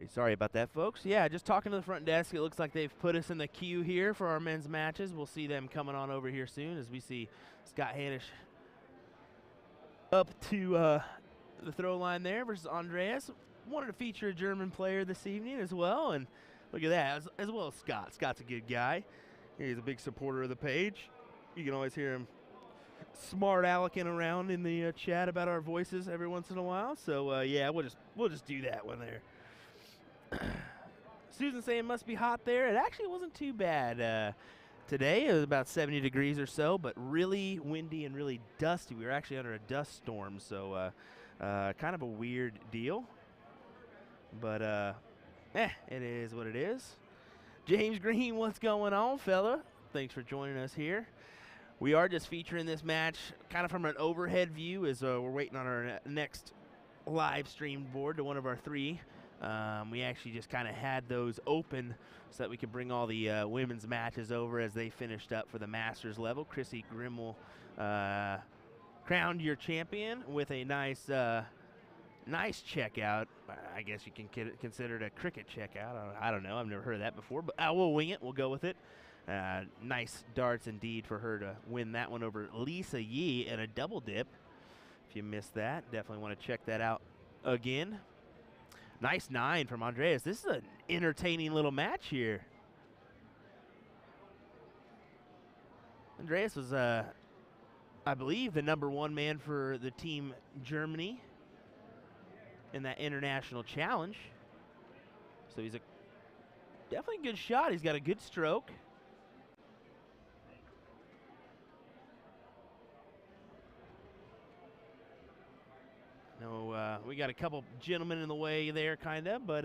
Sorry about that, folks. Yeah, just talking to the front desk. It looks like they've put us in the queue here for our men's matches. We'll see them coming on over here soon as we see Scott Hanisch up to the throw line there versus Andreas. Wanted to feature a German player this evening as well, and look at that, as well as Scott. Scott's a good guy. He's a big supporter of the page. You can always hear him smart alecking around in the chat about our voices every once in a while. So yeah, we'll just do that one there. Susan saying must be hot there. It actually wasn't too bad today. It was about 70 degrees or so, but really windy and really dusty. We were actually under a dust storm, so kind of a weird deal. But it is what it is. James Green, what's going on, fella? Thanks for joining us here. We are just featuring this match kind of from an overhead view as we're waiting on our next live stream board to one of our three. We actually just kind of had those open so that we could bring all the women's matches over as they finished up for the Masters level. Chrissy Grimmel crowned your champion with a nice nice checkout. I guess you can consider it a cricket checkout. I don't know. I've never heard of that before, but we'll wing it. We'll go with it. Nice darts indeed for her to win that one over Lisa Yee in a double dip. If you missed that, definitely want to check that out again. Nice 9 from Andreas. This is an entertaining little match here. Andreas was, I believe, the #1 man for the team Germany in that international challenge. So he's a definitely good shot. He's got a good stroke. No, we got a couple gentlemen in the way there, kind of, but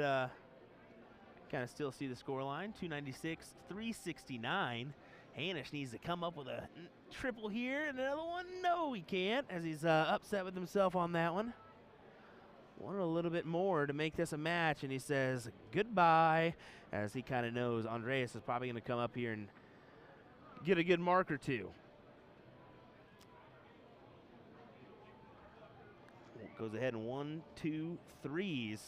kind of still see the score line. 296, 369. Hanisch needs to come up with a triple here, and another one. No, he can't, as he's upset with himself on that one. Wanted a little bit more to make this a match, and he says goodbye, as he kind of knows Andreas is probably going to come up here and get a good mark or two. Goes ahead in 1, 2, 3s.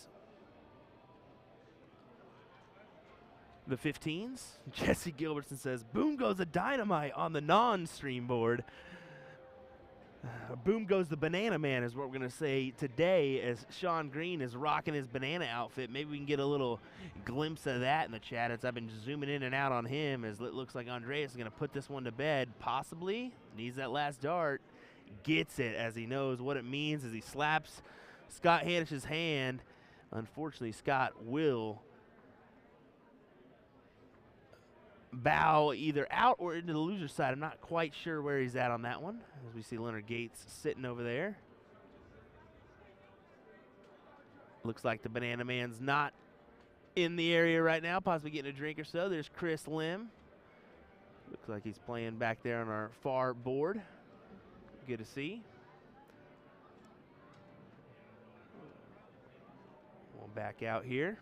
The 15s. Jesse Gilbertson says, boom goes the dynamite on the non-stream board. Boom goes the banana man is what we're going to say today as Sean Green is rocking his banana outfit. Maybe we can get a little glimpse of that in the chat as I've been zooming in and out on him as it looks like Andreas is going to put this one to bed. Possibly. Needs that last dart. Gets it as he knows what it means as he slaps Scott Hanisch's hand. Unfortunately, Scott will bow either out or into the loser's side. I'm not quite sure where he's at on that one as we see Leonard Gates sitting over there. Looks like the Banana Man's not in the area right now, possibly getting a drink or so. There's Chris Lim. Looks like he's playing back there on our far board. Good to see. We'll back out here.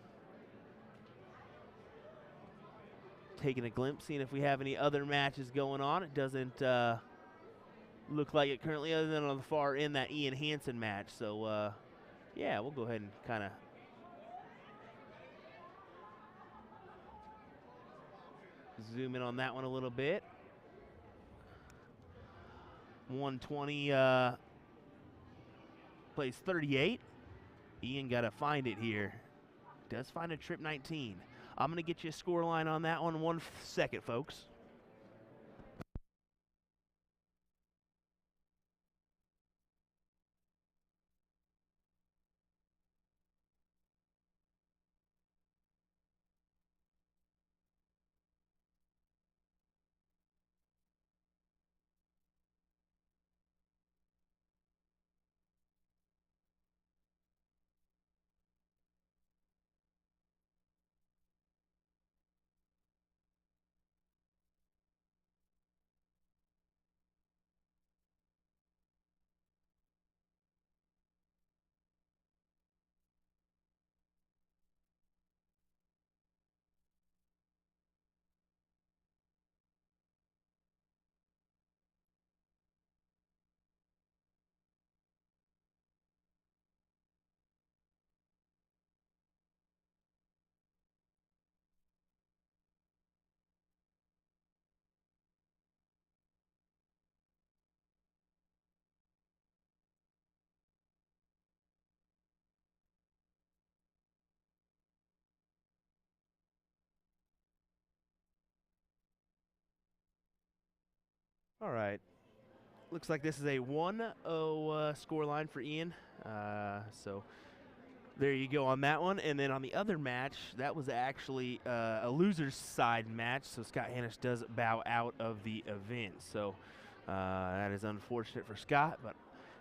Taking a glimpse, seeing if we have any other matches going on. It doesn't look like it currently, other than on the far end, that Ian Hansen match. So, yeah, we'll go ahead and kind of zoom in on that one a little bit. 120 plays 38. Ian got to find it here. Does find a trip 19. I'm going to get you a score line on that one. 1 second, folks. All right. Looks like this is a 1-0 score line for Ian. So there you go on that one. And then on the other match, that was actually a loser's side match. So Scott Hannish does bow out of the event. So that is unfortunate for Scott, but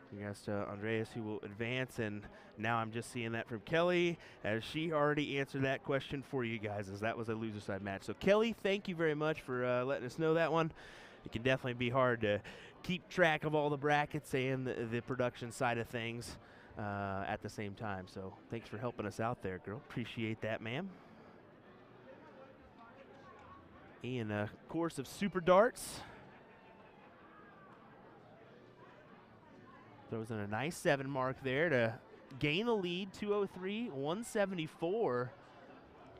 congrats to Andreas, who will advance. And now I'm just seeing that from Kelly, as she already answered that question for you guys, as that was a loser side match. So Kelly, thank you very much for letting us know that one. It can definitely be hard to keep track of all the brackets and the production side of things at the same time. So thanks for helping us out there, girl. Appreciate that, ma'am. In a course of super darts. Throws in a nice 7 mark there to gain the lead, 203, 174.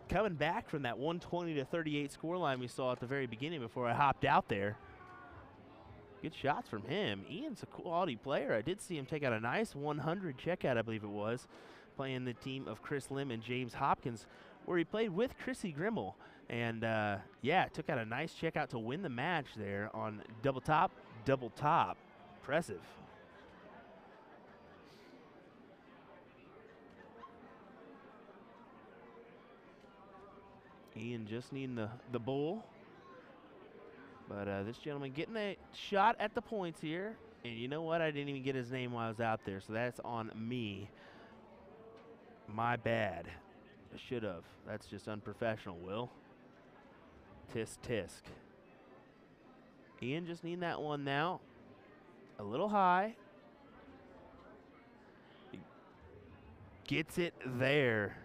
Coming back from that 120 to 38 scoreline we saw at the very beginning before I hopped out there. Good shots from him. Ian's a quality player. I did see him take out a nice 100 checkout, I believe it was, playing the team of Chris Lim and James Hopkins, where he played with Chrissy Grimmel. And, yeah, took out a nice checkout to win the match there on double top, double top. Impressive. Ian just needing the bull. But this gentleman getting a shot at the points here. And you know what? I didn't even get his name while I was out there, so that's on me. My bad. I should have. That's just unprofessional, Will. Tisk, tisk. Ian just needing that one now. A little high. He gets it there.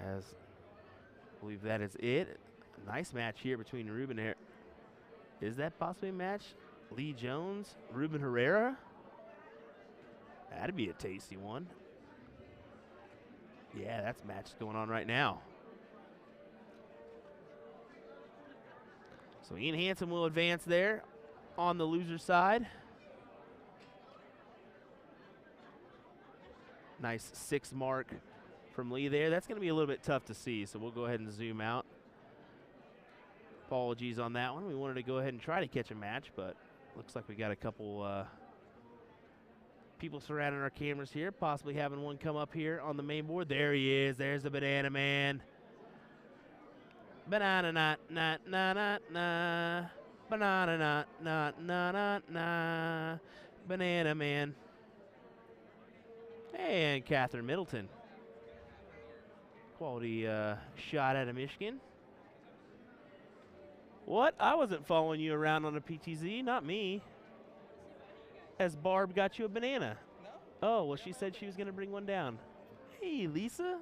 As I believe that is it. A nice match here between Ruben here. Is that possibly a match? Lee Jones, Ruben Herrera? That'd be a tasty one. Yeah, that's a match going on right now. So Ian Hansen will advance there on the loser side. Nice 6 mark from Lee there. That's going to be a little bit tough to see, so we'll go ahead and zoom out. Apologies on that one. We wanted to go ahead and try to catch a match, but looks like we got a couple people surrounding our cameras here, possibly having one come up here on the main board. There he is. There's the Banana Man. Banana na na na na na. Banana na na na na na. Banana Man. And Catherine Middleton. Quality shot out of Michigan. What? I wasn't following you around on a PTZ, not me. Has Barb got you a banana? No. Oh, well, she said she was going to bring one down. Hey, Lisa.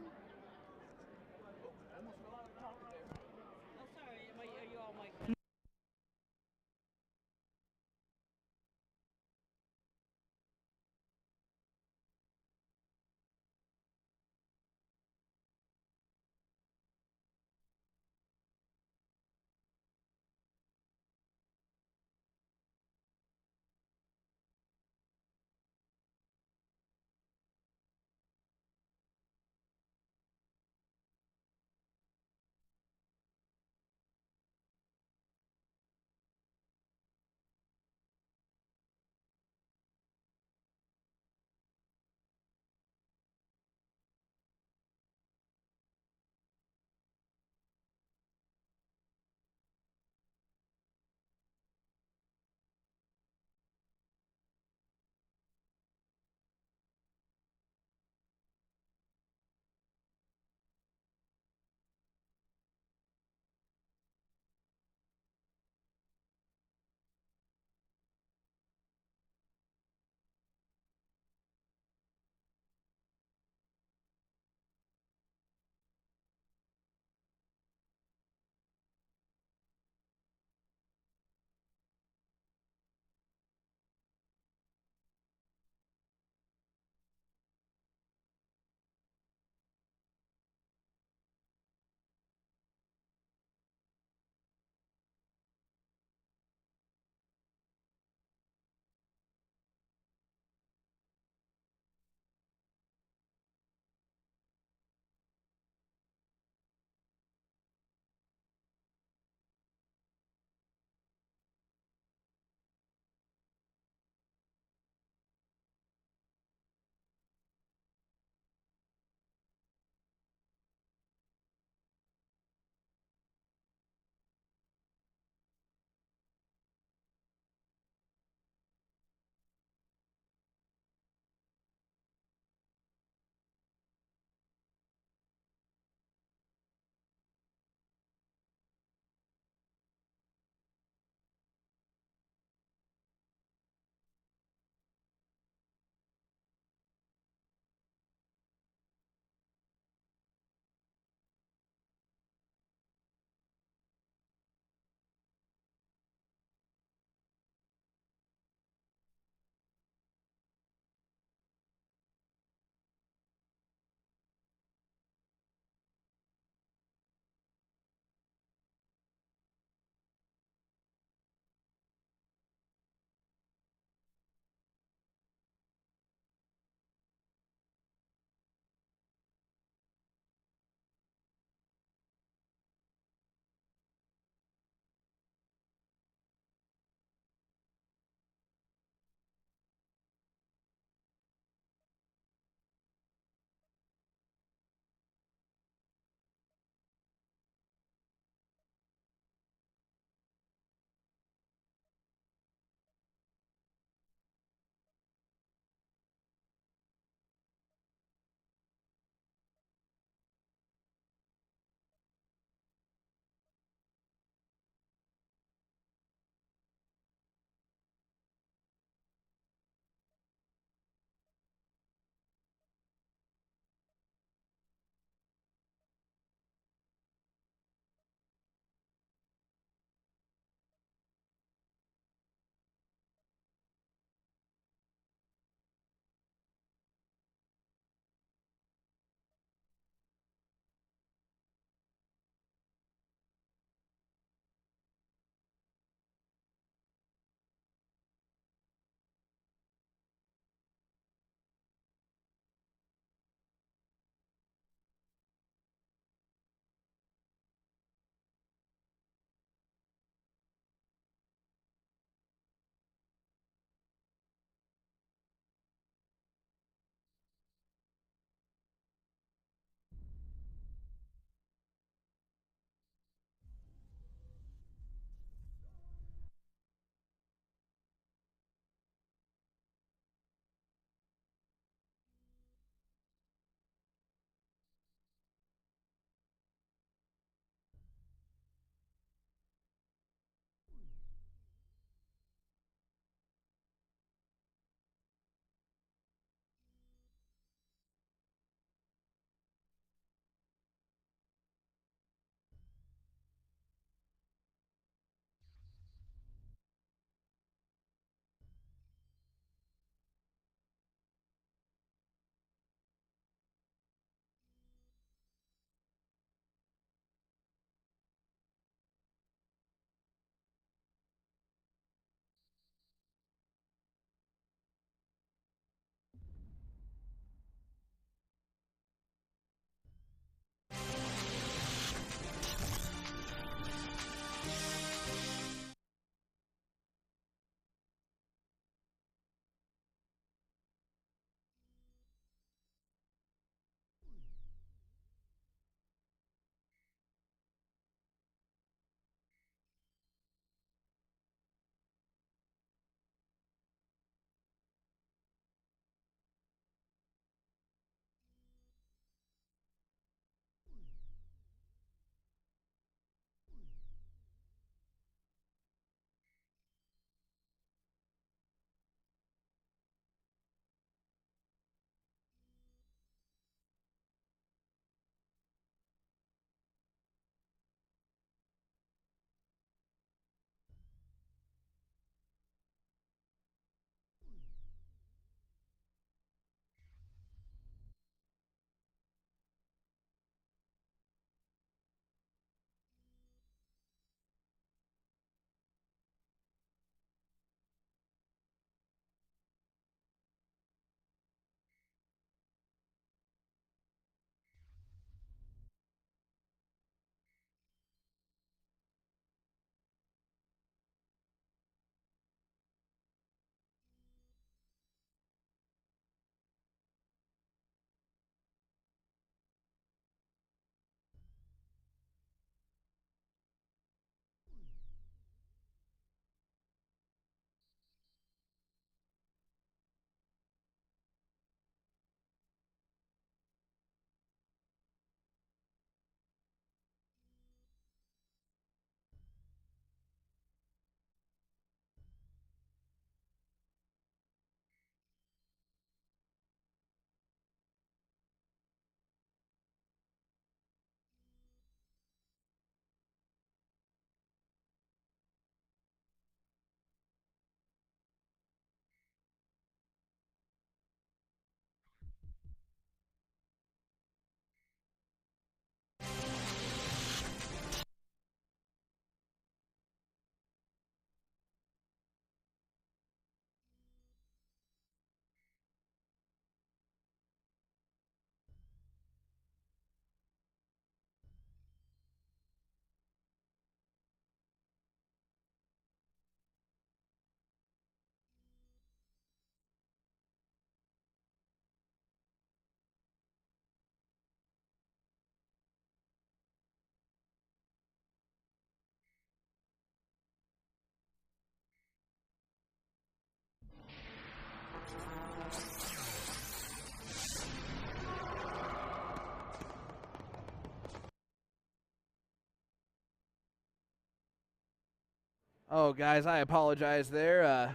Oh, guys, I apologize there.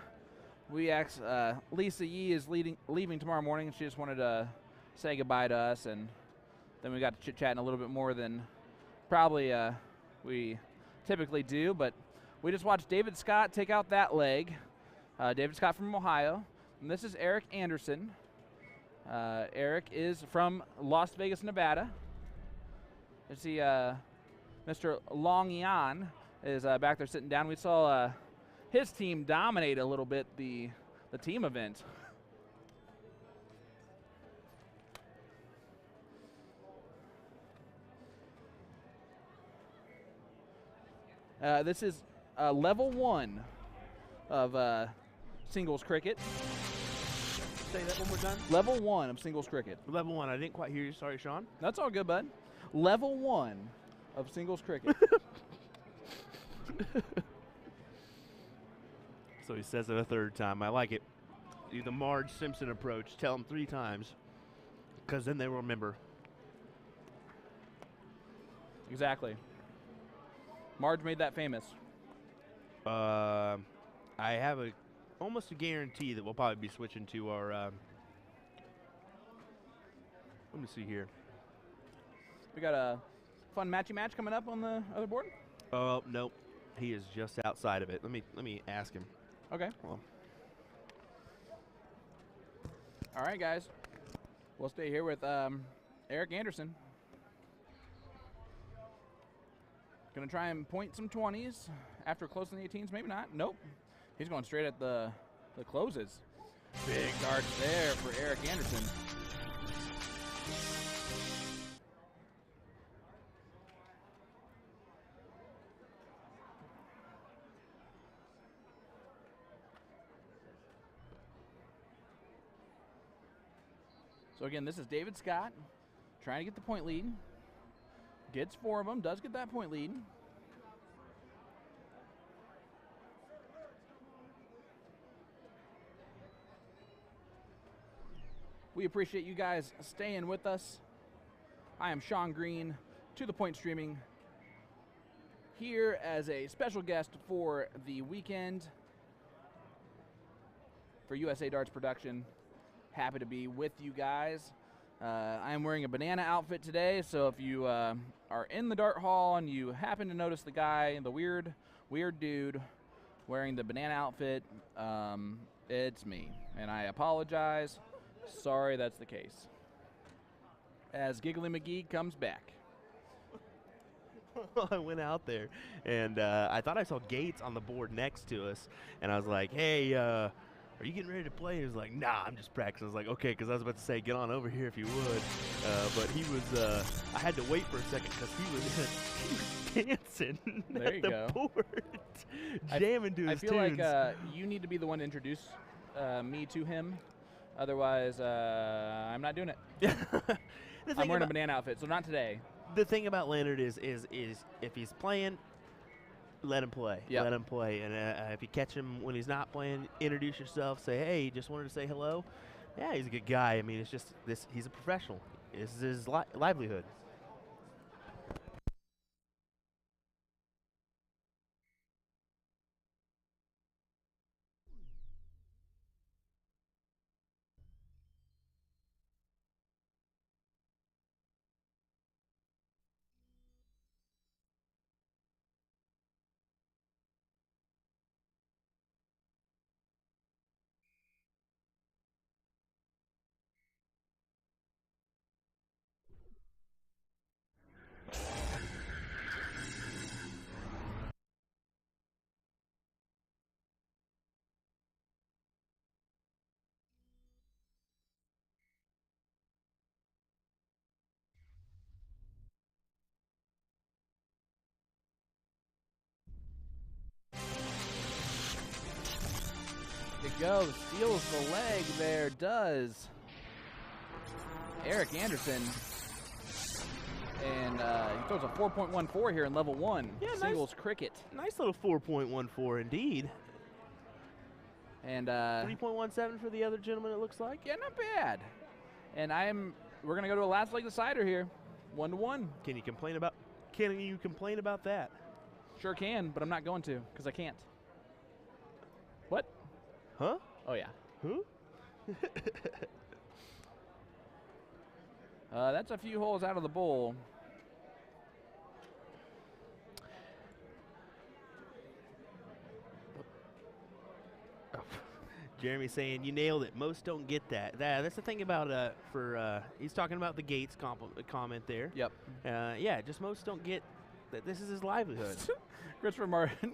Lisa Yee is leaving tomorrow morning. She just wanted to say goodbye to us, and then we got to chit-chatting a little bit more than probably we typically do. But we just watched David Scott take out that leg. David Scott from Ohio. And this is Eric Anderson. Eric is from Las Vegas, Nevada. You see Mr. Long Yan is back there sitting down. We saw his team dominate a little bit the team event. This is level 1 of singles cricket. Say that one more time. Level 1 of singles cricket. Level 1. I didn't quite hear you. Sorry, Sean. That's all good, bud. Level 1 of singles cricket. So he says it a third time. I like it. Do the Marge Simpson approach. Tell them 3 times, because then they will remember. Exactly. Marge made that famous. I have almost a guarantee that we'll probably be switching to our. Let me see here. We got a fun matchy match coming up on the other board. Oh nope, he is just outside of it. Let me ask him. Okay. Well, all right, guys. We'll stay here with Eric Anderson. Gonna try and point some 20s after closing the 18s. Maybe not. Nope. He's going straight at the closes. Big darts there for Eric Anderson. So again, this is David Scott trying to get the point lead. Gets 4 of them, does get that point lead. We appreciate you guys staying with us. I am Sean Green, To The Point Streaming, here as a special guest for the weekend for USA Darts Production. Happy to be with you guys. I am wearing a banana outfit today, so if you are in the dart hall and you happen to notice the guy, the weird dude wearing the banana outfit, it's me, and I apologize. Sorry that's the case. As Giggly McGee comes back. I went out there, and I thought I saw Gates on the board next to us, and I was like, hey, are you getting ready to play? He was like, nah, I'm just practicing. I was like, okay, because I was about to say, get on over here if you would. But he was, I had to wait for a second because he was dancing There you at the go. board, jamming to his I feel tunes. like you need to be the one to introduce me to him. Otherwise, I'm not doing it. I'm wearing a banana outfit, so not today. The thing about Leonard is if he's playing, let him play. Yep. Let him play. And if you catch him when he's not playing, introduce yourself. Say, hey, just wanted to say hello. Yeah, he's a good guy. I mean, it's just this. He's a professional. This is his livelihood. It goes, steals the leg there, does Eric Anderson. And he throws a 4.14 here in level 1, Yeah, singles cricket. Nice little 4.14 indeed. And 3.17 for the other gentleman, it looks like. yeah, not bad. And we're gonna go to a last leg decider here, 1-1. Can you complain about that? Sure can, but I'm not going to, because I can't. Huh? Oh, yeah. Huh? That's a few holes out of the bowl. Jeremy saying you nailed it. Most don't get that. That's the thing about he's talking about the Gates comment there. Yep. Yeah, just most don't get that this is his livelihood. Christopher Martin,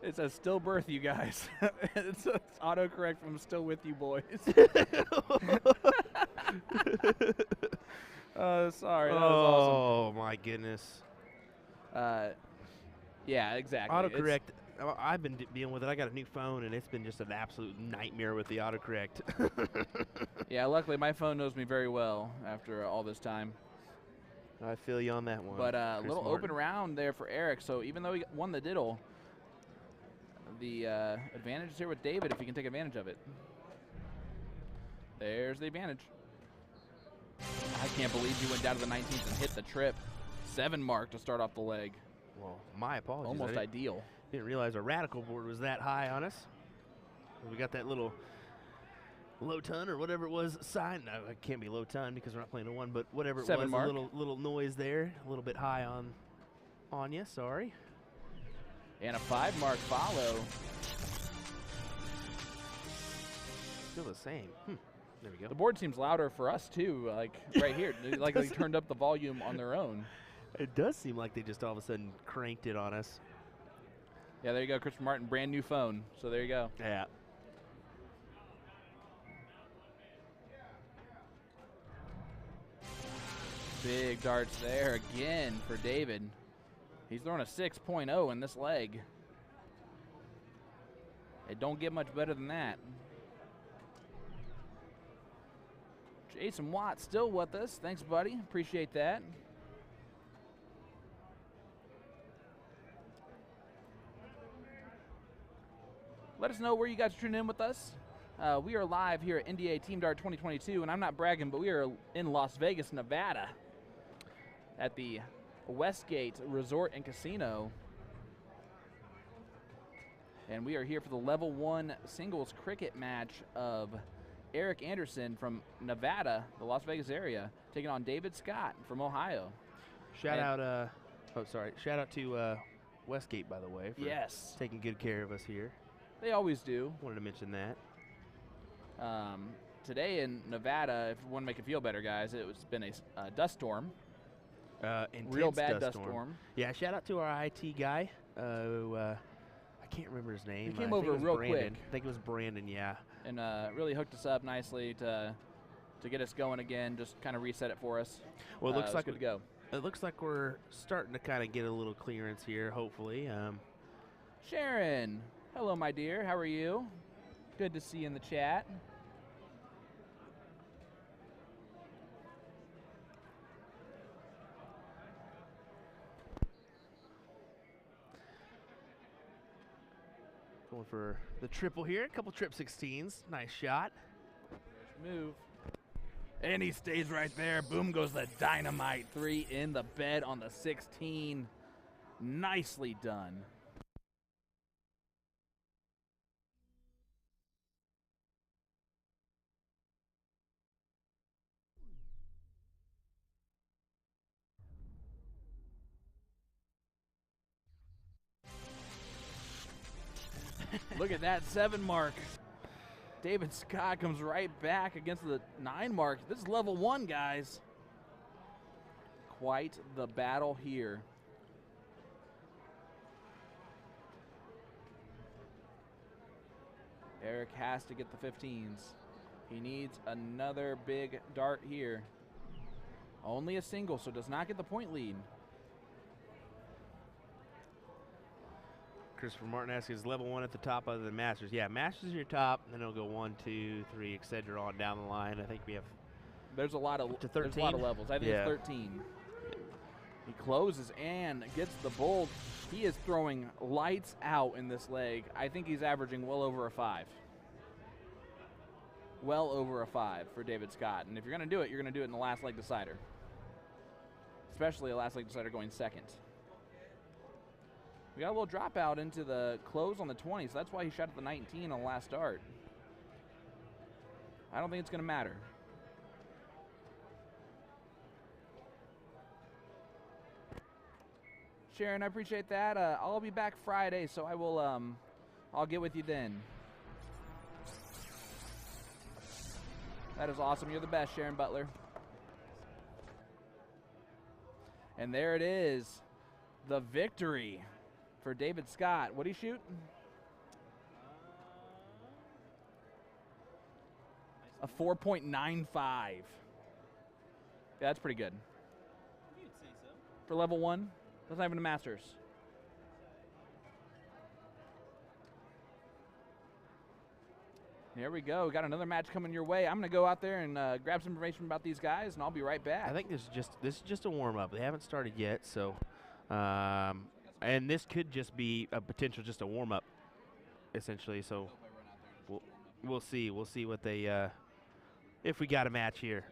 it says still birth you guys. It's autocorrect from still with you boys. Sorry, that was Oh my goodness. awesome. Yeah, exactly. Autocorrect. I've been dealing with it. I got a new phone, and it's been just an absolute nightmare with the autocorrect. Yeah, luckily my phone knows me very well after all this time. I feel you on that one. But a Chris little Martin. open round there for Eric. So even though he won the diddle, the advantage is here with David if he can take advantage of it. There's the advantage. I can't believe he went down to the 19th and hit the trip. 7 mark to start off the leg. Well, my apologies. Almost I ideal. didn't realize our Radikal board was that high on us. We got that little low ton or whatever it was sign. No, it can't be low ton because we're not playing a 1, but whatever it 7 was, mark. a little noise there, a little bit high on you. Sorry. And a 5 mark follow. Still the same. There we go. The board seems louder for us too, like right here. Like they turned up the volume on their own. It does seem like they just all of a sudden cranked it on us. Yeah, there you go, Christopher Martin, brand new phone. So there you go. Yeah. Big darts there again for David. He's throwing a 6.0 in this leg. It don't get much better than that. Jason Watt still with us. Thanks, buddy. Appreciate that. Let us know where you guys are tuning in with us. We are live here at NDA Team Dart 2022, and I'm not bragging, but we are in Las Vegas, Nevada, at the Westgate Resort and Casino. And we are here for the level 1 singles cricket match of Eric Anderson from Nevada, the Las Vegas area, taking on David Scott from Ohio. Shout out to Westgate, by the way, for Yes, taking good care of us here. they always do. Wanted to mention that. Today in Nevada, if you want to make it feel better, guys, it's been a dust storm. Real Intense bad dust dust storm. Yeah, shout out to our IT guy. Who, I can't remember his name. He came I think over it was real Brandon. quick. I think it was Brandon, yeah. And really hooked us up nicely to get us going again, just kind of reset it for us. Well, it looks like good to go. It looks like we're starting to kind of get a little clearance here, hopefully. Sharon, hello, my dear. How are you? Good to see you in the chat. Going for the triple here. A couple trip 16s. Nice shot. Move. And he stays right there. Boom goes the dynamite. 3 in the bed on the 16. Nicely done. Look at that 7 mark. David Scott comes right back against the 9 mark. This is level 1, guys. Quite the battle here. Eric has to get the 15s. He needs another big dart here. Only a single, so does not get the point lead. Christopher Martin asks, is level 1 at the top other than Masters? Yeah, Masters is your top, and then it'll go 1, 2, 3, etc. on down the line. I think we have There's a lot of to there's a lot of 13? levels. I think Yeah. it's 13. He closes and gets the bold. He is throwing lights out in this leg. I think he's averaging well over a 5. Well over a 5 for David Scott. And if you're going to do it, you're going to do it in the last leg decider. Especially a last leg decider going second. We got a little dropout into the close on the 20, so that's why he shot at the 19 on the last start. I don't think it's going to matter. Sharon, I appreciate that. I'll be back Friday, so I will. I'll get with you then. That is awesome. You're the best, Sharon Butler. And there it is, the victory for David Scott. What did he shoot? A 4.95. Yeah, that's pretty good. You'd say so. For level 1. That's not even a Masters. There we go. We got another match coming your way. I'm going to go out there and grab some information about these guys, and I'll be right back. I think this is just a warm up. They haven't started yet, so and this could just be a potential just a warm up, essentially. So we'll see. We'll see what they if we got a match here.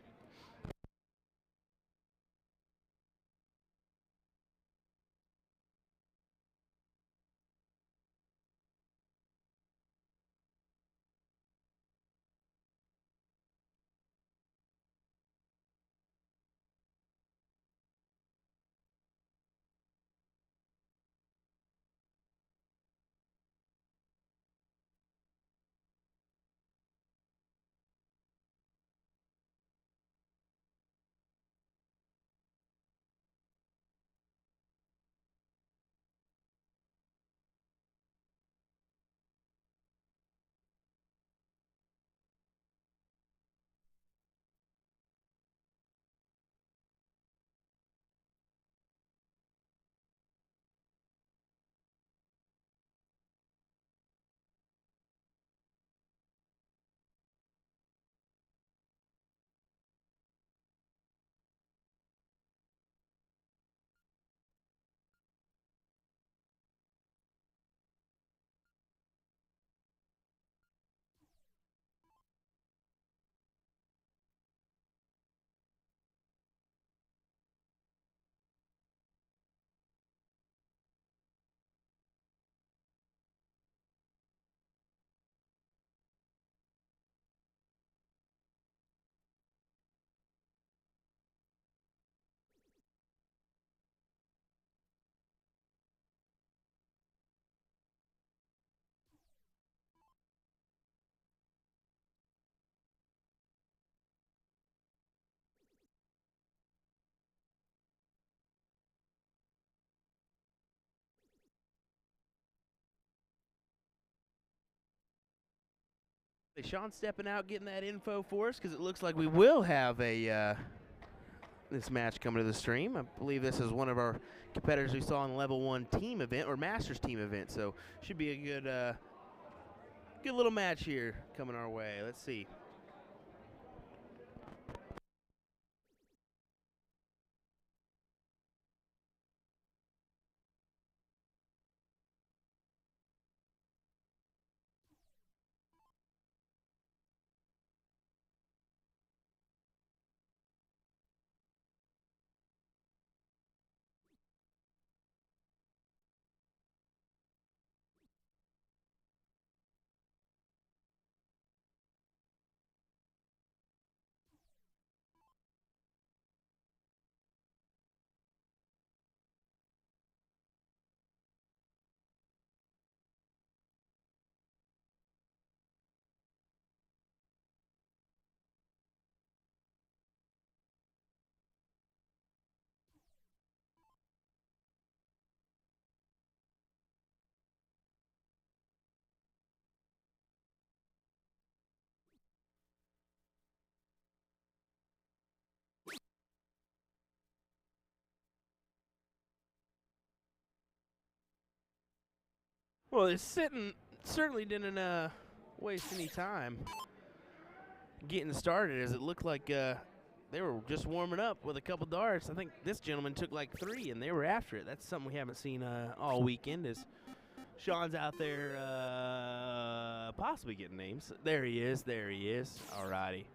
Sean stepping out, getting that info for us, because it looks like we will have a this match coming to the stream. I believe this is one of our competitors we saw in the Level 1 team event, or Masters team event, so should be a good little match here coming our way. Let's see. Well, it's certainly didn't waste any time getting started, as it looked like they were just warming up with a couple darts. I think this gentleman took like 3, and they were after it. That's something we haven't seen all weekend, is Sean's out there possibly getting names. There he is. There he is. All righty.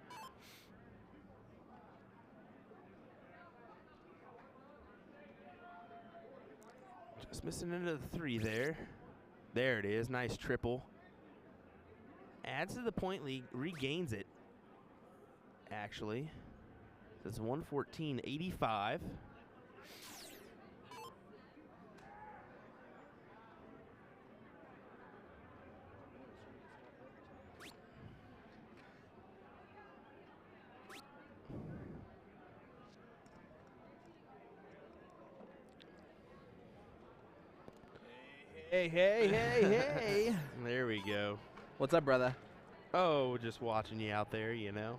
Just missing into the 3 there. There it is. Nice triple. Adds to the point lead, regains it. actually. That's 114.85. Hey, hey, hey, hey. There we go. What's up, brother? Oh, just watching you out there, you know.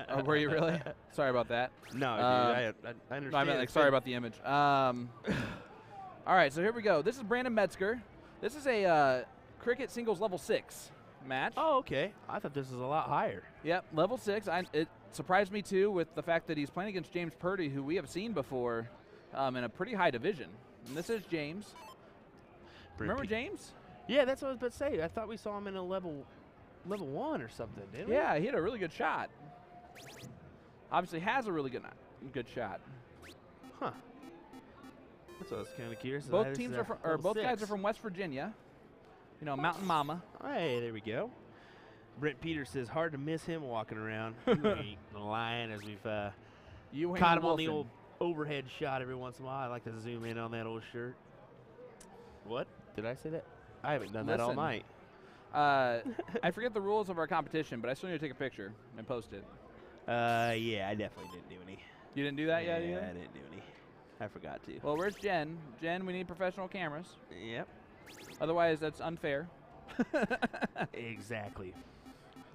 Oh, were you really? Sorry about that. No, dude, I understand. No, I meant like, sorry about the image. All right, so here we go. This is Brandon Metzger. This is a cricket singles level 6 match. Oh, okay. I thought this was a lot higher. Yep, level 6. It surprised me, too, with the fact that he's playing against James Purdy, who we have seen before in a pretty high division. And this is James. Remember James? Yeah, that's what I was about to say. I thought we saw him in a level 1 or something, didn't we? Yeah, he had a really good shot. Obviously has a really good shot. Huh. That's what I was kind of curious. Both teams are from, or both guys are from West Virginia. You know, Mountain Mama. Hey, there we go. Brent Peters says, hard to miss him walking around. You ain't lying, as we've caught him on the old overhead shot every once in a while. I like to zoom in on that old shirt. What? Did I say that? I haven't done that all night. I forget the rules of our competition, but I still need to take a picture and post it. Yeah, I definitely didn't do any. You didn't do that yet either? I didn't do any. I forgot to. Well, where's Jen? Jen, we need professional cameras. Yep. Otherwise, that's unfair. Exactly.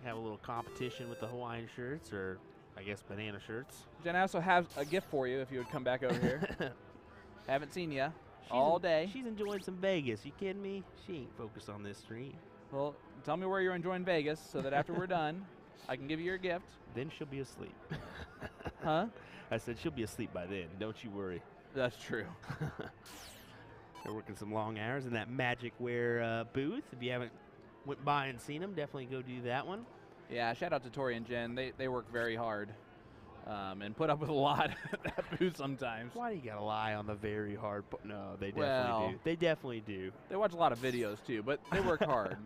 Have a little competition with the Hawaiian shirts, or I guess banana shirts. Jen, I also have a gift for you if you would come back over here. Haven't seen you all day. She's enjoying some Vegas. You kidding me? She ain't focused on this stream. Well, tell me where you're enjoying Vegas so that after we're done, I can give you your gift. Then she'll be asleep. Huh? I said she'll be asleep by then. Don't you worry. That's true. They're working some long hours in that Magic Wear booth. If you haven't went by and seen them, definitely go do that one. Yeah, shout out to Tori and Jen. They work very hard and put up with a lot at that booth sometimes. Why do you got to lie on the very hard part? No, they definitely do. They definitely do. They watch a lot of videos, too, but they work hard.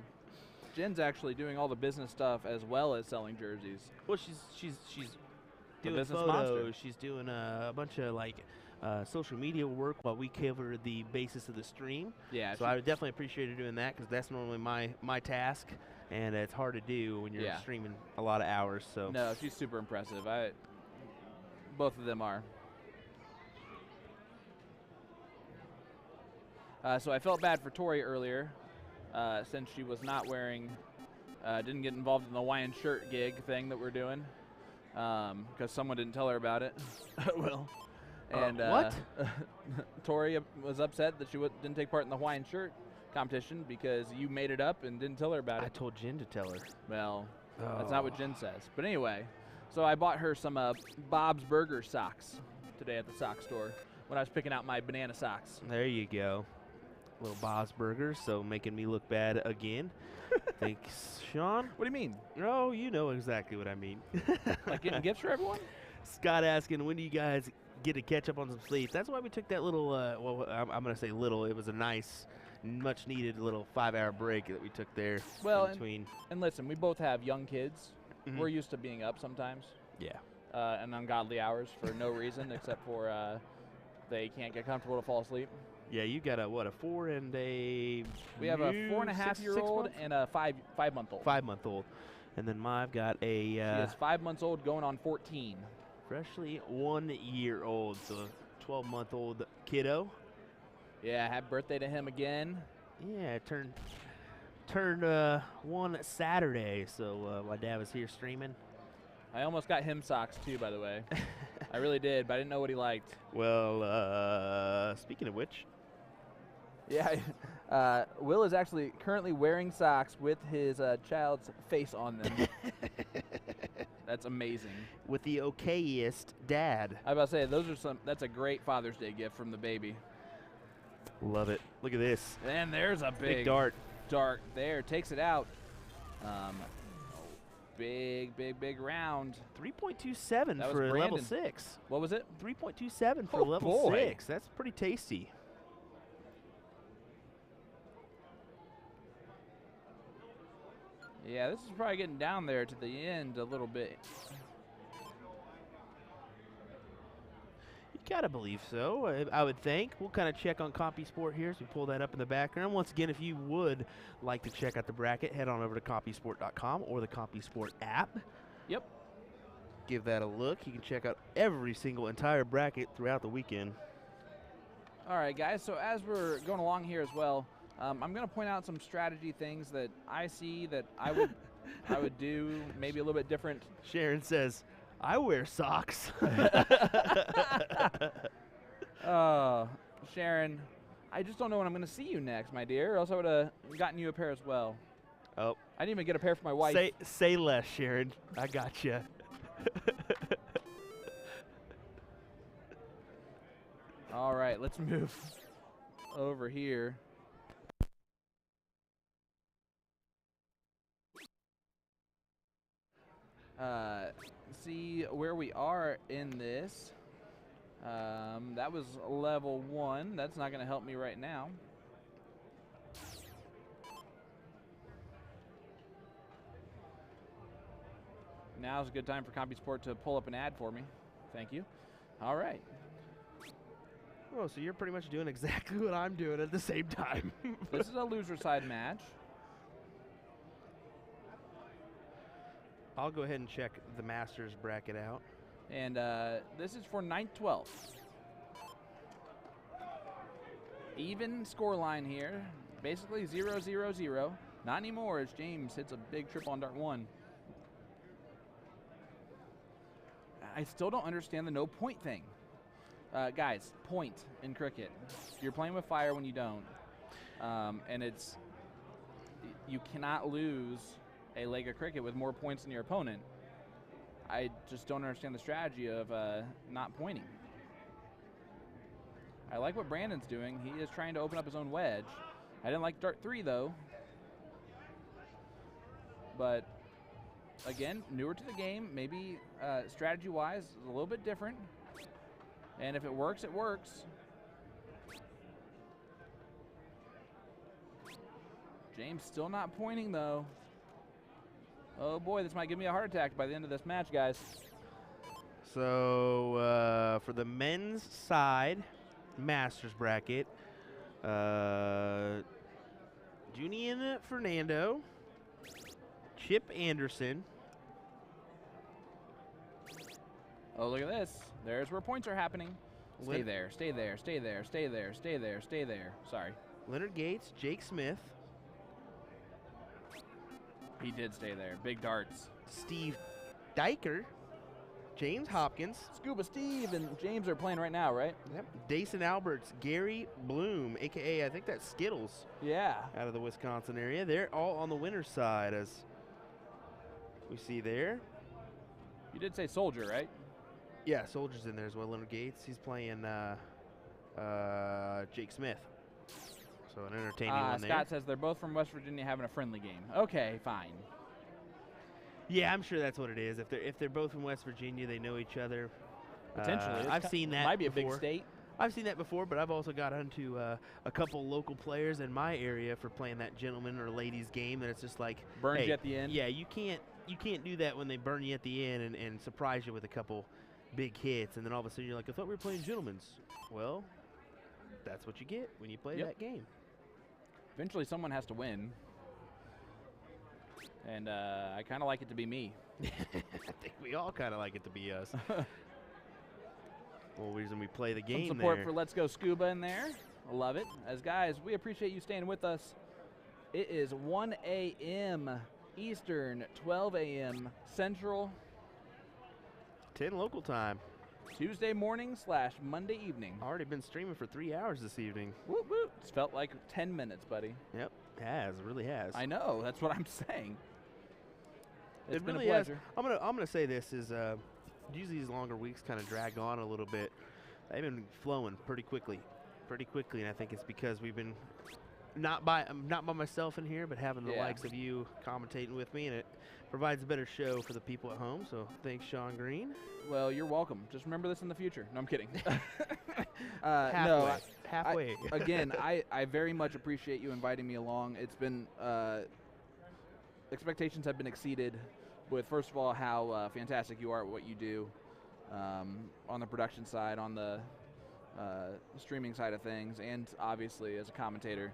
Jen's actually doing all the business stuff as well as selling jerseys. Well, she's doing business photos. monster. She's doing a bunch of like social media work while we cover the basis of the stream. Yeah. So I would definitely appreciate her doing that, because that's normally my task, and it's hard to do when you're streaming a lot of hours. So no, she's super impressive. Both of them are. So I felt bad for Tori earlier, since she was not wearing, didn't get involved in the Hawaiian shirt gig thing that we're doing, because someone didn't tell her about it. Well, and what? Tori was upset that she didn't take part in the Hawaiian shirt competition because you made it up and didn't tell her about it. I told Jen to tell her. Well, that's not what Jen says. But anyway, so I bought her some Bob's Burger socks today at the sock store when I was picking out my banana socks. There you go. Little Bob's Burgers, so making me look bad again. Thanks, Sean. What do you mean? Oh, you know exactly what I mean. Like getting gifts for everyone? Scott asking, when do you guys get to catch up on some sleep? That's why we took that little, well, I'm going to say little. It was a nice, much-needed little 5-hour break that we took there. Well, in between. And listen, we both have young kids. Mhm. We're used to being up sometimes. Yeah. And ungodly hours for no reason except for they can't get comfortable to fall asleep. Yeah, you got a 4 and a... We have a 4.5-year-old and a 5-month-old. 5-month-old. And then I've got a... She is 5 months old going on 14. Freshly 1-year-old, so 12-month-old kiddo. Yeah, happy birthday to him again. Yeah, turned 1 Saturday, so my dad was here streaming. I almost got him socks too, by the way. I really did, but I didn't know what he liked. Well, speaking of which... Yeah, Will is actually currently wearing socks with his child's face on them. That's amazing. With the okayest dad. I was about to say, that's a great Father's Day gift from the baby. Love it. Look at this. And there's a Big dart. Dart there, takes it out. Big round. 3.27 for a level 6. What was it? 3.27 for Oh, level boy. 6. That's pretty tasty. Yeah, this is probably getting down there to the end a little bit. Gotta believe so. I would think. We'll kind of check on CompuSport here as we pull that up in the background. Once again, if you would like to check out the bracket, head on over to CompuSport.com or the CompuSport app. Yep. Give that a look. You can check out every single entire bracket throughout the weekend. All right, guys. So as we're going along here as well, I'm going to point out some strategy things that I see that I would do maybe a little bit different. Sharon says, I wear socks. Sharon, I just don't know when I'm going to see you next, my dear, or else I would have gotten you a pair as well. Oh. I didn't even get a pair for my wife. Say less, Sharon. I got you. All right, let's move over here. See where we are in this. That was level 1. That's not going to help me right now. Now's a good time for CompuSport to pull up an ad for me. Thank you. All right. Oh, so you're pretty much doing exactly what I'm doing at the same time. This is a loser side match. I'll go ahead and check the Masters bracket out. And this is for 9th, 12th. Even score line here. Basically 0-0-0. Not anymore as James hits a big triple on dart 1. I still don't understand the no point thing. Guys, point in cricket. You're playing with fire when you don't. And you cannot lose a leg of cricket with more points than your opponent. I just don't understand the strategy of not pointing. I like what Brandon's doing. He is trying to open up his own wedge. I didn't like dart 3 though. But again, newer to the game, maybe strategy-wise, a little bit different. And if it works, it works. James still not pointing though. Oh boy, this might give me a heart attack by the end of this match, guys. So for the men's side, Masters bracket, Junian Fernando, Chip Anderson. Oh, look at this. There's where points are happening. Stay there, stay there, stay there, stay there, stay there, stay there. Sorry. Leonard Gates, Jake Smith. He did stay there. Big darts. Steve Diker, James Hopkins. Scuba Steve and James are playing right now, right? Yep. Dason Alberts, Gary Bloom, a.k.a. I think that's Skittles. Yeah. Out of the Wisconsin area. They're all on the winner's side, as we see there. You did say Soldier, right? Yeah, Soldier's in there as well. Leonard Gates. He's playing Jake Smith. So an entertaining one there. Scott says they're both from West Virginia having a friendly game. Okay, fine. Yeah, I'm sure that's what it is. If they're both from West Virginia, they know each other. Potentially. I've seen that Might be before. a big state. I've seen that before, but I've also got onto a couple local players in my area for playing that gentleman or ladies game that it's just like Burns hey, you at the end. Yeah, you can't do that when they burn you at the end and surprise you with a couple big hits, and then all of a sudden you're like, I thought we were playing gentlemen's. Well, that's what you get when you play that game. Eventually someone has to win. And I kind of like it to be me. I think we all kind of like it to be us. Well, reason we play the game. Some support there. for Let's Go Scuba in there. I love it. As guys, we appreciate you staying with us. It is 1 a.m. Eastern, 12 a.m. Central. 10 local time. Tuesday morning / Monday evening. Already been streaming for 3 hours this evening. Whoop, whoop. It's felt like 10 minutes, buddy. Yep, it really has. I know. That's what I'm saying. It's been really a pleasure. Has. I'm gonna say this is usually these longer weeks kind of drag on a little bit. They've been flowing pretty quickly, and I think it's because we've been not by myself in here, but having the likes of you commentating with me, and it provides a better show for the people at home. So thanks, Sean Green. Well, you're welcome. Just remember this in the future. No, I'm kidding. Halfway. Again, I very much appreciate you inviting me along. It's been expectations have been exceeded with, first of all, how fantastic you are at what you do on the production side, on the streaming side of things, and obviously as a commentator,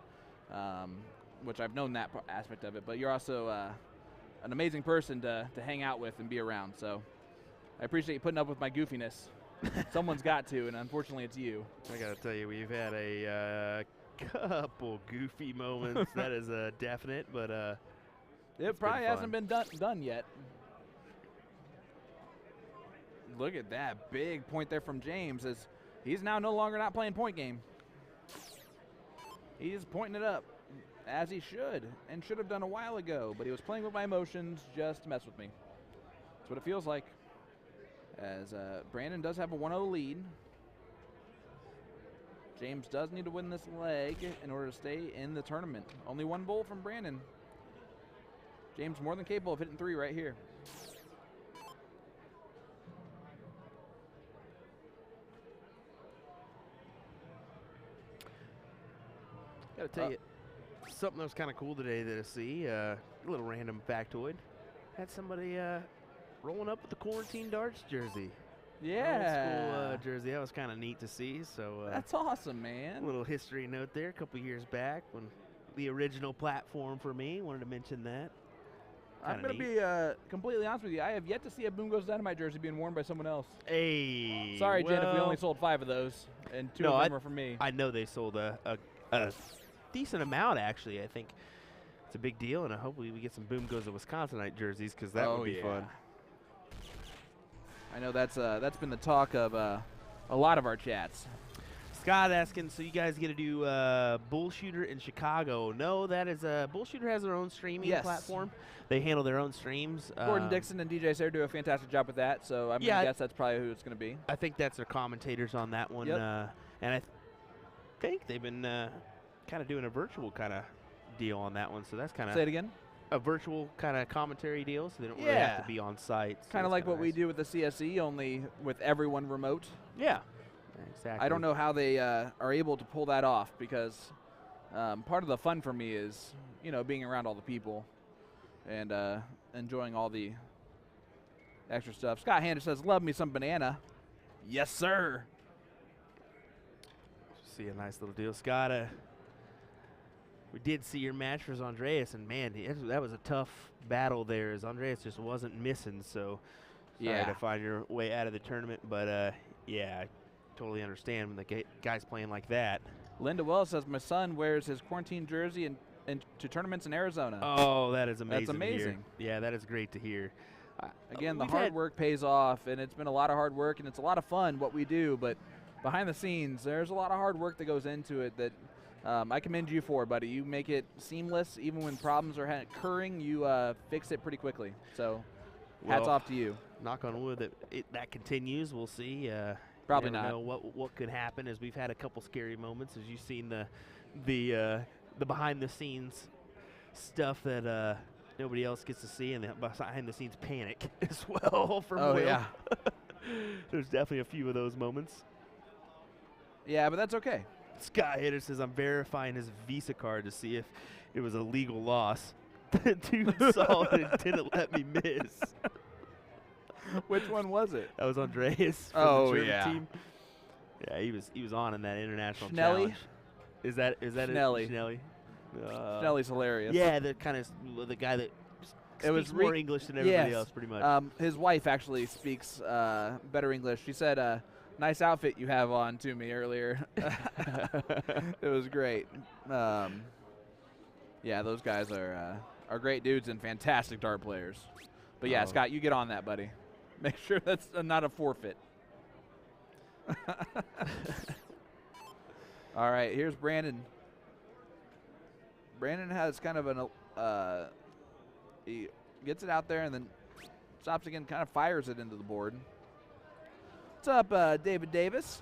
which I've known that aspect of it. But you're also an amazing person to hang out with and be around. So I appreciate you putting up with my goofiness. Someone's got to, and unfortunately it's you. I gotta tell you, we've had a couple goofy moments. That is definite, but It probably hasn't been done yet. Look at that big point there from James, as he's now no longer not playing point game. He's pointing it up, as he should, and should have done a while ago, but he was playing with my emotions just to mess with me. That's what it feels like, as Brandon does have a 1-0 lead. James does need to win this leg in order to stay in the tournament. Only one bowl from Brandon. James more than capable of hitting 3 right here. gotta tell you, something that was kind of cool today to see, a little random factoid. Had somebody rolling up with the quarantine darts jersey. Yeah. Old school jersey. That was kind of neat to see. So that's awesome, man. A little history note there. A couple years back when the original platform for me. Wanted to mention that. I'm going to be completely honest with you. I have yet to see a Boom Goes Dynamite jersey being worn by someone else. Hey. Sorry, well, Jen, if we only sold 5 of those, and 2 of them are for me. I know they sold a decent amount, actually. I think it's a big deal, and hopefully we get some Boom Goes to Wisconsinite jerseys, because that would be fun. I know that's been the talk of a lot of our chats. Scott asking, so you guys get to do Bullshooter in Chicago? No, that is Bullshooter has their own streaming platform. They handle their own streams. Gordon Dixon and DJ Sayre do a fantastic job with that, so I'm going to guess that's probably who it's going to be. I think that's their commentators on that one. Yep. And I think they've been kind of doing a virtual kind of deal on that one, so that's kind of... Say it again? A virtual kind of commentary deal, so they don't really have to be on site. So kind of like what we do with the CSE, only with everyone remote. Yeah. Exactly. I don't know how they are able to pull that off, because part of the fun for me is, being around all the people and enjoying all the extra stuff. Scott Hander says, love me some banana. Yes, sir. See a nice little deal. Scott, we did see your match versus Andreas, and man, that was a tough battle there, as Andreas just wasn't missing, so sorry to find your way out of the tournament, but yeah, totally understand when the guy's playing like that. Linda Wells says, my son wears his quarantine jersey to tournaments in Arizona. Oh, that is amazing. That's amazing. Yeah, that is great to hear. Again, the hard work pays off, and it's been a lot of hard work, and it's a lot of fun what we do, but behind the scenes, there's a lot of hard work that goes into it that I commend you for, buddy. You make it seamless. Even when problems are occurring, you fix it pretty quickly. So hats off to you. Knock on wood that continues. We'll see. Probably never not. know what could happen, as we've had a couple scary moments, as you've seen the behind the scenes stuff that nobody else gets to see, and the behind the scenes panic as well from Will. Yeah. There's definitely a few of those moments. Yeah, but that's okay. Scott Hitter says, I'm verifying his Visa card to see if it was a legal loss. Dude saw it and didn't let me miss. Which one was it? That was Andreas from the German team. Yeah, he was on in that international challenge. Is that Schnelly? Schnelly. Schnelly's hilarious. Yeah, the guy that speaks more English than everybody else, pretty much. His wife actually speaks better English. She said, nice outfit you have on to me earlier. It was great. Yeah, those guys are great dudes and fantastic dart players. But yeah, Scott, you get on that, buddy. Make sure that's not a forfeit. All right, here's Brandon. Brandon has kind of an he gets it out there and then stops again, kind of fires it into the board. What's up, David Davis?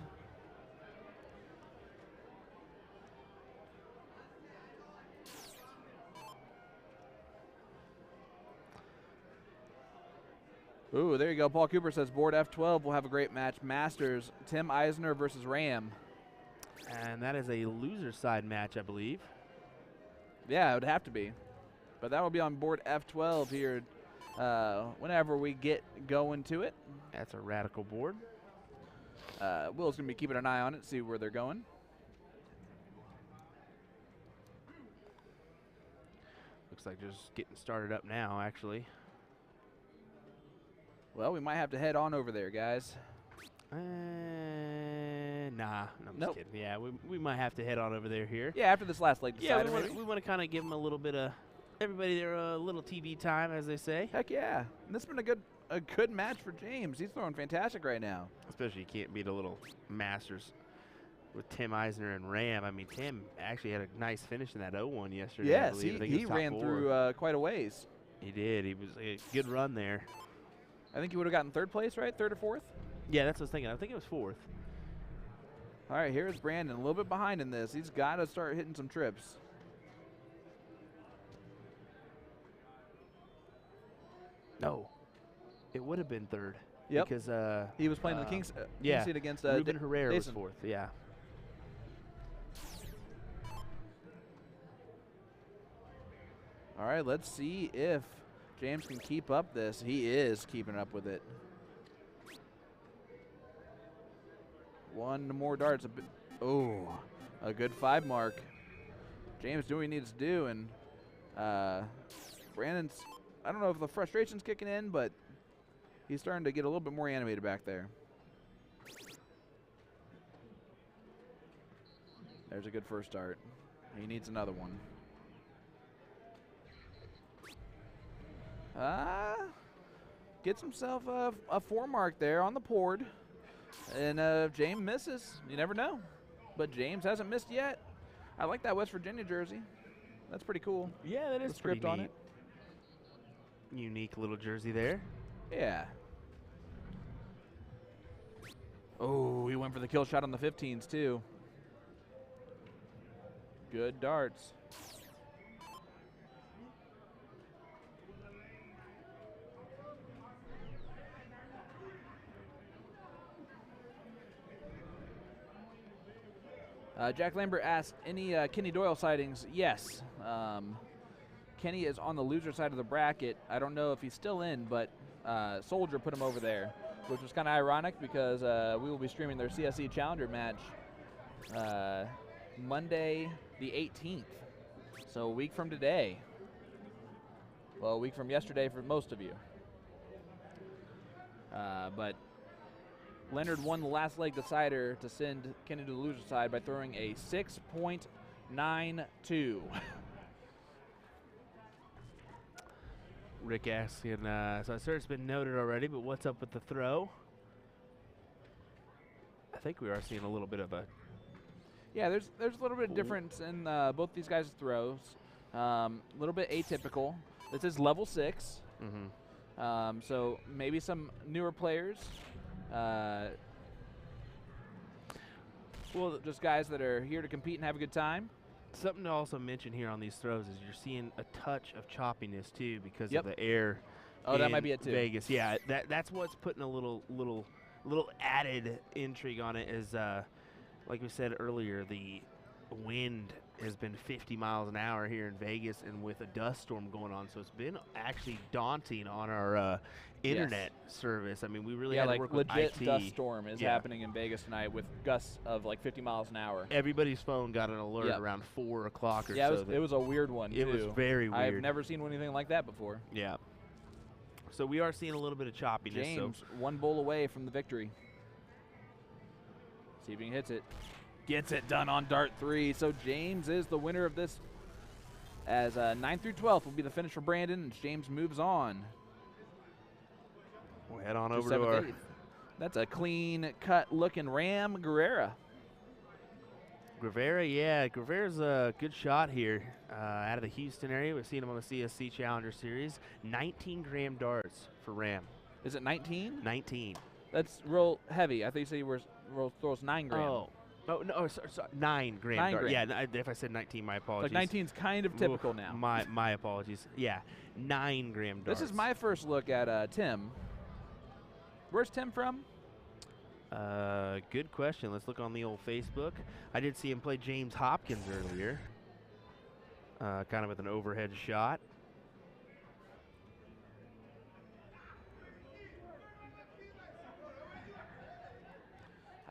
Ooh, there you go. Paul Cooper says board F12 will have a great match. Masters, Tim Eisner versus Ram. And that is a loser side match, I believe. Yeah, it would have to be. But that will be on board F12 here whenever we get going to it. That's a Radikal board. Will's going to be keeping an eye on it, see where they're going. Looks like just getting started up now, actually. Well, we might have to head on over there, guys. Nah, I'm Nope. just kidding. Yeah, we might have to head on over there here. Yeah, after this last leg Yeah, decider, we want to kind of give them a little bit of everybody there a little TV time, as they say. Heck yeah. And this has been a good match for James. He's throwing fantastic right now. Especially you can't beat a little Masters with Tim Eisner and Ram. I mean, Tim actually had a nice finish in that 0-1 yesterday. I Yes, believe. I think he was top ran 4. through quite a ways. He did. He was a good run there. I think he would have gotten third place, right? Third or fourth? Yeah, that's what I was thinking. I think it was 4th. All right, here's Brandon, a little bit behind in this. He's got to start hitting some trips. No, it would have been 3rd. Yep. Because He was playing the King's yeah, seat against Ruben Herrera was Jason. 4th. Yeah. All right, let's see if James can keep up this. He is keeping up with it. One more darts. A good 5 mark. James doing what he needs to do, and Brandon's, I don't know if the frustration's kicking in, but he's starting to get a little bit more animated back there. There's a good first dart. He needs another one. Gets himself a 4 mark there on the board. And James misses. You never know. But James hasn't missed yet. I like that West Virginia jersey. That's pretty cool. Yeah, that is The script pretty on neat. it. Unique little jersey there. Yeah. Oh, he went for the kill shot on the 15s too. Good darts. Jack Lambert asked, any Kenny Doyle sightings? Yes. Kenny is on the loser side of the bracket. I don't know if he's still in, but Soldier put him over there, which was kind of ironic because we will be streaming their CSE Challenger match Monday the 18th. So a week from today. Well, a week from yesterday for most of you. But Leonard won the last leg decider to send Kenny to the loser side by throwing a 6.92. Rick asking, so I'm sure it's been noted already, but what's up with the throw? I think we are seeing a little bit of a... Yeah, there's a little bit of difference in both these guys' throws. A little bit atypical. This is level 6. So maybe some newer players. Well, just guys that are here to compete and have a good time. Something to also mention here on these throws is you're seeing a touch of choppiness too because Yep. of the air. Oh, that in might be it too. Vegas, yeah, that's what's putting a little added intrigue on it. Is like we said earlier, the wind has been 50 miles an hour here in Vegas, and with a dust storm going on, so it's been actually daunting on our internet service. I mean, we really had to like work with legit IT. dust storm is Yeah. happening in Vegas tonight with gusts of like 50 miles an hour. Everybody's phone got an alert Yep. around 4 o'clock or Yeah, so. it was a weird one It too. was very weird. I've never seen anything like that before. Yeah. So we are seeing a little bit of choppiness. James, one bowl away from the victory. See if he hits it. Gets it done on dart 3. So James is the winner of this. As 9 through 12th will be the finish for Brandon, and James moves on. We'll head on to over to 7th, our 8th. That's a clean cut looking Ram Guerrera. Guevara. Yeah, Guevara's a good shot here out of the Houston area. We've seen him on the CSC Challenger Series. 19-gram darts for Ram. Is it 19? 19. That's real heavy. I think you said he throws 9 gram. Oh, no, sorry, 9-gram 9 dart. gram. Yeah, if I said 19, my apologies. Like 19's kind of typical Oof, now. My apologies. Yeah, 9-gram darts. This is my first look at Tim. Where's Tim from? Good question. Let's look on the old Facebook. I did see him play James Hopkins earlier. Kind of with an overhead shot.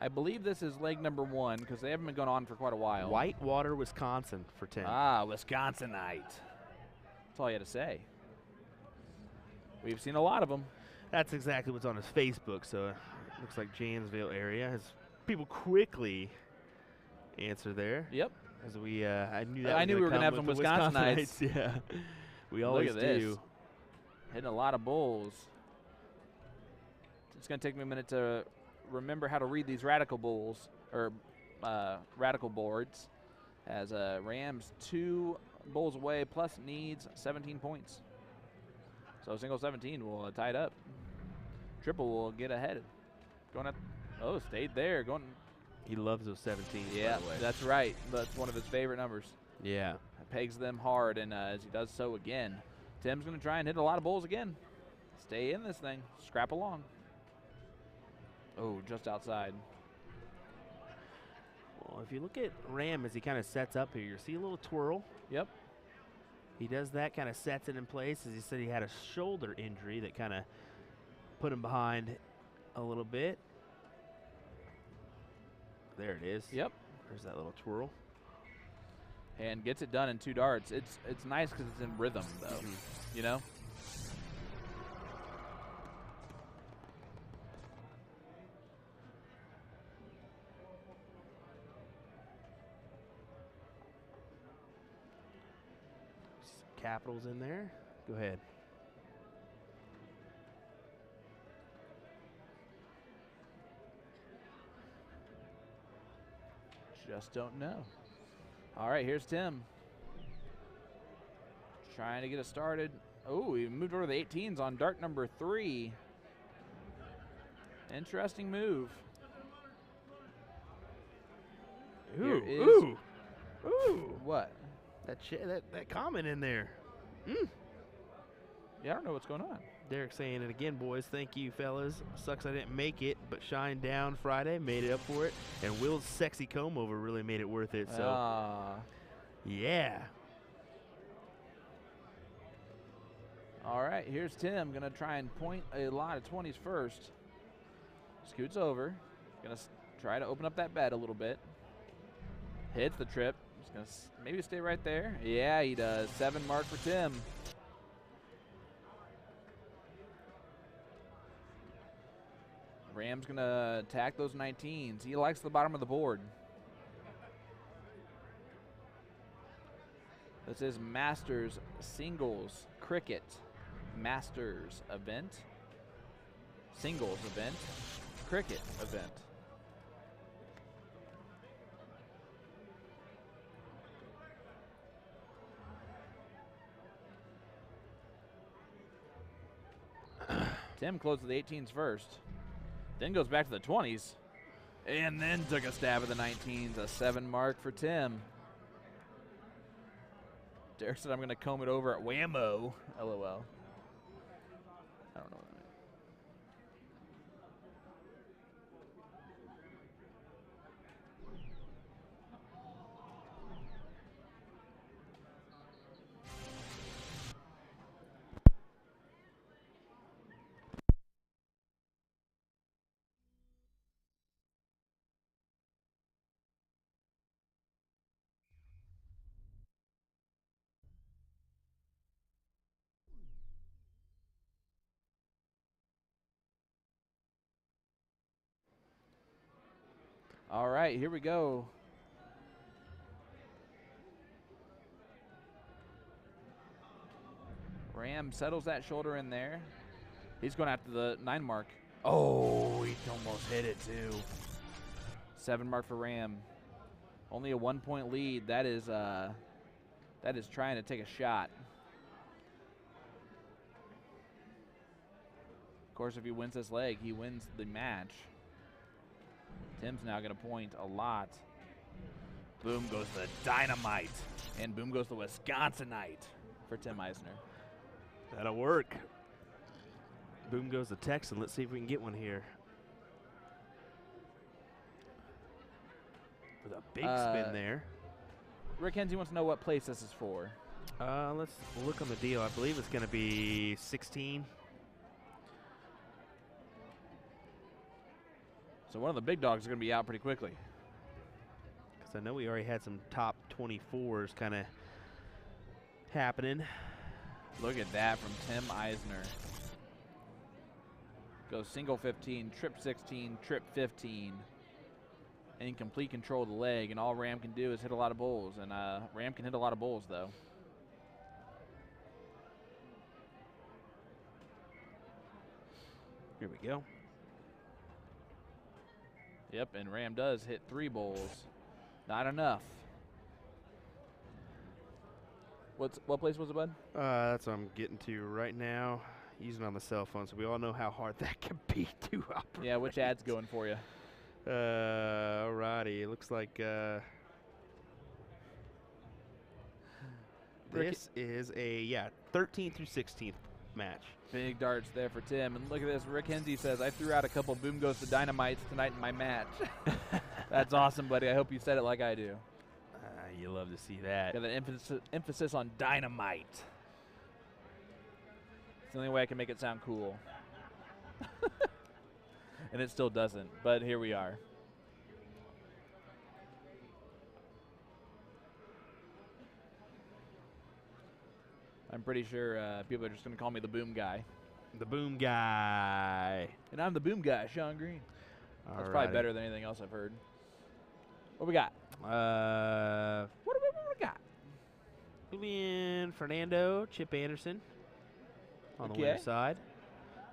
I believe this is leg number 1 because they haven't been going on for quite a while. Whitewater, Wisconsin for Tim. Ah, Wisconsinite. That's all you had to say. We've seen a lot of them. That's exactly what's on his Facebook. So it looks like Janesville area. As people quickly answer there. Yep. As we, I knew that. I knew we were gonna have some with the Wisconsinites. Yeah, we Look always at this. do. Hitting a lot of bulls. It's going to take me a minute to remember how to read these Radikal bulls, or Radikal boards, as Rams 2 bulls away, plus needs 17 points. So single 17 will tie it up. Triple will get ahead. Going up. Oh, stayed there. Going. He loves those 17s. Yeah, by the way. that's right. That's one of his favorite numbers. Yeah. Pegs them hard, and as he does so again, Tim's going to try and hit a lot of bulls again. Stay in this thing. Scrap along. Oh, just outside. Well, if you look at Ram as he kind of sets up here, you see a little twirl. Yep. He does that, kind of sets it in place. As he said, he had a shoulder injury that kind of put him behind a little bit. There it is. Yep. There's that little twirl. And gets it done in 2 darts. It's nice because it's in rhythm, though. You know? Some capitals in there. Go ahead. Just don't know. All right, here's Tim. Trying to get it started. Oh, he moved over to the 18s on dart number 3. Interesting move. Here is- Ooh. Ooh. What? That comment in there. Yeah, I don't know what's going on. Derek saying it again, boys. Thank you, fellas. Sucks I didn't make it, but Shine Down Friday made it up for it. And Will's sexy comb over really made it worth it. So, yeah. All right, here's Tim. Going to try and point a lot of 20s first. Scoots over. Going to try to open up that bed a little bit. Hits the trip. He's going to maybe stay right there. Yeah, he does. 7 mark for Tim. Ram's going to attack those 19s. He likes the bottom of the board. This is Masters Singles Cricket Masters event. Singles event. Cricket event. Tim closed to the 18s first. Then goes back to the 20s. And then took a stab at the 19s. A 7 mark for Tim. Derek said I'm going to comb it over at Whammo. LOL. I don't know what that means. All right, here we go. Ram settles that shoulder in there. He's going after the 9 mark. Oh, he almost hit it too. 7 mark for Ram. Only a 1-point lead. That is trying to take a shot. Of course, if he wins this leg, he wins the match. Tim's now going to point a lot. Boom goes the Dynamite. And boom goes the Wisconsinite for Tim Eisner. That'll work. Boom goes the Texan. Let's see if we can get one here. With a big spin there. Rick Hensley wants to know what place this is for. Let's look on the deal. I believe it's going to be 16. So one of the big dogs is going to be out pretty quickly. Because I know we already had some top 24s kind of happening. Look at that from Tim Eisner. Goes single 15, trip 16, trip 15. In complete control of the leg, and all Ram can do is hit a lot of bulls. And Ram can hit a lot of bulls, though. Here we go. Yep, and Ram does hit 3 bulls. Not enough. What place was it, bud? That's what I'm getting to right now. Using on the cell phone, so we all know how hard that can be to operate. Yeah, which ad's going for you? Alrighty. It looks like this is a 13th through 16th match. Big darts there for Tim. And look at this. Rick Hensey says, I threw out a couple Boom Goes to Dynamites tonight in my match. That's awesome, buddy. I hope you said it like I do. You love to see that. Got an emphasis on dynamite. It's the only way I can make it sound cool. And it still doesn't, but here we are. I'm pretty sure people are just going to call me the boom guy. The boom guy. And I'm the boom guy, Sean Green. That's Alrighty. probably better than anything else I've heard. What we got? What do we got? Julian Fernando, Chip Anderson on the Okay. winner's side.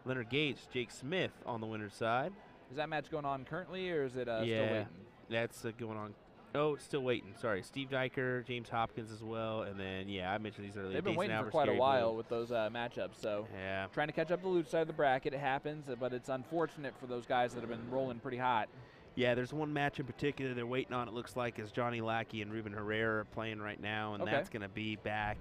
Leonard Gates, Jake Smith on the winner's side. Is that match going on currently, or is it still Yeah. waiting? That's going on. Oh, it's still waiting. Sorry. Steve Diker, James Hopkins as well. And then, yeah, I mentioned these earlier. They've been Jason waiting for Albert, quite a Scary while Blue. with those matchups, so Yeah. trying to catch up the loose side of the bracket. It happens, but it's unfortunate for those guys that have been rolling pretty hot. Yeah, there's one match in particular they're waiting on, it looks like, is Johnny Lackey and Ruben Herrera are playing right now, and Okay. that's going to be back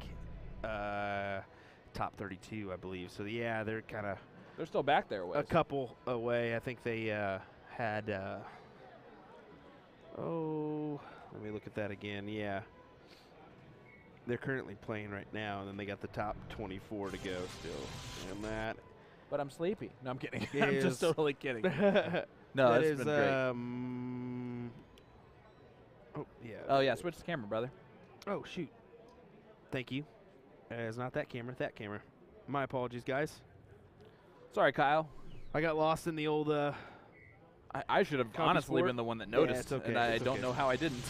top 32, I believe. So, yeah, they're kind of They're still back there, a Wes. couple away. I think they had, let me look at that again. Yeah. They're currently playing right now, and then they got the top 24 to go still. And that But I'm sleepy. No, I'm kidding. I'm is- just totally kidding. that No, it's is, been great. Oh, yeah. Oh, yeah, switch the camera, brother. Oh, shoot. Thank you. It's not that camera, that camera. My apologies, guys. Sorry, Kyle. I got lost in the old, I should have Copy honestly sport? been the one that Yeah, noticed, it's okay, and I it's don't okay. know how I didn't.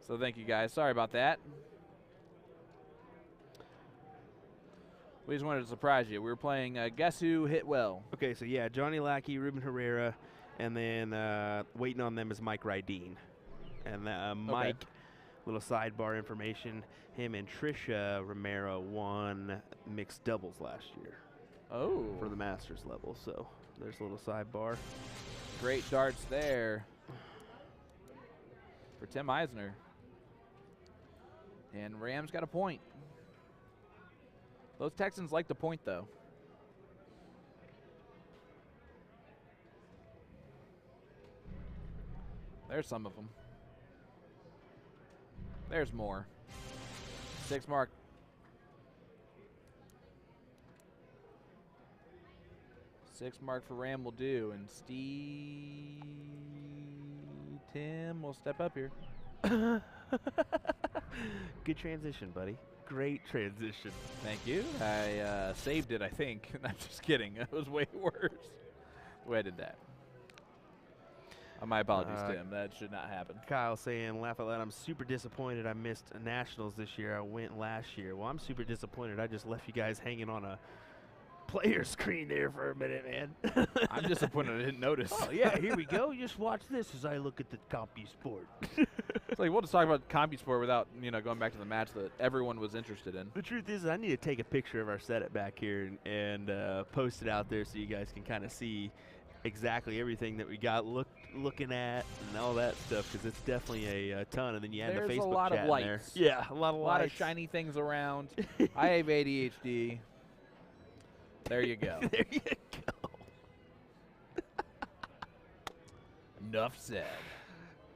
So thank you, guys. Sorry about that. We just wanted to surprise you. We were playing Guess Who Hit Well. okay, so yeah, Johnny Lackey, Ruben Herrera, and then waiting on them is Mike Rydeen. And Mike, little sidebar information, him and Trisha Romero won mixed doubles last year Oh, for the Masters level. So there's a little sidebar. great darts there for Tim Eisner. And Rams got a point. Those Texans like the point, though. There's some of them. There's more. 6 mark. Six mark for Ram will do, and Tim will step up here. Good transition, buddy. Great transition. Thank you. I saved it, I think. I'm just kidding. It was way worse the way I did that. My apologies, Tim. That should not happen. Kyle saying, laugh out loud, I'm super disappointed I missed Nationals this year. I went last year. Well, I'm super disappointed. I just left you guys hanging on a player screen there for a minute, man. I'm disappointed I didn't notice. Oh, yeah, here we go. Just watch this as I look at the CompuSport. It's like, we'll just talk about CompuSport without, going back to the match that everyone was interested in. The truth is, I need to take a picture of our setup back here and post it out there so you guys can kind of see exactly everything that we got looking at and all that stuff, because it's definitely a ton. And then you add the There's Facebook a lot chat of in lights. there. Yeah, a lot of A lot lights. of shiny things around. I have ADHD. There you go. There you go. Enough said.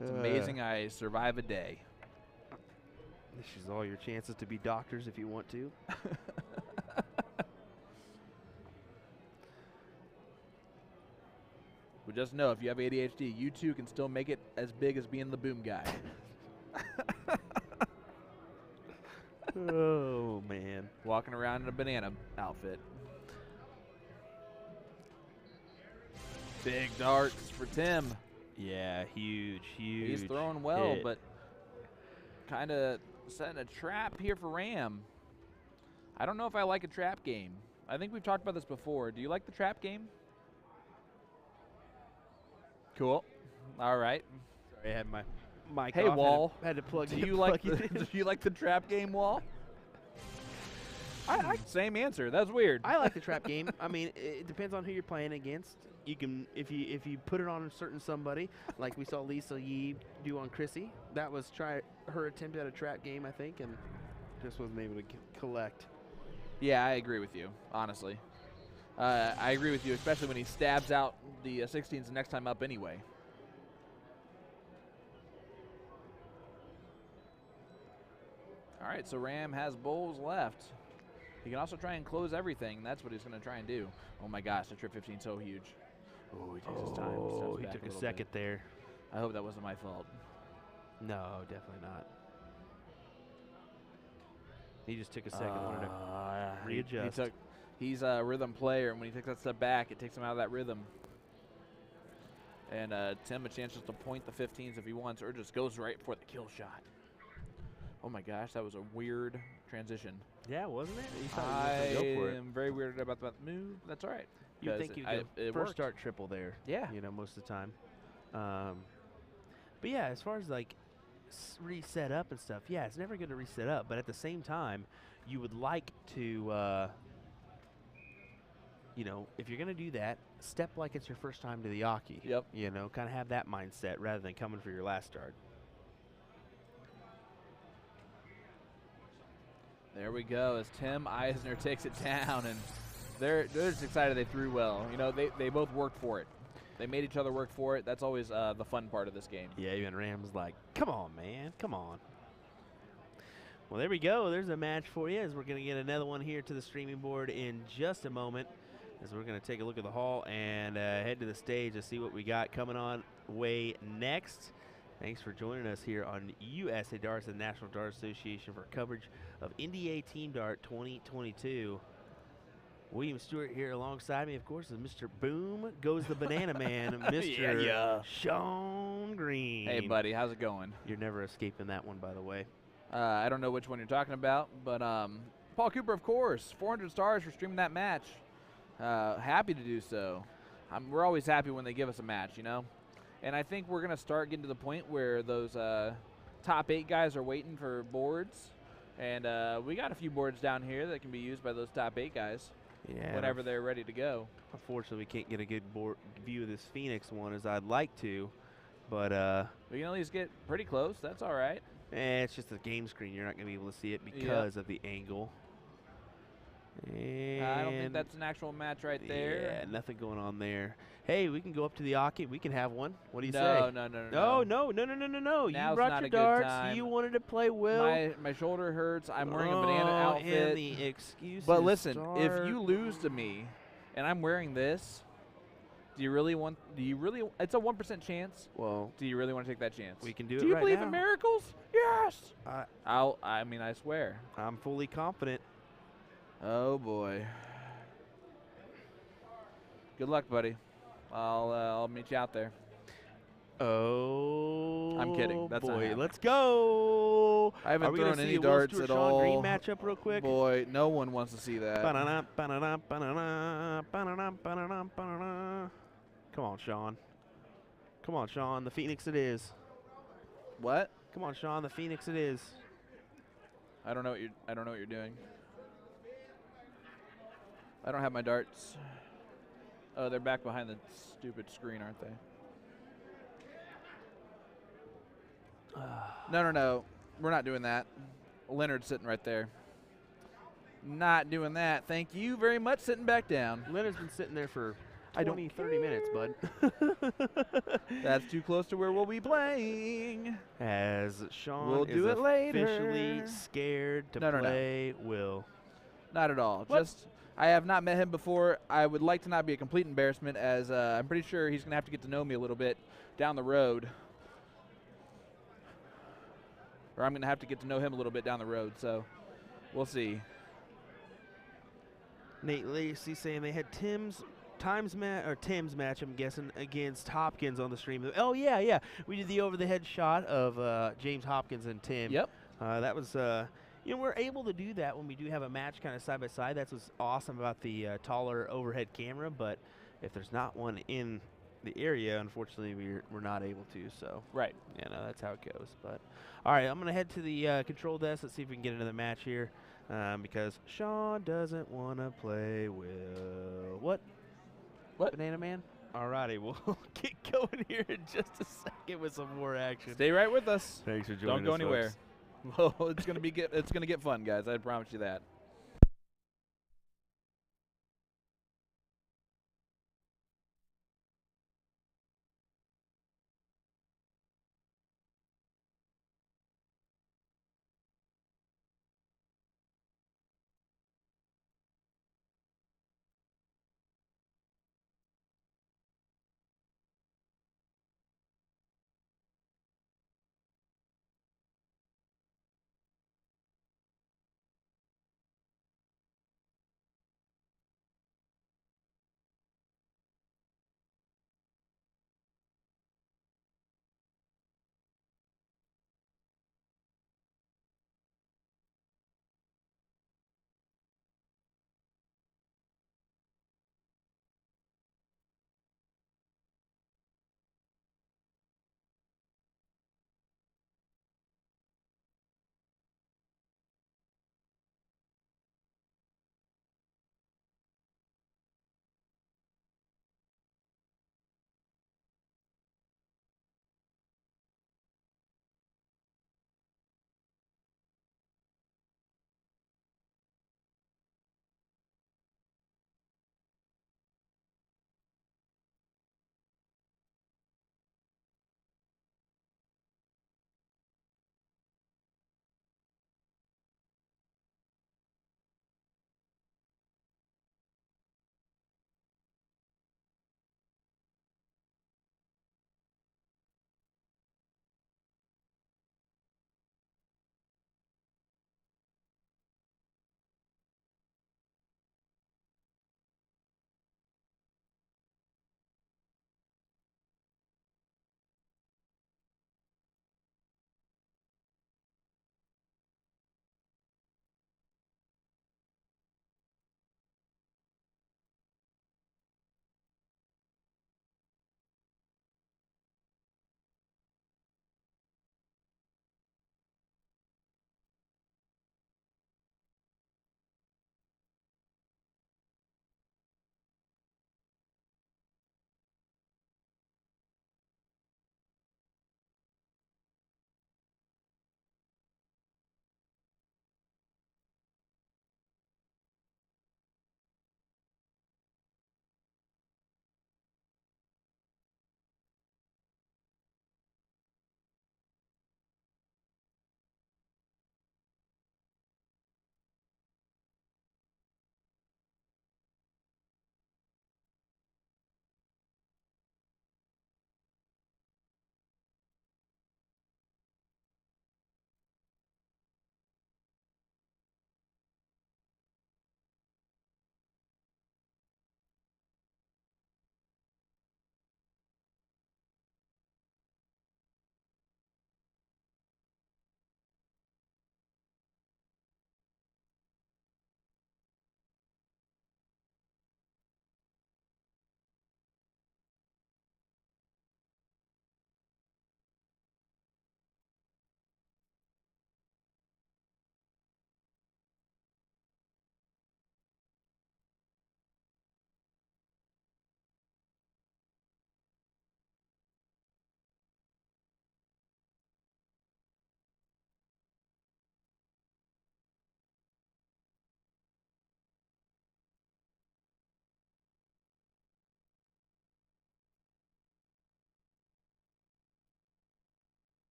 It's amazing I survive a day. This is all your chances to be doctors if you want to. But just know, if you have ADHD, you too can still make it as big as being the boom guy. Oh, man. Walking around in a banana outfit. Big darts for Tim. Yeah, huge, huge. He's throwing well, hit. but kind of setting a trap here for Ram. I don't know if I like a trap game. I think we've talked about this before. Do you like the trap game? Cool. All right. Sorry, I had my mic Hey, off. Wall. Had to plug Do it- you like plug the it in. Do you like the trap game, Wall? Same answer. That's weird. I like the trap game. I mean, it depends on who you're playing against. You can, if you put it on a certain somebody, like we saw Lisa Yee do on Chrissy. That was her attempt at a trap game, I think, and just wasn't able to collect. Yeah, I agree with you, honestly. I agree with you, especially when he stabs out the 16s the next time up anyway. All right, so Ram has bowls left. He can also try and close everything. That's what he's going to try and do. Oh, my gosh, the trip 15 so huge. Oh, he takes his time. Oh, steps he back took a little second bit. there. I hope that wasn't my fault. No, definitely not. He just took a second, wanted to readjust. He's a rhythm player, and when he takes that step back, it takes him out of that rhythm. And Tim a chance just to point the 15s if he wants, or just goes right for the kill shot. Oh my gosh, that was a weird transition. Yeah, wasn't it? He thought I he was gonna go for it. am very weirded about that move. That's all right. You'd think you'd it go first worked. start triple there. Yeah. You know, most of the time. But yeah, as far as like reset up and stuff, yeah, it's never going to reset up. But at the same time, you would like to, you know, if you're going to do that, step like it's your first time to the Aki. Yep. You know, kind of have that mindset rather than coming for your last start. There we go as Tim Eisner takes it down, and they're just excited they threw well. You know, they both worked for it. They made each other work for it. That's always the fun part of this game. Yeah, even Ram's like, come on, man, come on. Well, there we go. There's a match for you as we're going to get another one here to the streaming board in just a moment as we're going to take a look at the hall and head to the stage to see what we got coming on way next. Thanks for joining us here on USA Darts, the National Dart Association, for coverage of NDA Team Dart 2022. William Stuart here alongside me, of course, is Mr. Boom Goes the Banana Man, Mr. Sean Green. Hey, buddy, how's it going? You're never escaping that one, by the way. I don't know which one you're talking about, but Paul Cooper, of course, 400 stars for streaming that match. Happy to do so. We're always happy when they give us a match, you know? And I think we're going to start getting to the point where those top 8 guys are waiting for boards. And we got a few boards down here that can be used by those top 8 guys whenever they're ready to go. Unfortunately, we can't get a good view of this Phoenix one as I'd like to. But we can at least get pretty close. That's all right. it's just a game screen. You're not going to be able to see it because of the angle. And I don't think that's an actual match right there. Yeah, nothing going on there. Hey, we can go up to the Aki. We can have one. What do you say? No. No. You Now's brought not your a good darts. time. You wanted to play Will. My shoulder hurts. I'm wearing a banana outfit. And the excuses But listen, if start. you lose to me and I'm wearing this, it's a 1% chance. Well, Do you really want to take that chance? we can do Do it you right believe now. in miracles? Yes. I I swear. I'm fully confident. Oh boy. Good luck, buddy. I'll meet you out there. Oh, I'm kidding. That's not boy. happening. Let's go. I haven't Are we gonna thrown see any a Will darts Stewart, at Sean all. Green matchup real quick? Boy, no one wants to see that. Ba-na-na, ba-na-na, ba-na-na, ba-na-na, ba-na-na, ba-na-na. Come on, Sean. Come on, Sean. The Phoenix it is. What? Come on, Sean. The Phoenix it is. I don't know what you're doing. I don't have my darts. Oh, they're back behind the stupid screen, aren't they? No. We're not doing that. Leonard's sitting right there. Not doing that. Thank you very much. Sitting back down. Leonard's been sitting there for 20, 30 minutes, bud. That's too close to where we'll be playing. As Sean We'll is do it later. officially scared to No. play Will. Not at all. What? I have not met him before. I would like to not be a complete embarrassment, as I'm pretty sure he's going to have to get to know me a little bit down the road. Or I'm going to have to get to know him a little bit down the road, so we'll see. Nate Lacey saying they had Tim's match, I'm guessing, against Hopkins on the stream. Oh yeah, we did the over-the-head shot of James Hopkins and Tim. Yep. That was, we're able to do that when we do have a match kind of side by side. That's what's awesome about the taller overhead camera. But if there's not one in the area, unfortunately, we're not able to. So right, that's how it goes. But all right, I'm gonna head to the control desk. Let's see if we can get another match here, because Sean doesn't want to play Will. What? Banana Man? Alrighty, we'll get going here in just a second with some more action. Stay right with us. Thanks for joining us. Don't go anywhere. Well, it's gonna get fun, guys. I promise you that.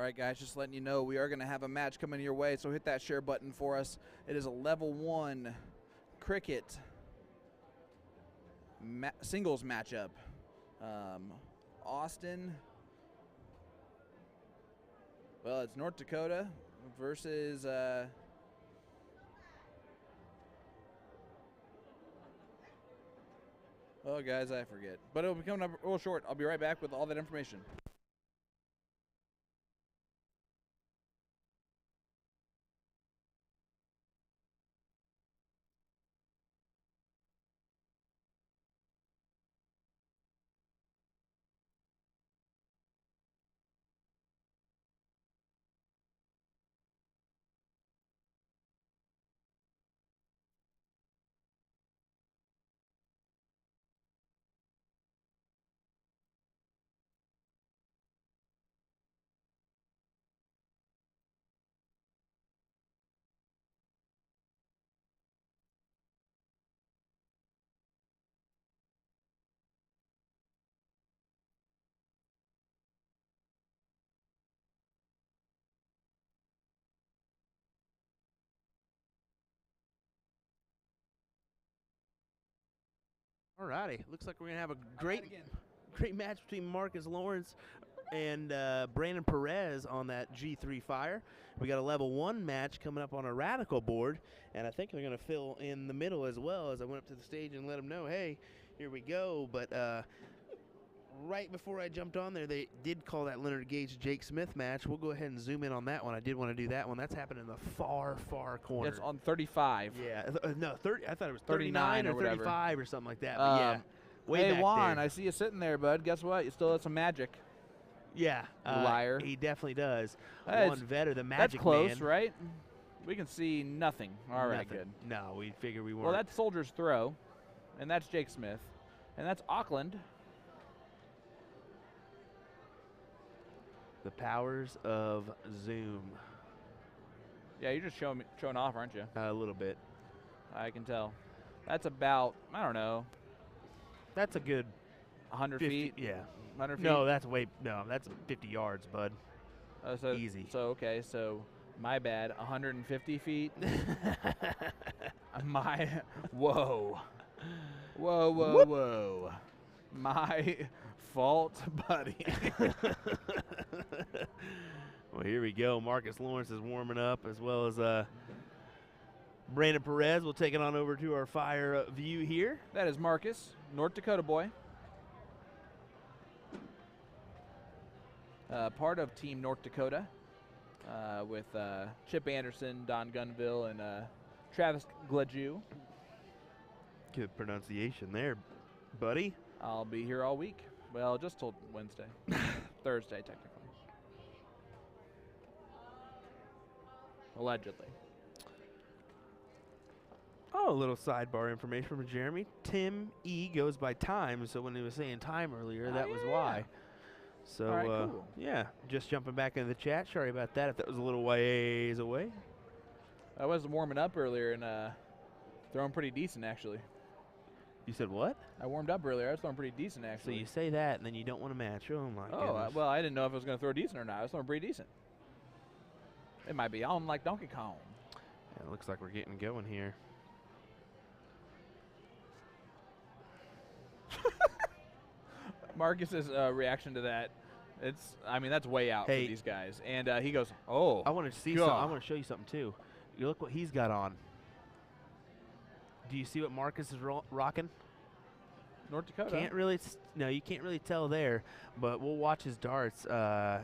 All right, guys, just letting you know we are going to have a match coming your way, so hit that share button for us. It is a level 1 cricket singles matchup. Austin, well, it's North Dakota versus oh, guys, I forget. But it'll be coming up real short. I'll be right back with all that information. Alrighty, looks like we're gonna have a great match between Marcus Lawrence and Brandon Perez on that G3 Fire. We got a level 1 match coming up on a Radikal board, and I think they're gonna fill in the middle as well. As I went up to the stage and let them know, hey, here we go. But right before I jumped on there, they did call that Leonard Gage-Jake Smith match. We'll go ahead and zoom in on that one. I did want to do that one. That's happening in the far corner. It's on 35. Yeah, no, 30. I thought it was 39 39 or or whatever. 35 or something like that. But yeah, way Hey, back Juan, there. I see you sitting there, bud. Guess what? You still have some magic. Yeah, Liar. He definitely does. Hey, Juan Vetter, the That's magic close, man. right? We can see nothing. All right, Nothing. good. No, we figured we weren't. Well, that's Soldier's Throw, and that's Jake Smith, and that's Auckland. the powers of Zoom. Yeah, you're just showing off, aren't you? A little bit. I can tell. That's about, I don't know, That's a good 100 50, feet? Yeah. 100 feet? No, that's 50 yards, bud. So, Easy. So, okay, so my bad, 150 feet. Whoa. Whoa. My fault, buddy. Well, here we go. Marcus Lawrence is warming up, as well as Brandon Perez. We'll take it on over to our fire view here. That is Marcus, North Dakota boy. Part of Team North Dakota with Chip Anderson, Don Gunville, and Travis Gladue. Good pronunciation there, buddy. I'll be here all week. Well, just till Wednesday. Thursday, technically. Allegedly. Oh, a little sidebar information from Jeremy. Tim E goes by time, so when he was saying time earlier, that was why. So, All right, cool. yeah, just jumping back into the chat. Sorry about that if that was a little ways away. I was warming up earlier and throwing pretty decent, actually. You said what? I warmed up earlier. I was throwing pretty decent, So actually. you say that, and then you don't want to match. Oh, my Oh, goodness. well, I didn't know if I was going to throw decent or not. I was throwing pretty decent. It might be on like Donkey Kong. Yeah, it looks like we're getting going here. Marcus's reaction to that, I mean, that's way out Hey. for these guys. And he goes, oh. I want to see God. something. I want to show you something, too. You look what he's got on. Do you see what Marcus is rocking? North Dakota. Can't really, no, you can't really tell there, but we'll watch his darts the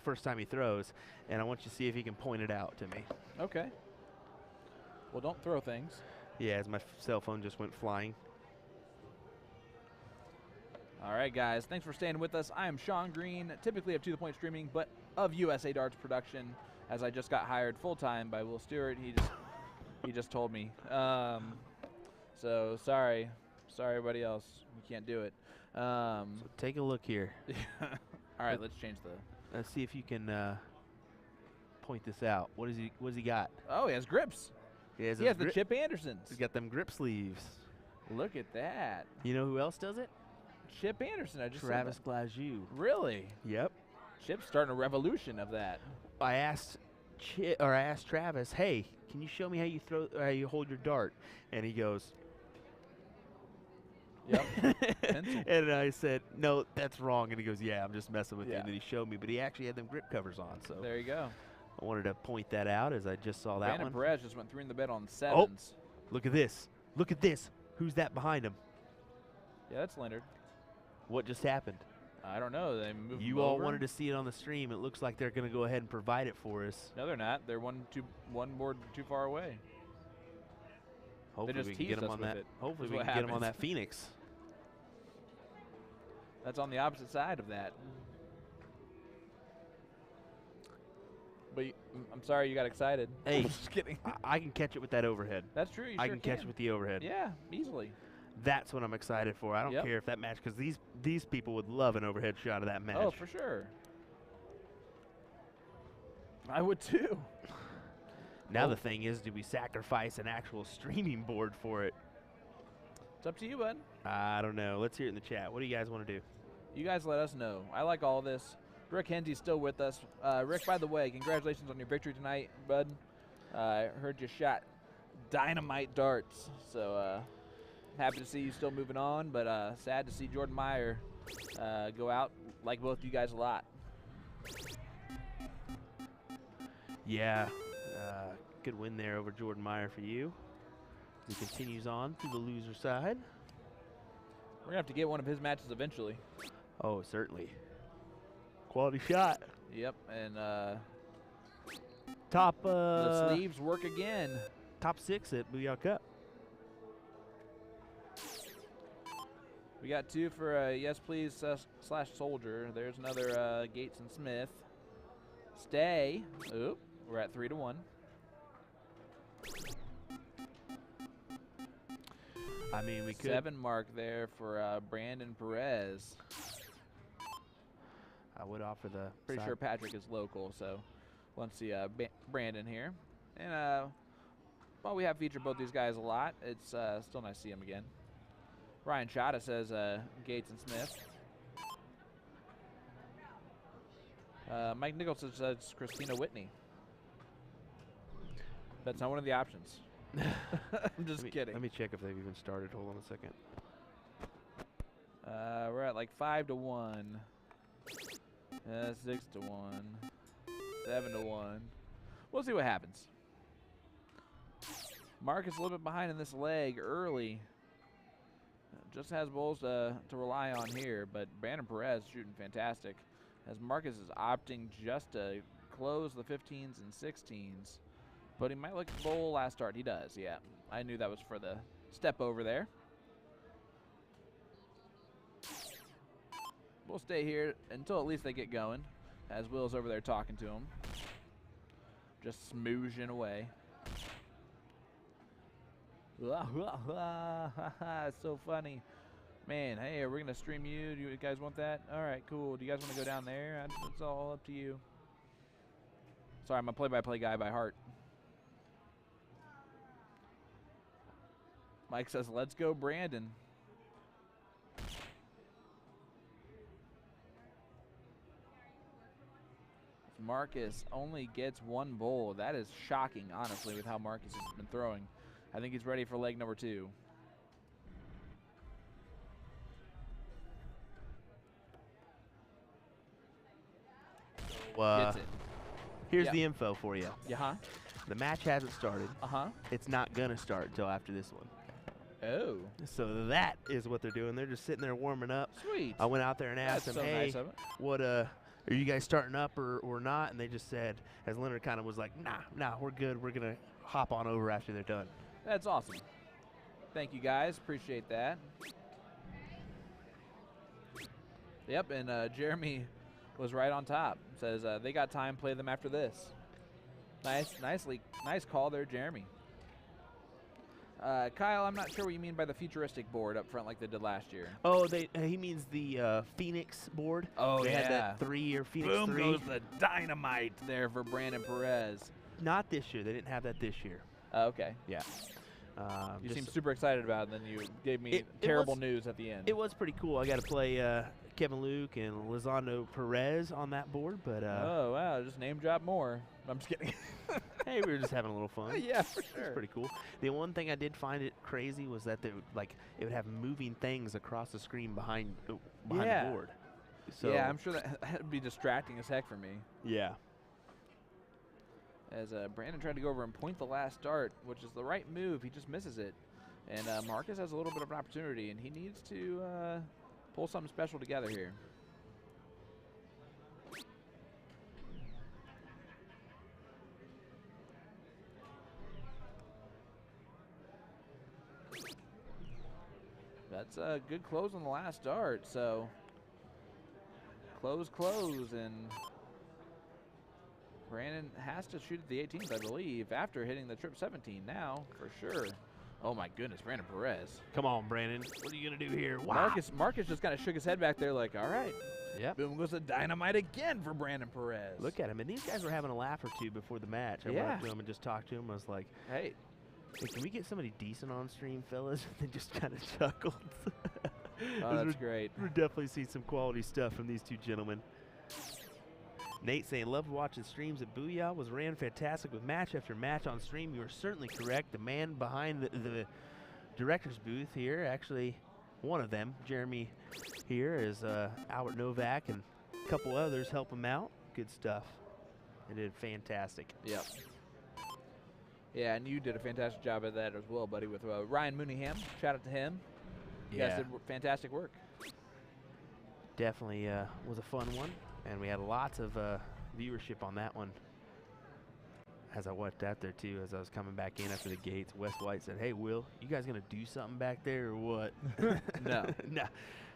first time he throws, and I want you to see if he can point it out to me. Okay. Well, don't throw things. Yeah, as my cell phone just went flying. All right, guys. Thanks for staying with us. I am Sean Green, typically of To The Point Streaming, but of USA Darts Production, as I just got hired full-time by Will Stuart. He just told me. So sorry. Sorry, everybody else. You can't do it. So take a look here. All right, let's change the. Let's see if you can point this out. What does he got? Oh, he has grips. He has He has the Chip Andersons. He's got them grip sleeves. Look at that. You know who else does it? Chip Anderson. I just said Travis that. Gladue. Really? Yep. Chip's starting a revolution of that. I asked Travis, hey, can you show me how you hold your dart? And he goes, Yep. Pencil. and I said, no, that's wrong. And he goes, yeah, I'm just messing with you. Yeah. And then he showed me, but he actually had them grip covers on. So There you go. I wanted to point that out as I just saw that Brandon one. Perez just went 3 in the bed on 7s. Look at this. Look at this. Who's that behind him? Yeah, that's Leonard. What just happened? I don't know. They moved You all wanted to see it on the stream. It looks like they're going to go ahead and provide it for us. No, they're not. They're one board too far away. Hopefully just we can get teased them us on with that. it, Hopefully is we what can get them on happens. that Phoenix. That's on the opposite side of that. But I'm sorry you got excited. Hey, Just kidding. I can catch it with that overhead. That's true. You I sure can catch it with the overhead. Yeah, easily. That's what I'm excited for. I don't Yep. care if that match, because these people would love an overhead shot of that match. Oh, for sure. I would too. Now Oh. the thing is, do we sacrifice an actual streaming board for it? It's up to you, bud. I don't know. Let's hear it in the chat. What do you guys want to do? You guys let us know. I like all this. Rick Henty's still with us. Rick, by the way, congratulations on your victory tonight, bud. I heard you shot dynamite darts. So happy to see you still moving on, but sad to see Jordan Meyer go out. Like both you guys a lot. Yeah, good win there over Jordan Meyer for you. He continues on to the loser side. We're going to have to get one of his matches eventually. Oh, certainly. Quality shot. Yep, and Top the sleeves work again. top 6 at Booyah Cup. We got 2 for Yes Please / Soldier. There's another Gates and Smith. Stay. Oop, we're at 3-1. I mean, we could. 7 mark there for Brandon Perez. I would offer the. Pretty side- sure Patrick is local, so let's see Brandon here. And while we have featured both these guys a lot, it's still nice to see him again. Ryan Chata says Gates and Smith. Mike Nicholson says Christina Whitney. That's not one of the options. I'm just kidding. Let me check if they've even started. Hold on a second. We're at like 5-1. 6-1. 7-1. We'll see what happens. Mark is a little bit behind in this leg early. Just has bowls to rely on here, but Brandon Perez shooting fantastic. As Marcus is opting just to close the 15s and 16s. But he might look to bowl last start. He does, yeah. I knew that was for the step over there. We'll stay here until at least they get going, as Will's over there talking to him. Just smoozing away. It's so funny. Man, hey, are we going to stream you? Do you guys want that? All right, cool. Do you guys want to go down there? It's all up to you. Sorry, I'm a play-by-play guy by heart. Mike says, let's go, Brandon. Marcus only gets 1 bowl. That is shocking, honestly, with how Marcus has been throwing. I think he's ready for leg number 2. Gets it. Here's Yeah. the info for you. Yeah, The match hasn't started. huh? It's not going to start until after this one. Oh, So that is what they're doing. They're just sitting there warming up. sweet. I went out there and asked That's them, so hey, nice of it. what are you guys starting up or not? And they just said, as Leonard kind of was like, nah, we're good. We're going to hop on over after they're done. That's awesome. Thank you, guys. Appreciate that. Yep, and Jeremy was right on top. Says they got time. Play them after this. Nice call there, Jeremy. Kyle, I'm not sure what you mean by the futuristic board up front like they did last year. Oh, he means the Phoenix board. Oh, they had yeah. that 3-year Phoenix Boom 3. goes the dynamite there for Brandon Perez. Not this year. They didn't have that this year. Okay. Yeah. You Just- seem super excited about it, and then you gave me It terrible was- news at the end. It was pretty cool. I got to play Kevin Luke and Lizando Perez on that board, but Oh, wow, just name drop more. I'm just kidding. hey, we were just having a little fun. Yeah, for sure. It's pretty cool. The one thing I did find it crazy was that they would, it would have moving things across the screen behind the board. So Yeah, I'm sure that would be distracting as heck for me. yeah. As Brandon tried to go over and point the last dart, which is the right move, he just misses it. And Marcus has a little bit of an opportunity, and he needs to pull something special together here. That's a good close on the last dart, so close, and Brandon has to shoot at the 18th, I believe, after hitting the trip 17 now, for sure. Oh my goodness, Brandon Perez. Come on, Brandon. What are you going to do here? Wow. Marcus just kind of shook his head back there like, all right. Yep. Boom goes the dynamite again for Brandon Perez. Look at him. And these guys were having a laugh or two before the match. I went up to him and just talked to him. I was like, hey, can we get somebody decent on stream, fellas? And they just kind of chuckled. oh, that's great. We're definitely seeing some quality stuff from these two gentlemen. Nate saying, loved watching streams at Booyah, ran fantastic with match after match on stream. You are certainly correct. The man behind the director's booth here, actually one of them, Jeremy here, is Albert Novak, and a couple others help him out. Good stuff. They did fantastic. Yep. Yeah, and you did a fantastic job at that as well, buddy, with Ryan Mooneyham. Shout out to him. You guys did fantastic work. Definitely was a fun one. And we had lots of viewership on that one. As I watched out there, too, as I was coming back in after the gates, Wes White said, hey, Will, you guys going to do something back there or what? No.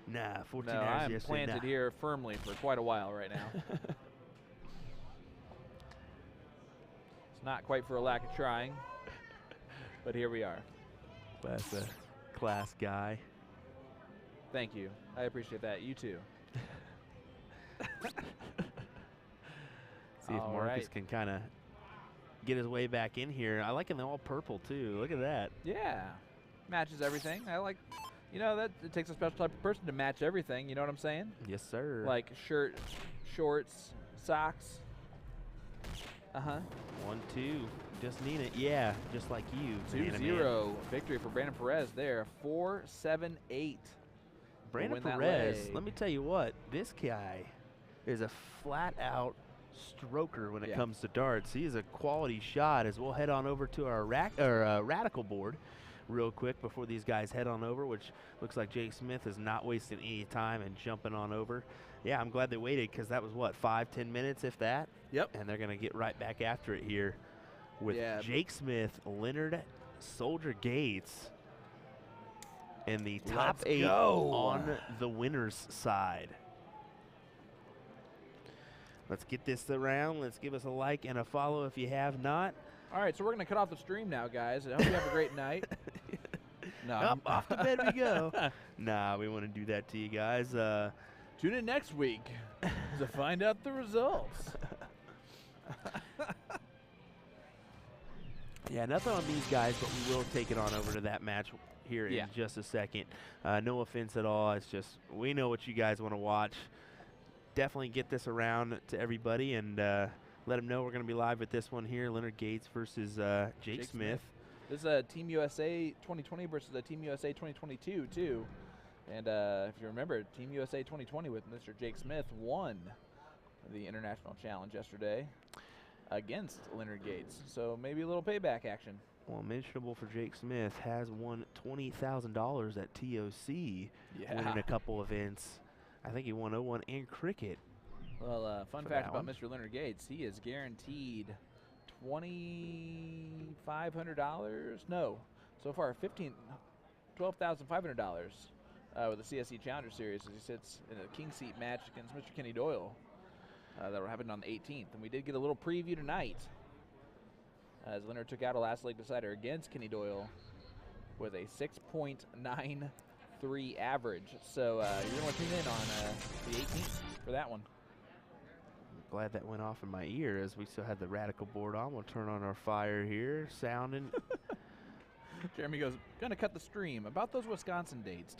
Nah, 14 no, hours I'm yesterday. planted here firmly for quite a while right now. It's not quite for a lack of trying, but here we are. That's a class guy. Thank you. I appreciate that. You too. See if Marcus can kind of get his way back in here. I like him all purple, too. Look at that. Yeah. Matches everything. I like, that it takes a special type of person to match everything. You know what I'm saying? Yes, sir. Like shirt, shorts, socks. 1-2. Just need it. Yeah, just like you. 2-0 victory for Brandon Perez there. 4-7-8. Brandon Perez, let me tell you what, this guy is a flat-out stroker when it comes to darts. He is a quality shot. As we'll head on over to our Radikal board real quick before these guys head on over, which looks like Jake Smith is not wasting any time and jumping on over. Yeah, I'm glad they waited because that was, what, 5-10 minutes, if that? Yep. And they're going to get right back after it here with Jake Smith, Leonard Soldier Gates, and the top 8 on the winner's side. Let's get this around. Let's give us a like and a follow if you have not. All right, so we're going to cut off the stream now, guys. I hope you have a great night. No. Off to bed we go. Nah, we want to do that to you guys. Tune in next week to find out the results. Yeah, nothing on these guys, but we will take it on over to that match here in just a second. No offense at all. It's just we know what you guys want to watch. Definitely get this around to everybody and let them know we're going to be live with this one here, Leonard Gates versus Jake Smith. This is a Team USA 2020 versus a Team USA 2022, too. And if you remember, Team USA 2020 with Mr. Jake Smith won the International Challenge yesterday against Leonard Gates. So maybe a little payback action. Well, mentionable for Jake Smith, has won $20,000 at TOC, winning a couple events. I think he won 0-1 and cricket. Well, fun fact about Mr. Leonard Gates, he is guaranteed $2,500. No, so far $12,500 with the CSE Challenger Series as he sits in a king seat match against Mr. Kenny Doyle. That will happen on the 18th. And we did get a little preview tonight as Leonard took out a last leg decider against Kenny Doyle with a 6.93 average. So you're going to want to tune in on the 18th for that one. Glad that went off in my ear as we still had the Radikal board on. We'll turn on our fire here, sounding. Jeremy goes, gonna cut the stream about those Wisconsin dates. ...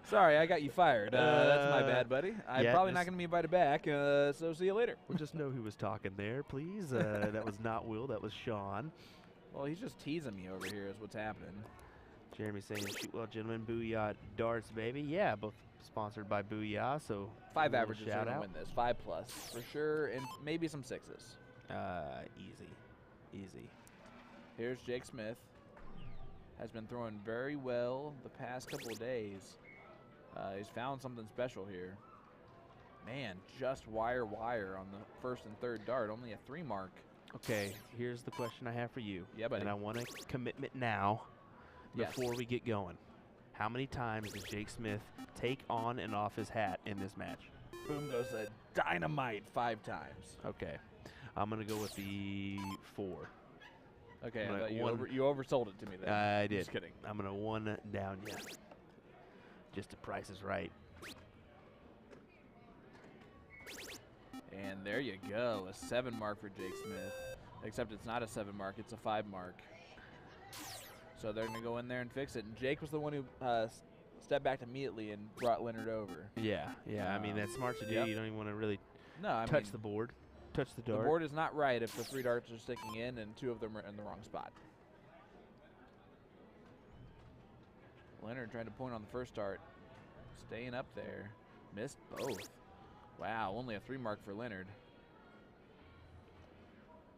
Sorry, I got you fired. That's my bad, buddy. I'm yeah, probably not just- going to be invited back, so see you later. Well, just know who was talking there, please. That was not Will. That was Sean. Well, he's just teasing me over here is what's happening. Jeremy saying, shoot well, gentlemen. Booyah darts, baby. Yeah, both sponsored by Booyah, so 5 a little averages are shout going to out. win this. 5 plus for sure, and maybe some 6s. Easy. Easy. Here's Jake Smith. Has been throwing very well the past couple of days. He's found something special here. Man, just wire on the first and third dart. Only a 3 mark. Okay, here's the question I have for you. Yeah, buddy. And I want a commitment now Yes. before we get going. How many times did Jake Smith take on and off his hat in this match? Boom goes a dynamite 5 times. Okay. I'm going to go with the 4. Okay, I Right, thought one- you oversold it to me then. I did. Just kidding. I'm going to 1 down you. Just the price is right. And there you go, a 7 mark for Jake Smith. Except it's not a 7 mark, it's a 5 mark. So they're going to go in there and fix it. And Jake was the one who stepped back immediately and brought Leonard over. Yeah. I mean, that's smart to do. Yep. You don't even want to really No, I touch mean, the board. Touch the the dart. board is not right if the 3 darts are sticking in and 2 of them are in the wrong spot. Leonard trying to point on the first dart. Staying up there. Missed both. Wow, only a 3 mark for Leonard.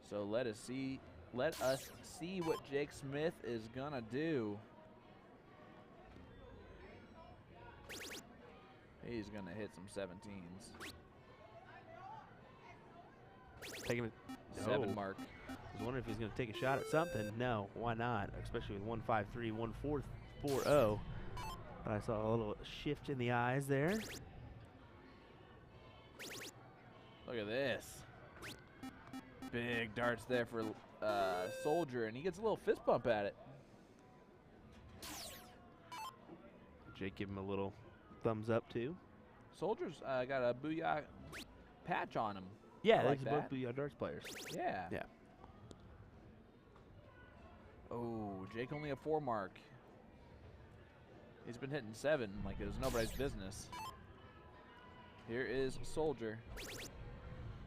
So let us see what Jake Smith is gonna do. He's gonna hit some 17s. Taking it. 7 No. mark. I was wondering if he's going to take a shot at something. No, why not? Especially with 153, 140. But I saw a little shift in the eyes there. Look at this. Big darts there for Soldier, and he gets a little fist bump at it. Jake give him a little thumbs up too. Soldier's got a Booyah patch on him. Yeah, I like these are both that. Booyah darts players. Yeah. Yeah. Oh, Jake only a 4 mark. He's been hitting 7 like it was nobody's business. Here is Soldier.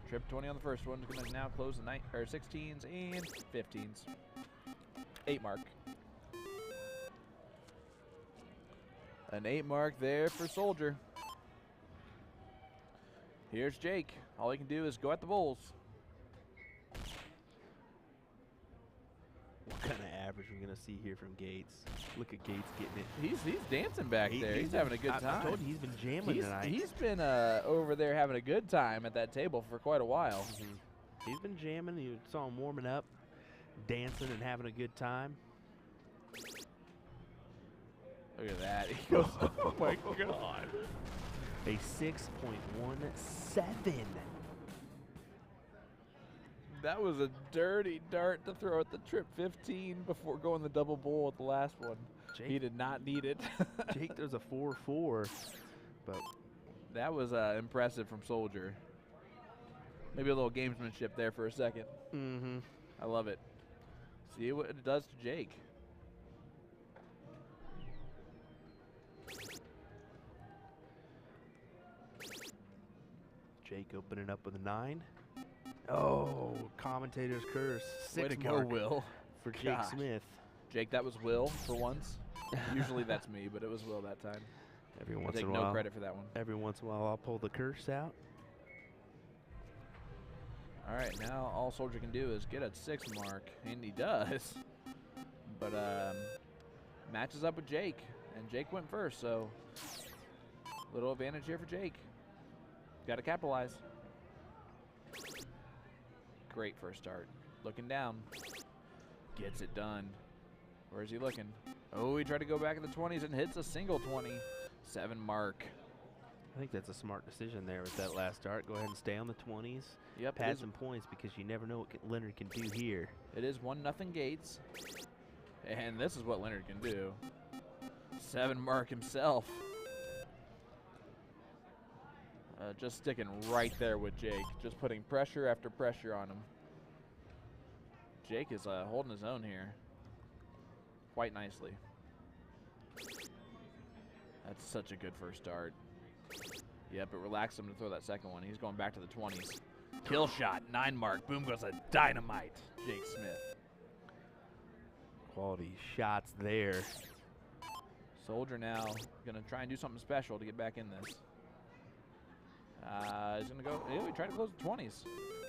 Trip 20 on the first one. Gonna now close the 16s and 15s. 8 mark. An 8 mark there for Soldier. Here's Jake. All he can do is go at the bowls. What kind of average are we going to see here from Gates? Look at Gates getting it. He's dancing back there. He's having a good time. I told you he's been jamming tonight. He's been over there having a good time at that table for quite a while. He's been jamming. You saw him warming up, dancing and having a good time. Look at that. He goes, oh my God. A 6.17. That was a dirty dart to throw at the trip 15 before going the double bowl at the last one. He Jake, did not need it. Jake, there's a 4-4, but That was impressive from Soldier. Maybe a little gamesmanship there for a second. I love it. See what it does to Jake. Jake opening up with a 9. Oh, commentator's curse. Way 6 to go, mark Will. for Jake Gosh. Smith. Jake, that was Will for once. Usually that's me, but it was Will that time. Every I once take in a no while, credit for that one. every once in a while, I'll pull the curse out. All right, now all Soldier can do is get a 6 mark, and he does. But matches up with Jake, and Jake went first, so little advantage here for Jake. Got to capitalize. Great first start. Looking down. Gets it done. Where is he looking? Oh, he tried to go back in the 20s and hits a single 20. 7 mark. I think that's a smart decision there with that last start. Go ahead and stay on the 20s. Yep, it Pad is, some points because you never know what Leonard can do here. it is 1-0 Gates. And this is what Leonard can do. 7 mark himself. Just sticking right there with Jake. Just putting pressure after pressure on him. Jake is holding his own here. quite nicely. That's such a good first dart. Yep, it relaxed him to throw that second one. He's going back to the 20s. Kill shot, 9 mark. Boom goes a dynamite. Jake Smith. Quality shots there. Soldier now going to try and do something special to get back in this. He's going to go. He tried to close the 20s.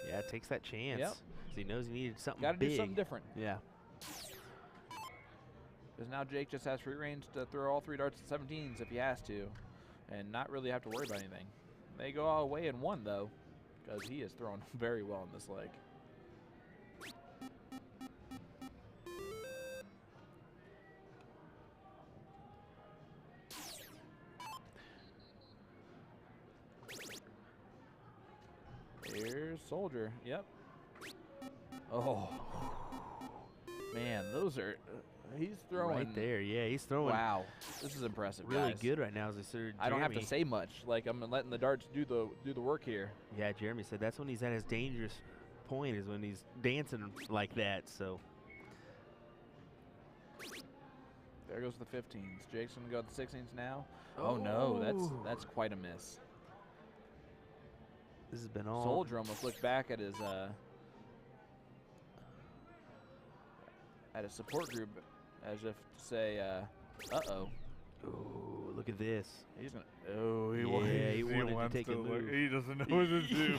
Yeah, takes that chance. Yep. 'Cause he knows he needed something Got to big. do something different. Yeah. Because now Jake just has free range to throw all 3 darts at 17s if he has to, and not really have to worry about anything. They go all away in 1 though, because he is throwing very well in this leg. Here's Soldier. Yep. Oh. Man, those are. He's throwing. Right there, yeah, he's throwing Wow. This is impressive, really guys. good right now. As I said, I don't have to Jeremy- say much. Like, I'm letting the darts do the work here. Yeah, Jeremy said that's when he's at his dangerous point, is when he's dancing like that. So There goes the 15s. Jake's gonna go to the 16s now. Oh no, that's quite a miss. this has been all. Soldier almost looked back at his support group as if to say, uh-oh. Ooh, look at this. He's gonna. Oh, Yeah, he wanted to take a move. He doesn't know what to do.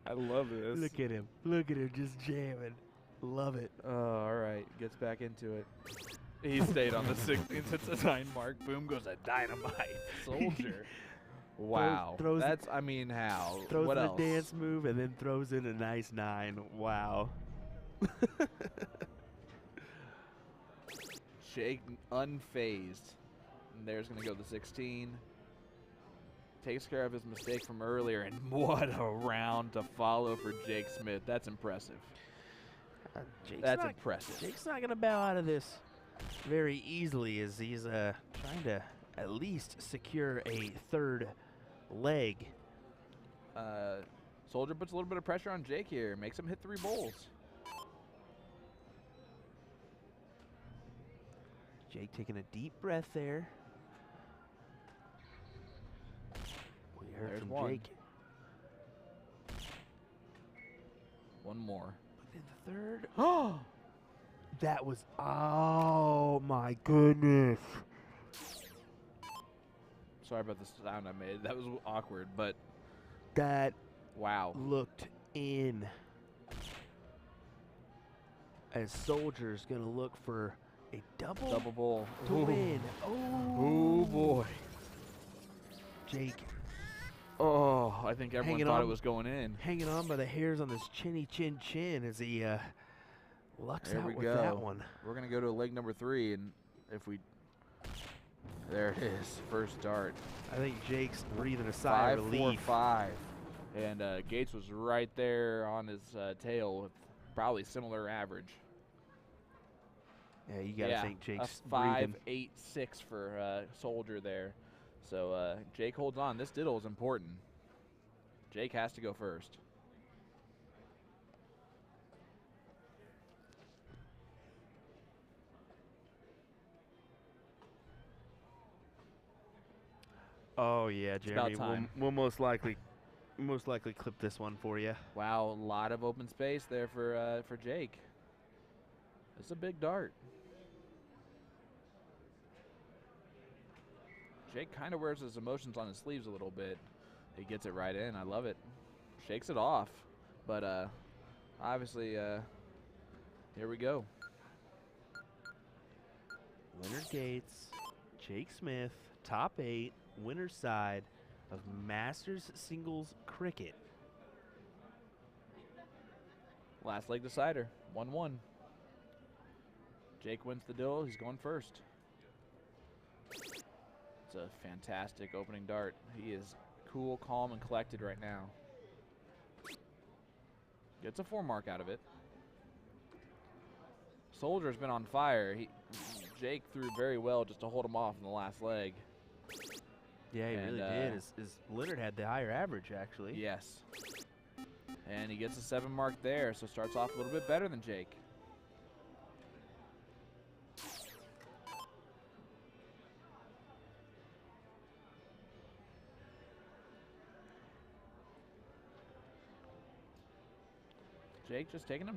I love this. Look at him. Look at him just jamming. Love it. Oh, all right. Gets back into it. He stayed on the 16th. It's a 9 mark. Boom goes a dynamite. Soldier. Wow. throws- That's, I mean, how? Throws what the else? dance move and then throws in a nice 9. Wow. Jake unfazed. And there's going to go the 16. Takes care of his mistake from earlier. And what a round to follow for Jake Smith. That's impressive. That's impressive. Jake's not going to bow out of this very easily, as he's trying to at least secure a 3rd leg. Soldier puts a little bit of pressure on Jake here. Makes him hit 3 bowls. Jake taking a deep breath there. We heard There's from one. Jake. One more. In the 3rd. Oh! That was, oh my goodness. Sorry about the sound I made. That was awkward, but That wow. looked in. As Soldier's going to look for a double Double bowl. to win. Oh boy. Jake Oh, I think everyone Hanging thought on. it was going in. hanging on by the hairs on his chinny chin as he lucks There out we with go. that one. We're gonna go to leg number 3, and if we, there it is, first dart. I think Jake's breathing a sigh of 5, 4, relief. 5, and Gates was right there on his tail with probably similar average. Yeah, you gotta think Jake's a 5, breathing. 8, 6 for Soldier there. So Jake holds on. This diddle is important. Jake has to go first. Oh yeah, about Jeremy. time. We'll most likely clip this one for you. Wow, a lot of open space there for Jake. It's a big dart. Jake kind of wears his emotions on his sleeves a little bit. He gets it right in. I love it. Shakes it off. But obviously, here we go. Winner Gates, Jake Smith, top 8, winner's side of Masters Singles Cricket. Last leg decider, 1-1. Jake wins the duel. He's going first. It's a fantastic opening dart. He is cool, calm, and collected right now. Gets a 4 mark out of it. Soldier's been on fire. Jake threw very well just to hold him off in the last leg. Yeah, he And, really did. As Leonard had the higher average, actually. Yes. And he gets a 7 mark there, so starts off a little bit better than Jake. Jake just taking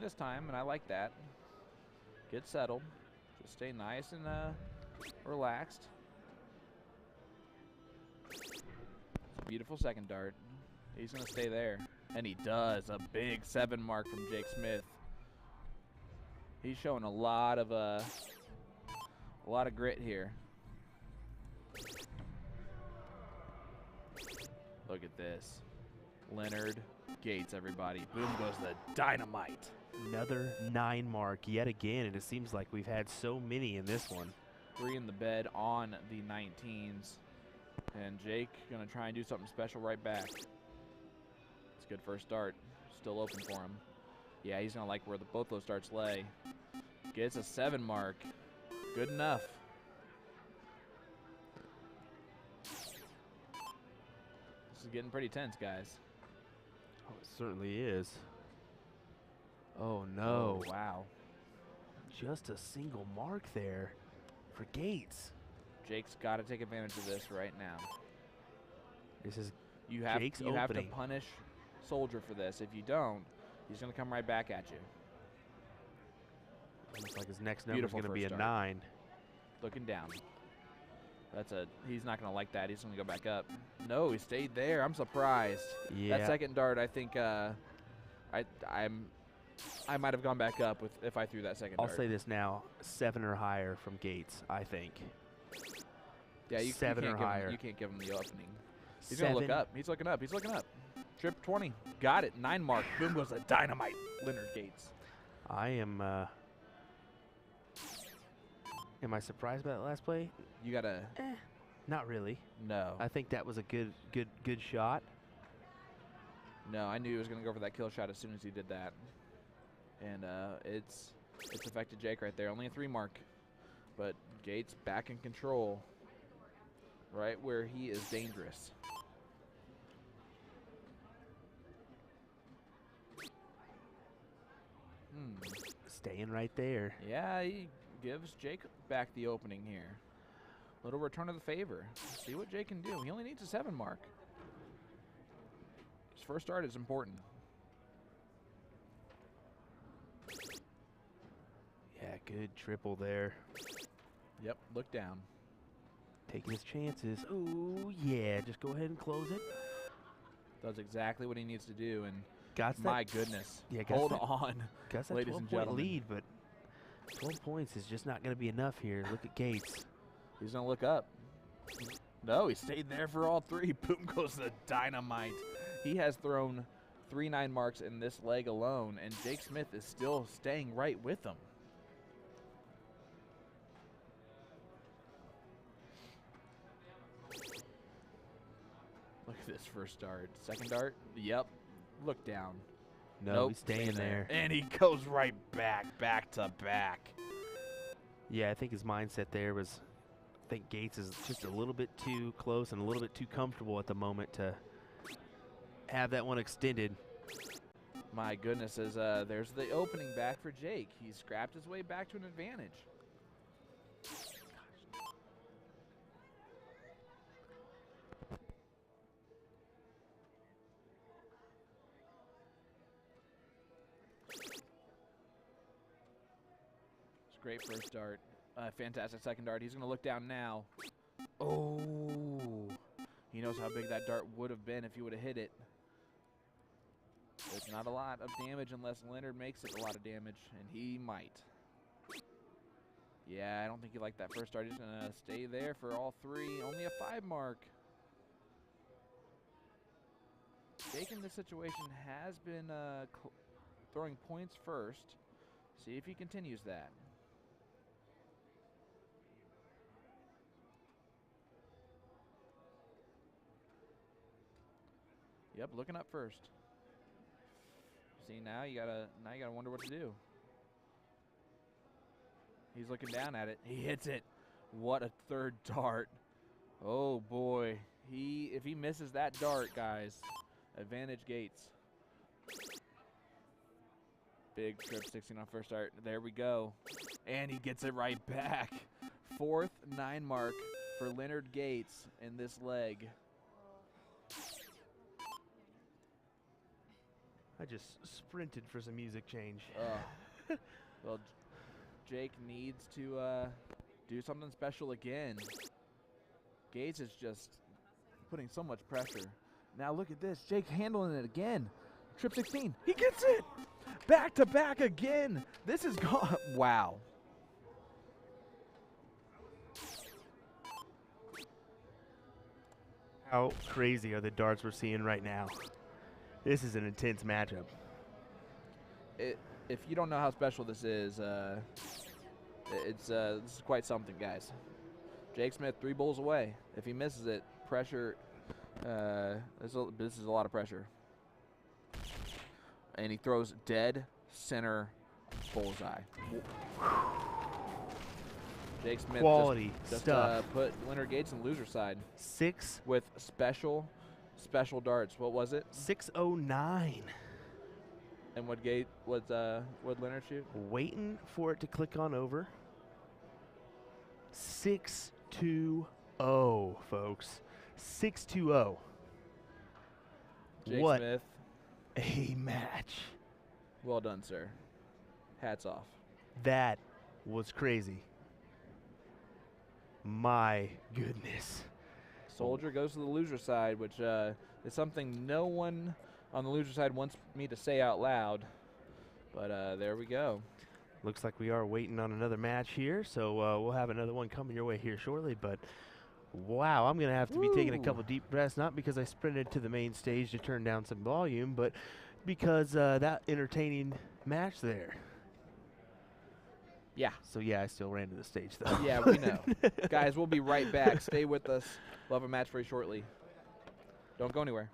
his time, and I like that. Get settled. Just stay nice and relaxed. It's a beautiful second dart. He's going to stay there. And he does. A big 7 mark from Jake Smith. He's showing a lot of grit here. Look at this. Leonard Gates, everybody. Boom goes the dynamite. Another 9 mark yet again, and it seems like we've had so many in this one. 3 in the bed on the 19s. And Jake going to try and do something special right back. It's a good first start. Still open for him. Yeah, he's going to like where both those starts lay. Gets a 7 mark. Good enough. This is getting pretty tense, guys. Oh, it certainly is. Oh, no. Oh, wow. Just a single mark there for Gates. Jake's got to take advantage of this right now. This is You have Jake's to opening. punish Soldier for this. If you don't, he's going to come right back at you. Looks like his next number is Beautiful going to be a first start. 9. Looking down. He's not going to like that. He's going to go back up. No, he stayed there. I'm surprised. Yeah. That second dart, I think I might have gone back up if I threw that second I'll dart. say this now, 7 or higher from Gates, I think. Yeah, you 7 can't or give higher. Him, you can't give him the opening. He's going to look 7. up. He's looking up. He's looking up. Trip 20. Got it. 9 mark. Boom goes the dynamite. Leonard Gates. I am. Am I surprised by that last play? You got to. Not really. No. I think that was a good shot. No, I knew he was going to go for that kill shot as soon as he did that. And it's affected Jake right there. Only a 3 mark. But Gates back in control. Right where he is dangerous. Staying right there. Yeah, he gives Jake back the opening here. Little return of the favor. See what Jake can do. He only needs a 7 mark. His first start is important. Yeah, good triple there. Yep, look down. Taking his chances. Oh, yeah. Just go ahead and close it. Does exactly what he needs to do, and Got my that, goodness. Yeah, got Hold that- on, got that ladies and 12-point gentlemen. lead, but 12 points is just not going to be enough here. Look at Gates. He's going to look up. No, he stayed there for all 3. Boom goes the dynamite. He has thrown 3 9 marks in this leg alone, and Jake Smith is still staying right with him. Look at this first dart. Second dart, yep. Look down. No, Nope, he's staying there. And he goes right back to back. Yeah, I think his mindset there was, I think Gates is just a little bit too close and a little bit too comfortable at the moment to have that one extended. My goodness, there's the opening back for Jake. He's scrapped his way back to an advantage. It's a great first dart. Fantastic second dart. He's going to look down now. Oh, he knows how big that dart would have been if he would have hit it. It's not a lot of damage unless Leonard makes it a lot of damage, and he might. Yeah, I don't think he liked that first dart. He's going to stay there for all 3. Only a 5 mark. Jake in this situation has been throwing points first. See if he continues that. Yep, looking up first. See, now you gotta wonder what to do. He's looking down at it. He hits it. What a third dart. Oh boy. If he misses that dart, guys, advantage Gates. Big trip 16 on first start. There we go. And he gets it right back. 4th 9 mark for Leonard Gates in this leg. I just sprinted for some music change. Well, Jake needs to do something special again. Gates is just putting so much pressure. Now look at this. Jake handling it again. Trip 16. He gets it! Back to back again. This is gone. Wow. How crazy are the darts we're seeing right now? This is an intense matchup. If you don't know how special this is, this is quite something, guys. Jake Smith 3 bowls away. If he misses it, pressure. This is a lot of pressure. And he throws dead center bullseye. Jake Smith Quality just stuff. put Leonard Gates on the loser side 6 with special darts. What was it? 609. And what Leonard shoot? Waiting for it to click on over. 620, folks. 620. Jake What Smith, a match. well done, sir. Hats off. That was crazy. My goodness. Soldier goes to the loser side, which is something no one on the loser side wants me to say out loud. But there we go. Looks like we are waiting on another match here, so we'll have another one coming your way here shortly. But wow, I'm going to have to be taking a couple deep breaths, not because I sprinted to the main stage to turn down some volume, but because that entertaining match there. Yeah. So yeah, I still ran to the stage though. Yeah, we know. Guys, we'll be right back. Stay with us. We'll have a match very shortly. Don't go anywhere.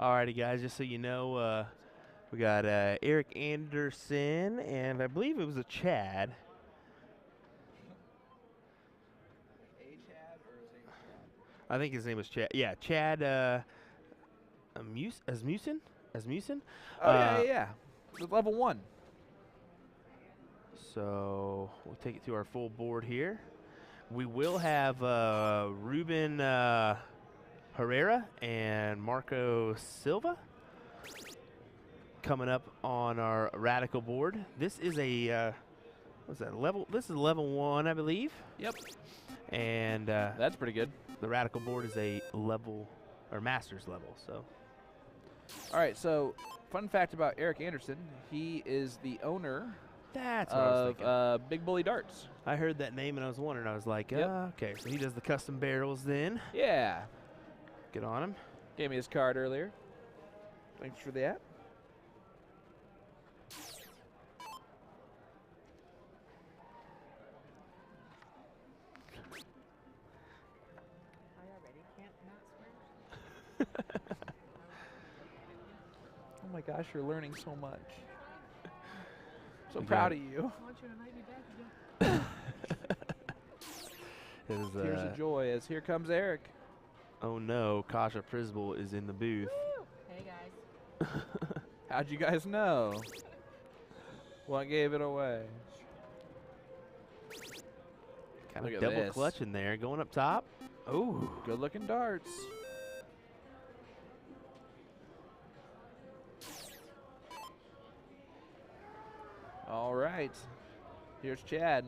Alrighty, guys, just so you know, we got Eric Anderson, and I believe it was a Chad. I think his name was Chad. Yeah, Chad Asmussen? Oh, yeah. With level 1. So we'll take it to our full board here. We will have Ruben Herrera and Marco Silva coming up on our Radikal board. This is a what's that level? This is level 1, I believe. Yep. And That's pretty good. the Radikal board is a level or master's level. So All right, so fun fact about Eric Anderson, he is the owner that's what I was thinking. of Big Bully Darts. I heard that name and I was wondering. I was like, Yep. okay, so he does the custom barrels then. Yeah. Good on him. Gave me his card earlier. Thanks for that. I already can't not swear. Oh my gosh, you're learning so much. So We proud got- of you. I want you to invite me back again. His, Tears of joy as here comes Eric. oh no, Kasha Prisbel is in the booth. Hey guys. How'd you guys know? What gave it away? Kind Look of at double this. clutch in there, going up top. Oh, Good looking darts. All right. Here's Chad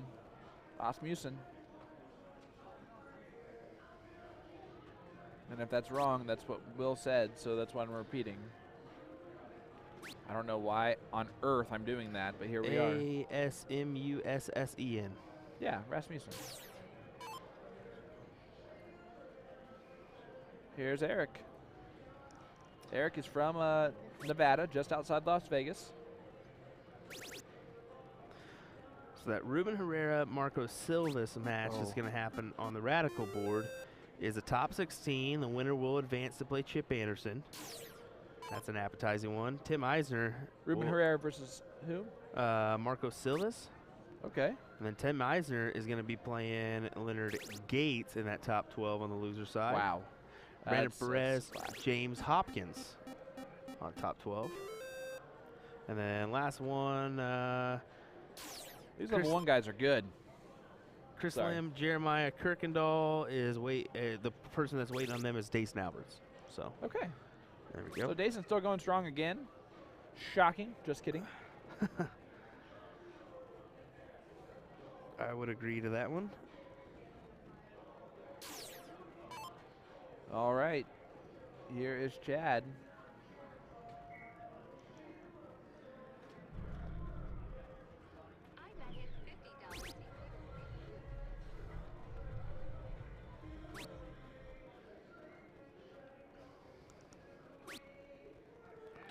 Asmussen. And if that's wrong, that's what Will said, so that's why I'm repeating. I don't know why on earth I'm doing that, but here we are. Asmussen. Yeah, Rasmussen. Here's Eric. Eric is from Nevada, just outside Las Vegas. So that Ruben Herrera Marco Silvas match is Oh. going to happen on the Radikal board. Is a top 16. The winner will advance to play Chip Anderson. That's an appetizing one. Tim Eisner. Ruben will- Herrera versus who? Marco Silvas. Okay. And then Tim Eisner is going to be playing Leonard Gates in that top 12 on the loser side. Wow. Brandon That's a Perez, splash. James Hopkins on top 12. And then last one, These Chris- level 1 guys are good. Chris Sorry. Lim, Jeremiah Kirkendall is the person that's waiting on them is Dace Alberts. So Okay. there we So go. Dason's still going strong again. Shocking. Just kidding. I would agree to that one. All right. Here is Chad.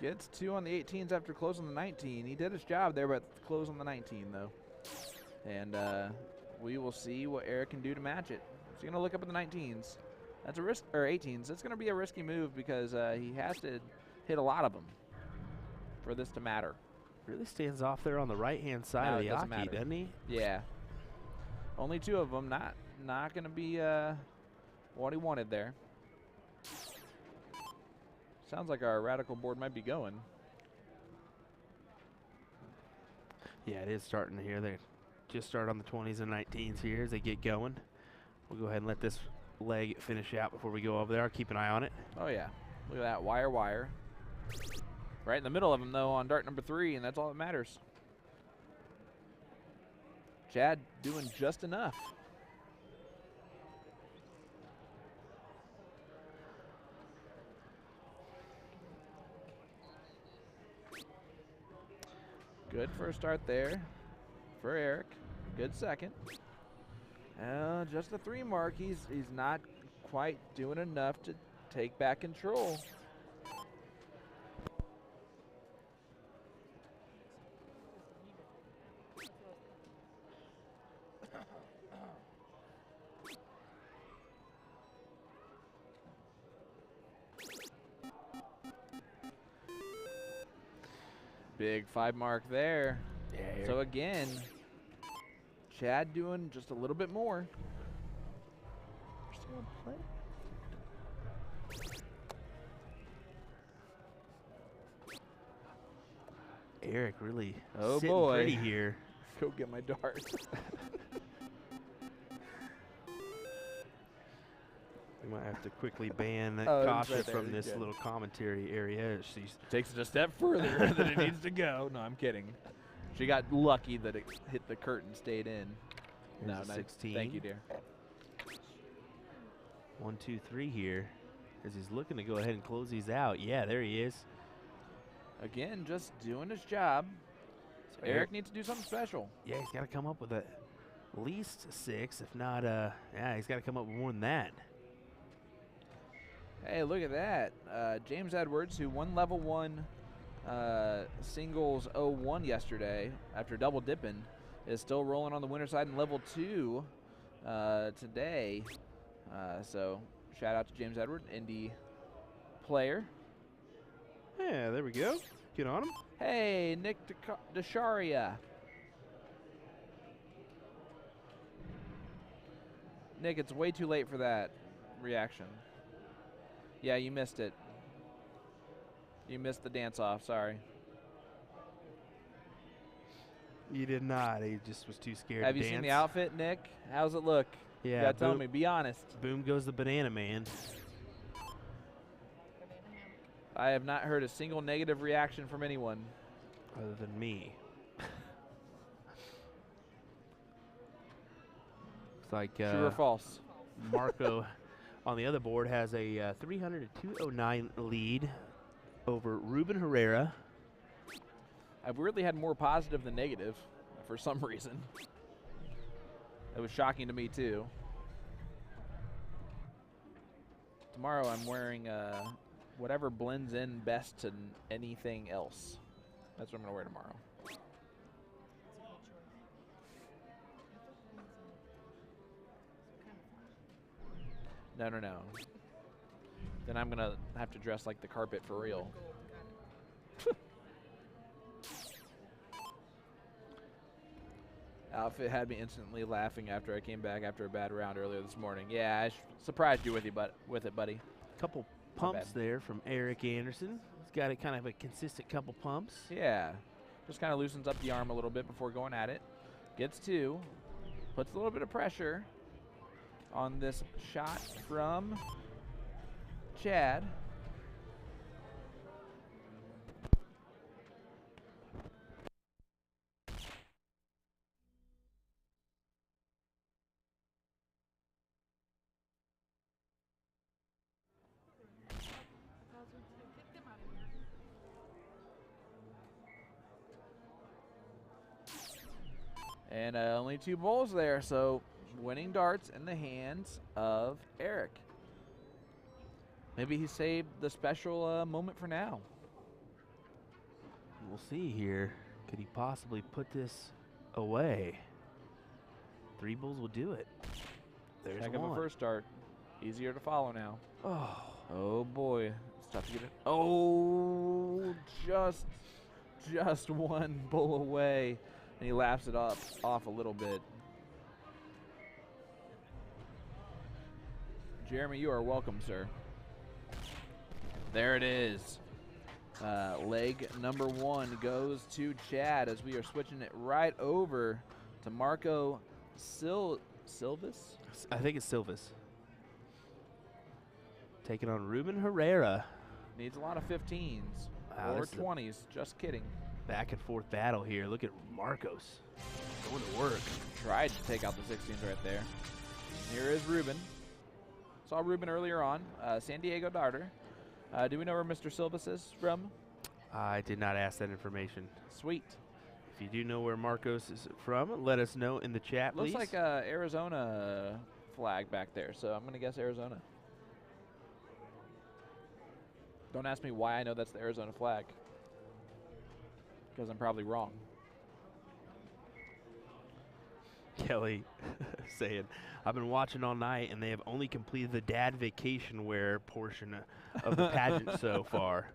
Gets 2 on the 18s after closing the 19. He did his job there, but close on the 19 though. And we will see what Eric can do to match it. He's gonna look up at the 19s. That's a risk, or 18s. That's gonna be a risky move because he has to hit a lot of them for this to matter. Really stands off there on the right-hand side No, of it the doesn't Aki, matter. doesn't he? Yeah. Only 2 of them. Not gonna be what he wanted there. Sounds like our Radikal board might be going. Yeah, it is starting here. They just start on the 20s and 19s here as they get going. We'll go ahead and let this leg finish out before we go over there. I'll keep an eye on it. Oh yeah, look at that wire. Right in the middle of them though on dart number 3, and that's all that matters. Chad doing just enough. Good first start there for Eric. Good second. Just the 3 mark. He's not quite doing enough to take back control. Big 5 mark there. Yeah, So again, Chad doing just a little bit more. still in play. Eric really Oh, sitting boy. pretty here. Go get my darts. We might have to quickly ban Oh, it's Kasha right there, from he's this good. little commentary area. She's Takes it a step further than it needs to go. No, I'm kidding. She got lucky that it hit the curtain, stayed in. No, Here's a nice. 16. Thank you, dear. 1, 2, 3 here, as he's looking to go ahead and close these out. Yeah, there he is. Again, just doing his job. So Eric needs to do something special. Yeah, he's got to come up with at least 6, if not, yeah, he's got to come up with more than that. Hey, look at that. James Edwards, who won level 1 singles 0-1 yesterday after double dipping, is still rolling on the winner side in level 2 today. So shout out to James Edwards, indie player. Yeah, there we go. Get on him. Hey, Nick Desharia. Nick, it's way too late for that reaction. Yeah, you missed it. You missed the dance-off, sorry. You did not. He just was too scared Have to you dance. seen the outfit, Nick? How's it look? Yeah, You gotta tell boom- me, be honest. Boom goes the banana man. I have not heard a single negative reaction from anyone. Other than me. Looks like True or false? Marco on the other board has a 300 to 209 lead over Ruben Herrera. I've weirdly had more positive than negative for some reason. It was shocking to me too. Tomorrow I'm wearing whatever blends in best to anything else. That's what I'm gonna wear tomorrow. No. Then I'm gonna have to dress like the carpet for real. Outfit had me instantly laughing after I came back after a bad round earlier this morning. Yeah, I surprised you with it, buddy. Couple My pumps bad. there from Eric Anderson. He's got a kind of a consistent couple pumps. Yeah, just kind of loosens up the arm a little bit before going at it. Gets 2, puts a little bit of pressure on this shot from Chad. And only 2 bowls there, so winning darts in the hands of Eric. Maybe he saved the special moment for now. We'll see here. Could he possibly put this away? 3 bulls will do it. There's Heck of one. a first start. Easier to follow now. Oh, Oh boy, it's tough to get it. Oh, just 1 bull away, and he laps it off a little bit. Jeremy, you are welcome, sir. There it is. Leg number 1 goes to Chad as we are switching it right over to Marco Silvis. I think it's Silvis. Taking on Ruben Herrera. Needs a lot of 15s Wow, or this is a 20s. Just kidding. back and forth battle here. Look at Marcos going to work. Tried to take out the 16s right there. Here is Ruben. Saw Ruben earlier on. San Diego darter. Do we know where Mr. Silvis is from? I did not ask that information. Sweet. If you do know where Marcos is from, let us know in the chat, Looks please. like a Arizona flag back there, so I'm going to guess Arizona. Don't ask me why I know that's the Arizona flag, because I'm probably wrong. Kelly saying, I've been watching all night, and they have only completed the dad vacation wear portion of the pageant so far.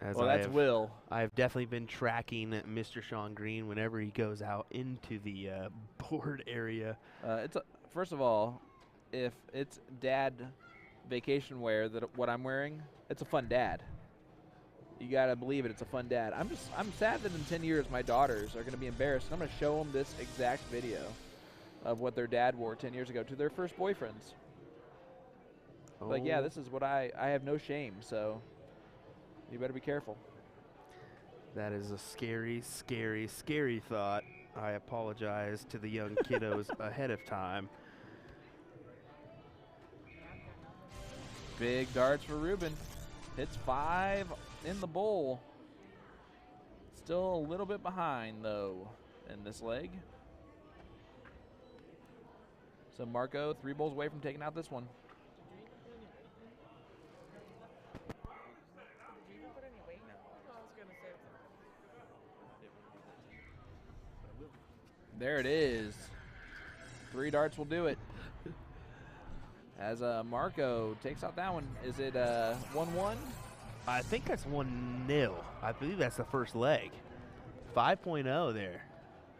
As Well, that's Will. I've definitely been tracking Mr. Sean Green whenever he goes out into the board area. First of all, if it's dad vacation wear that what I'm wearing, it's a fun dad. You gotta believe it. It's a fun dad. I'm sad that in 10 years my daughters are gonna be embarrassed. I'm gonna show them this exact video of what their dad wore 10 years ago to their first boyfriends. Oh. Like, yeah, this is what I have no shame. So you better be careful. That is a scary, scary, scary thought. I apologize to the young kiddos ahead of time. Big darts for Ruben. Hits 5 in the bowl. Still a little bit behind, though, in this leg. So Marco, 3 bowls away from taking out this one. There it is. 3 darts will do it. As Marco takes out that one. Is it 1-1? I think that's 1-0. I believe that's the first leg. 5.0 there.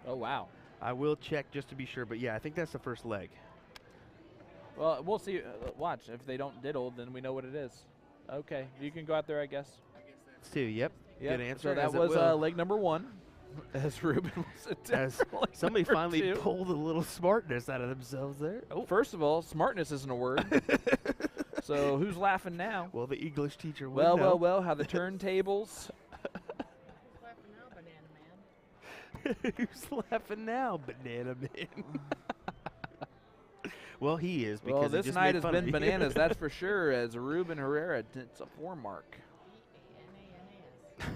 Oh, wow. I will check just to be sure, but yeah, I think that's the first leg. Well, we'll see. Watch. If they don't diddle, then we know what it is. Okay. You can go out there, I guess. It's 2, yep. Good answer. So that as it was will. leg number 1. As Ruben was As attempting somebody number finally 2. pulled a little smartness out of themselves there. Oh, First of all, smartness isn't a word. So who's laughing now? well, the English teacher would Well, know. well, well, how the turntables. Laughing now, banana man. Who's laughing now, Banana Man? Well, he is because Well, he this just night made has fun of been me. bananas, that's for sure, as Ruben Herrera hits a 4 mark. B-A-N-A-N-A-S.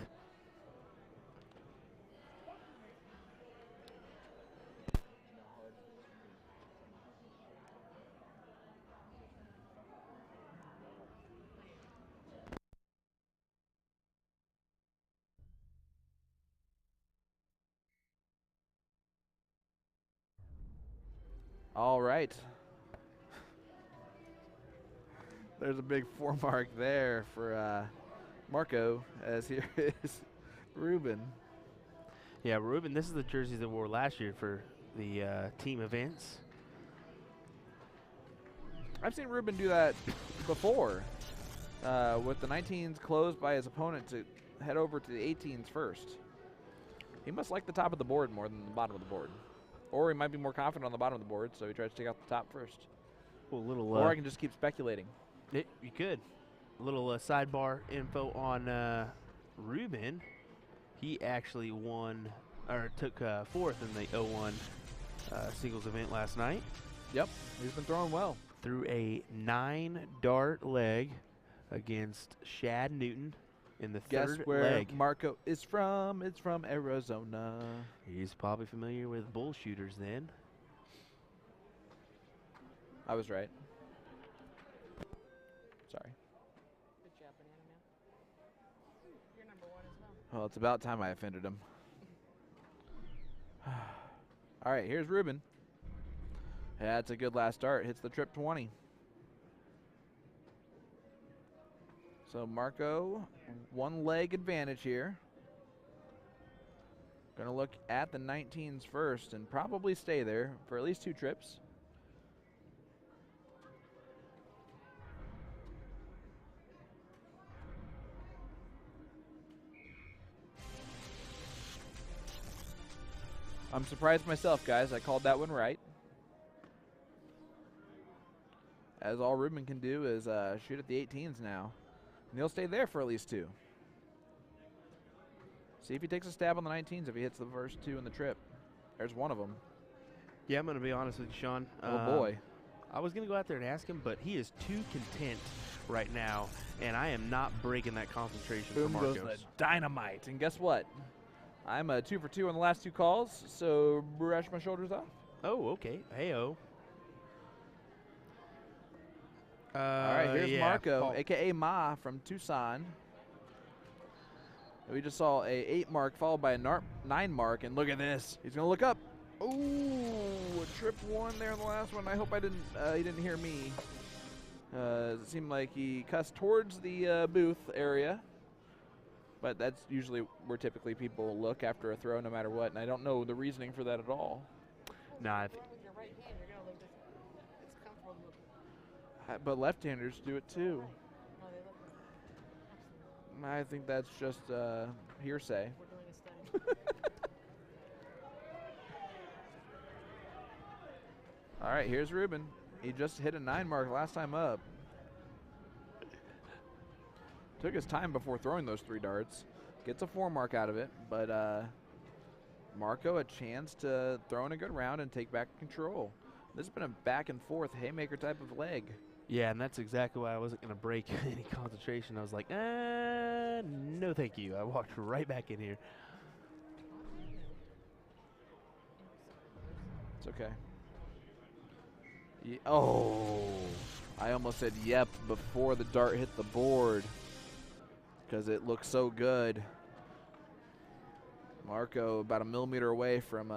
All right. There's a big 4 mark there for Marco, as here is Ruben. Yeah, Ruben, this is the jersey that wore last year for the team events. I've seen Ruben do that before, with the 19s closed by his opponent to head over to the 18s first. He must like the top of the board more than the bottom of the board. Or he might be more confident on the bottom of the board, so he tries to take out the top first. Well, a little. Or I can just keep speculating. You could. A little sidebar info on Ruben. He actually won, or took 4th in the 01 singles event last night. Yep, he's been throwing well. Threw a 9-dart leg against Shad Newton in the Guess third where leg. Marco is from? It's from Arizona. He's probably familiar with bull shooters then. I was right. Sorry. Good job, banana man. You're number 1 as well. Well, it's about time I offended him. All right, here's Ruben. Yeah, that's a good last start. Hits the trip 20. So Marco, 1 leg advantage here. Gonna look at the 19s first and probably stay there for at least 2 trips. I'm surprised myself, guys. I called that one right. As all Ruben can do is shoot at the 18s now. And he'll stay there for at least 2. See if he takes a stab on the 19s if he hits the first 2 in the trip. There's one of them. Yeah, I'm going to be honest with you, Sean. Oh, boy. I was going to go out there and ask him, but he is too content right now, and I am not breaking that concentration Boom for goes Marcos. the dynamite. And guess what? I'm 2 for 2 on the last 2 calls, so brush my shoulders off. Oh, okay. Hey-oh. All right, here's yeah, Marco, Paul. a.k.a. Ma from Tucson. We just saw a 8 mark followed by a 9 mark, and look at this. He's going to look up. Ooh, a trip 1 there in the last one. I hope he didn't hear me. It seemed like he cussed towards the booth area. But that's usually where typically people look after a throw no matter what, and I don't know the reasoning for that at all. No, I Throwing with your right hand, you're gonna look it's comfortable to look. But left-handers do it too. No, they look absolutely. I think that's just hearsay. We're doing a study. All right, here's Ruben. He just hit a 9 mark last time up. Took his time before throwing those 3 darts. Gets a 4 mark out of it, but Marco a chance to throw in a good round and take back control. This has been a back and forth haymaker type of leg. Yeah, and that's exactly why I wasn't going to break any concentration. I was like, no thank you. I walked right back in here. It's okay. Oh, I almost said yep before the dart hit the board because it looked so good. Marco about a millimeter away from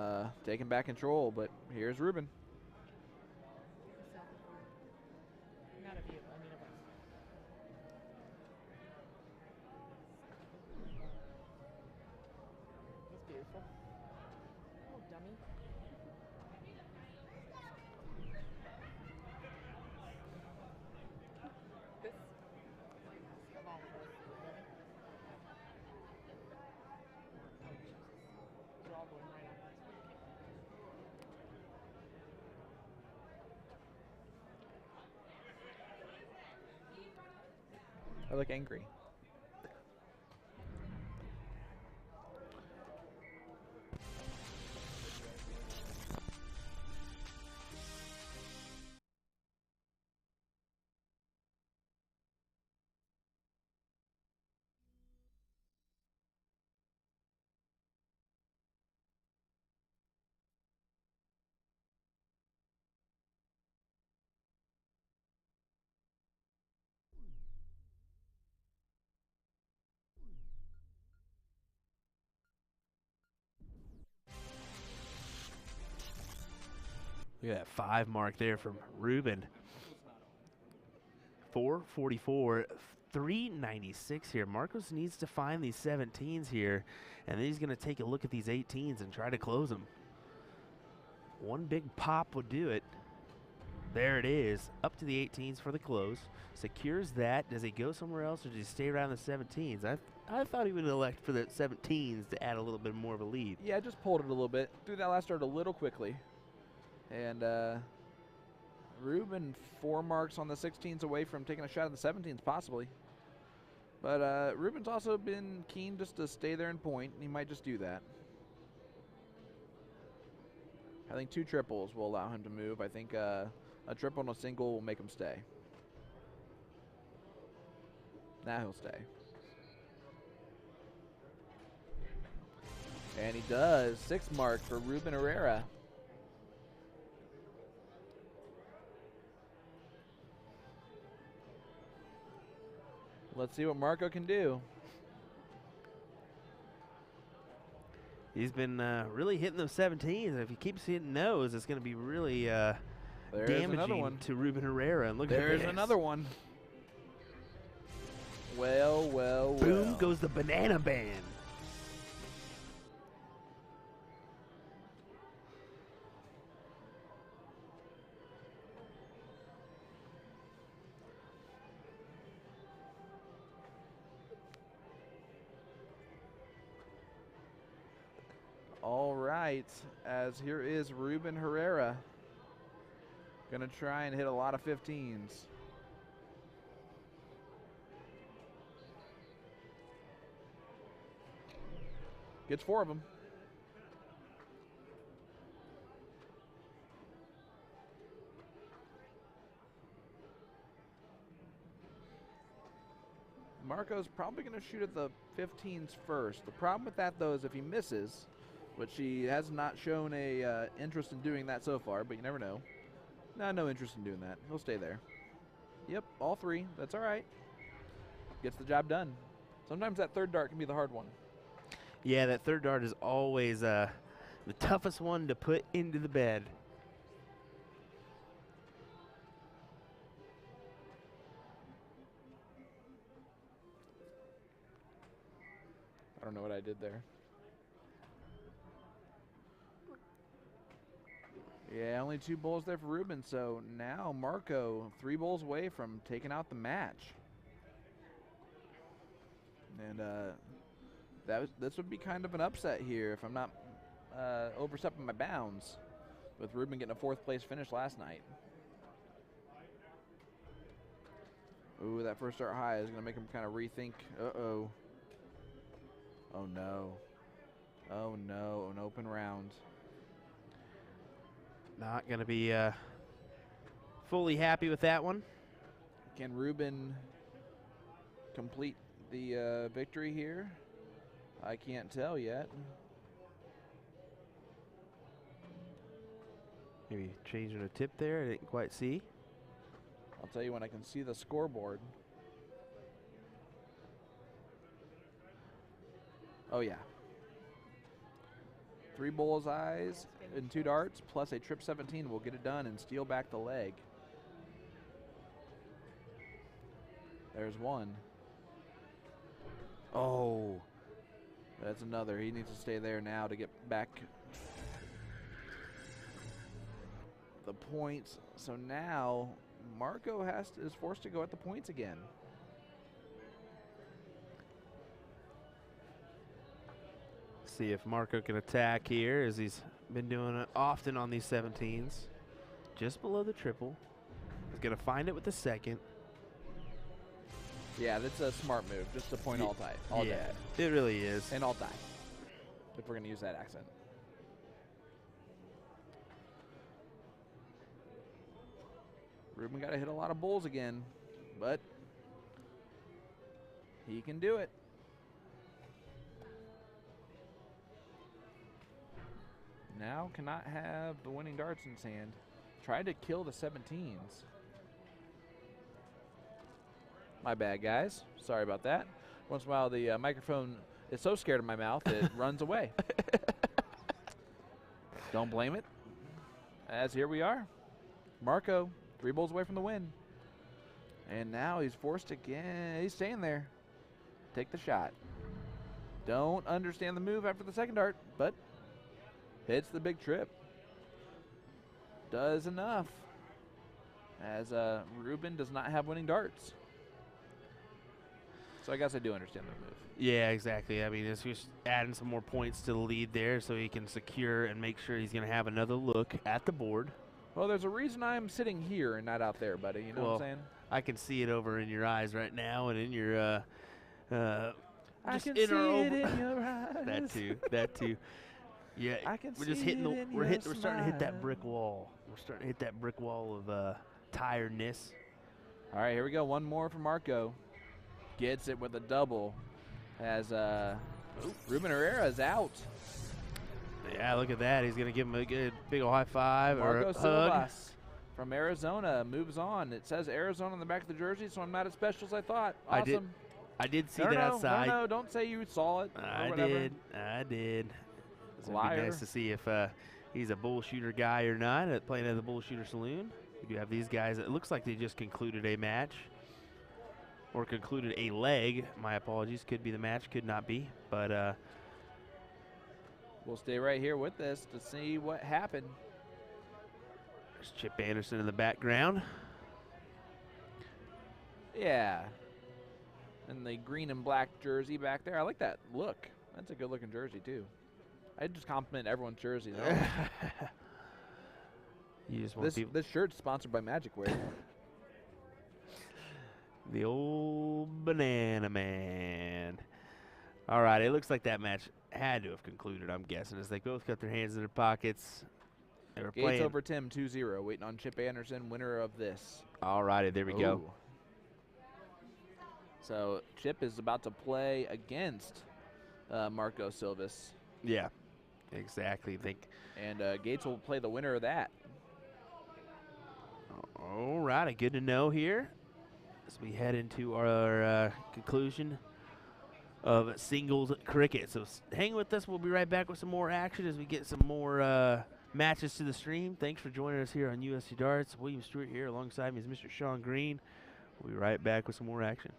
taking back control, but here's Ruben. Not of you, I mean of us. He's beautiful. Oh, dummy. This of all of us, really? Oh, Jesus. You're all going right on this. I look angry. Look at that 5 mark there from Ruben. 444, 396 here. Marcos needs to find these 17s here, and then he's going to take a look at these 18s and try to close them. One big pop would do it. There it is, up to the 18s for the close. Secures that. Does he go somewhere else, or does he stay around the 17s? I thought he would elect for the 17s to add a little bit more of a lead. Yeah, I just pulled it a little bit. Threw that last dart a little quickly. And Ruben 4 marks on the 16s away from taking a shot at the 17s possibly. But Ruben's also been keen just to stay there and point, and he might just do that. I think 2 triples will allow him to move. I think a triple and a single will make him stay. Now he'll stay. And he does. 6 mark for Ruben Herrera. Let's see what Marco can do. He's been really hitting those 17s. If he keeps hitting those, it's going to be really There's another damaging one. to Ruben Herrera. And look at There's this. another one. Well, well, Boom well. goes the banana band. All right, as here is Ruben Herrera. Gonna try and hit a lot of 15s. Gets 4 of them. Marco's probably going to shoot at the 15s first. The problem with that, though, is if he misses, which he has not shown a interest in doing that so far, but you never know. No interest in doing that. He'll stay there. Yep, all 3. That's all right. Gets the job done. Sometimes that third dart can be the hard one. Yeah, that third dart is always the toughest one to put into the bed. I don't know what I did there. Yeah, only 2 bowls there for Ruben. So now Marco 3 bowls away from taking out the match. And this would be kind of an upset here if I'm not overstepping my bounds, with Ruben getting a 4th place finish last night. Ooh, that first start high is going to make him kind of rethink. Uh-oh. Oh, no. Oh, no. An open round. Not going to be fully happy with that one. Can Ruben complete the victory here? I can't tell yet. Maybe changing a tip there. I didn't quite see. I'll tell you when I can see the scoreboard. Oh, yeah. 3 bullseyes and 2 darts plus a trip 17 will get it done and steal back the leg. There's 1. Oh, that's another. He needs to stay there now to get back the points. So now Marco is forced to go at the points again. See if Marco can attack here, as he's been doing it often on these 17s. Just below the triple. He's going to find it with the second. Yeah, that's a smart move. Just to point all tight. All yeah, day. it really is. And all die. If we're going to use that accent. Ruben got to hit a lot of bulls again, but he can do it. Now cannot have the winning darts in his hand. Tried to kill the 17s. My bad, guys. Sorry about that. Once in a while, the microphone is so scared of my mouth, it runs away. Don't blame it. As here we are. Marco, 3 bowls away from the win. And now he's forced again. He's staying there. Take the shot. Don't understand the move after the second dart, but hits the big trip. Does enough. As Ruben does not have winning darts. So I guess I do understand the move. Yeah, exactly. I mean, it's just adding some more points to the lead there so he can secure and make sure he's going to have another look at the board. Well, there's a reason I'm sitting here and not out there, buddy. You know what I'm saying? I can see it over in your eyes right now and in your I just can in see our it in your eyes. that too. Yeah, I can we're just see hitting it in we're your starting to hit that smile. brick wall. We're starting to hit that brick wall of tiredness. All right, here we go. One more for Marco. Gets it with a double. As Ruben Herrera is out. Yeah, look at that. He's going to give him a good big ol' high five Marco or a hug. Silvas from Arizona moves on. It says Arizona on the back of the jersey, so I'm not as special as I thought. Awesome. I did see no, that no, outside. No, don't say you saw it. I or whatever. did. It's gonna Liar. be nice to see if he's a bull shooter guy or not playing at the Bull Shooter Saloon. We do have these guys. It looks like they just concluded a match. Or concluded a leg. My apologies. Could be the match, could not be. But we'll stay right here with this to see what happened. there's Chip Anderson in the background. Yeah. And the green and black jersey back there. I like that look. That's a good looking jersey too. I just compliment everyone's jersey. You just want This shirt's sponsored by Magic Wear. the old Banana Man. All right, it looks like that match had to have concluded, I'm guessing, as they both got their hands in their pockets. They were Gates playing. over Tim 2-0. Waiting on Chip Anderson, winner of this. All righty, there we go. Ooh. So Chip is about to play against Marco Silvas. Yeah, exactly. And Gates will play the winner of that. All righty, good to know here as we head into our conclusion of singles cricket. So hang with us. We'll be right back with some more action as we get some more matches to the stream. Thanks for joining us here on USC Darts. William Stuart here. Alongside me is Mr. Sean Green. We'll be right back with some more action.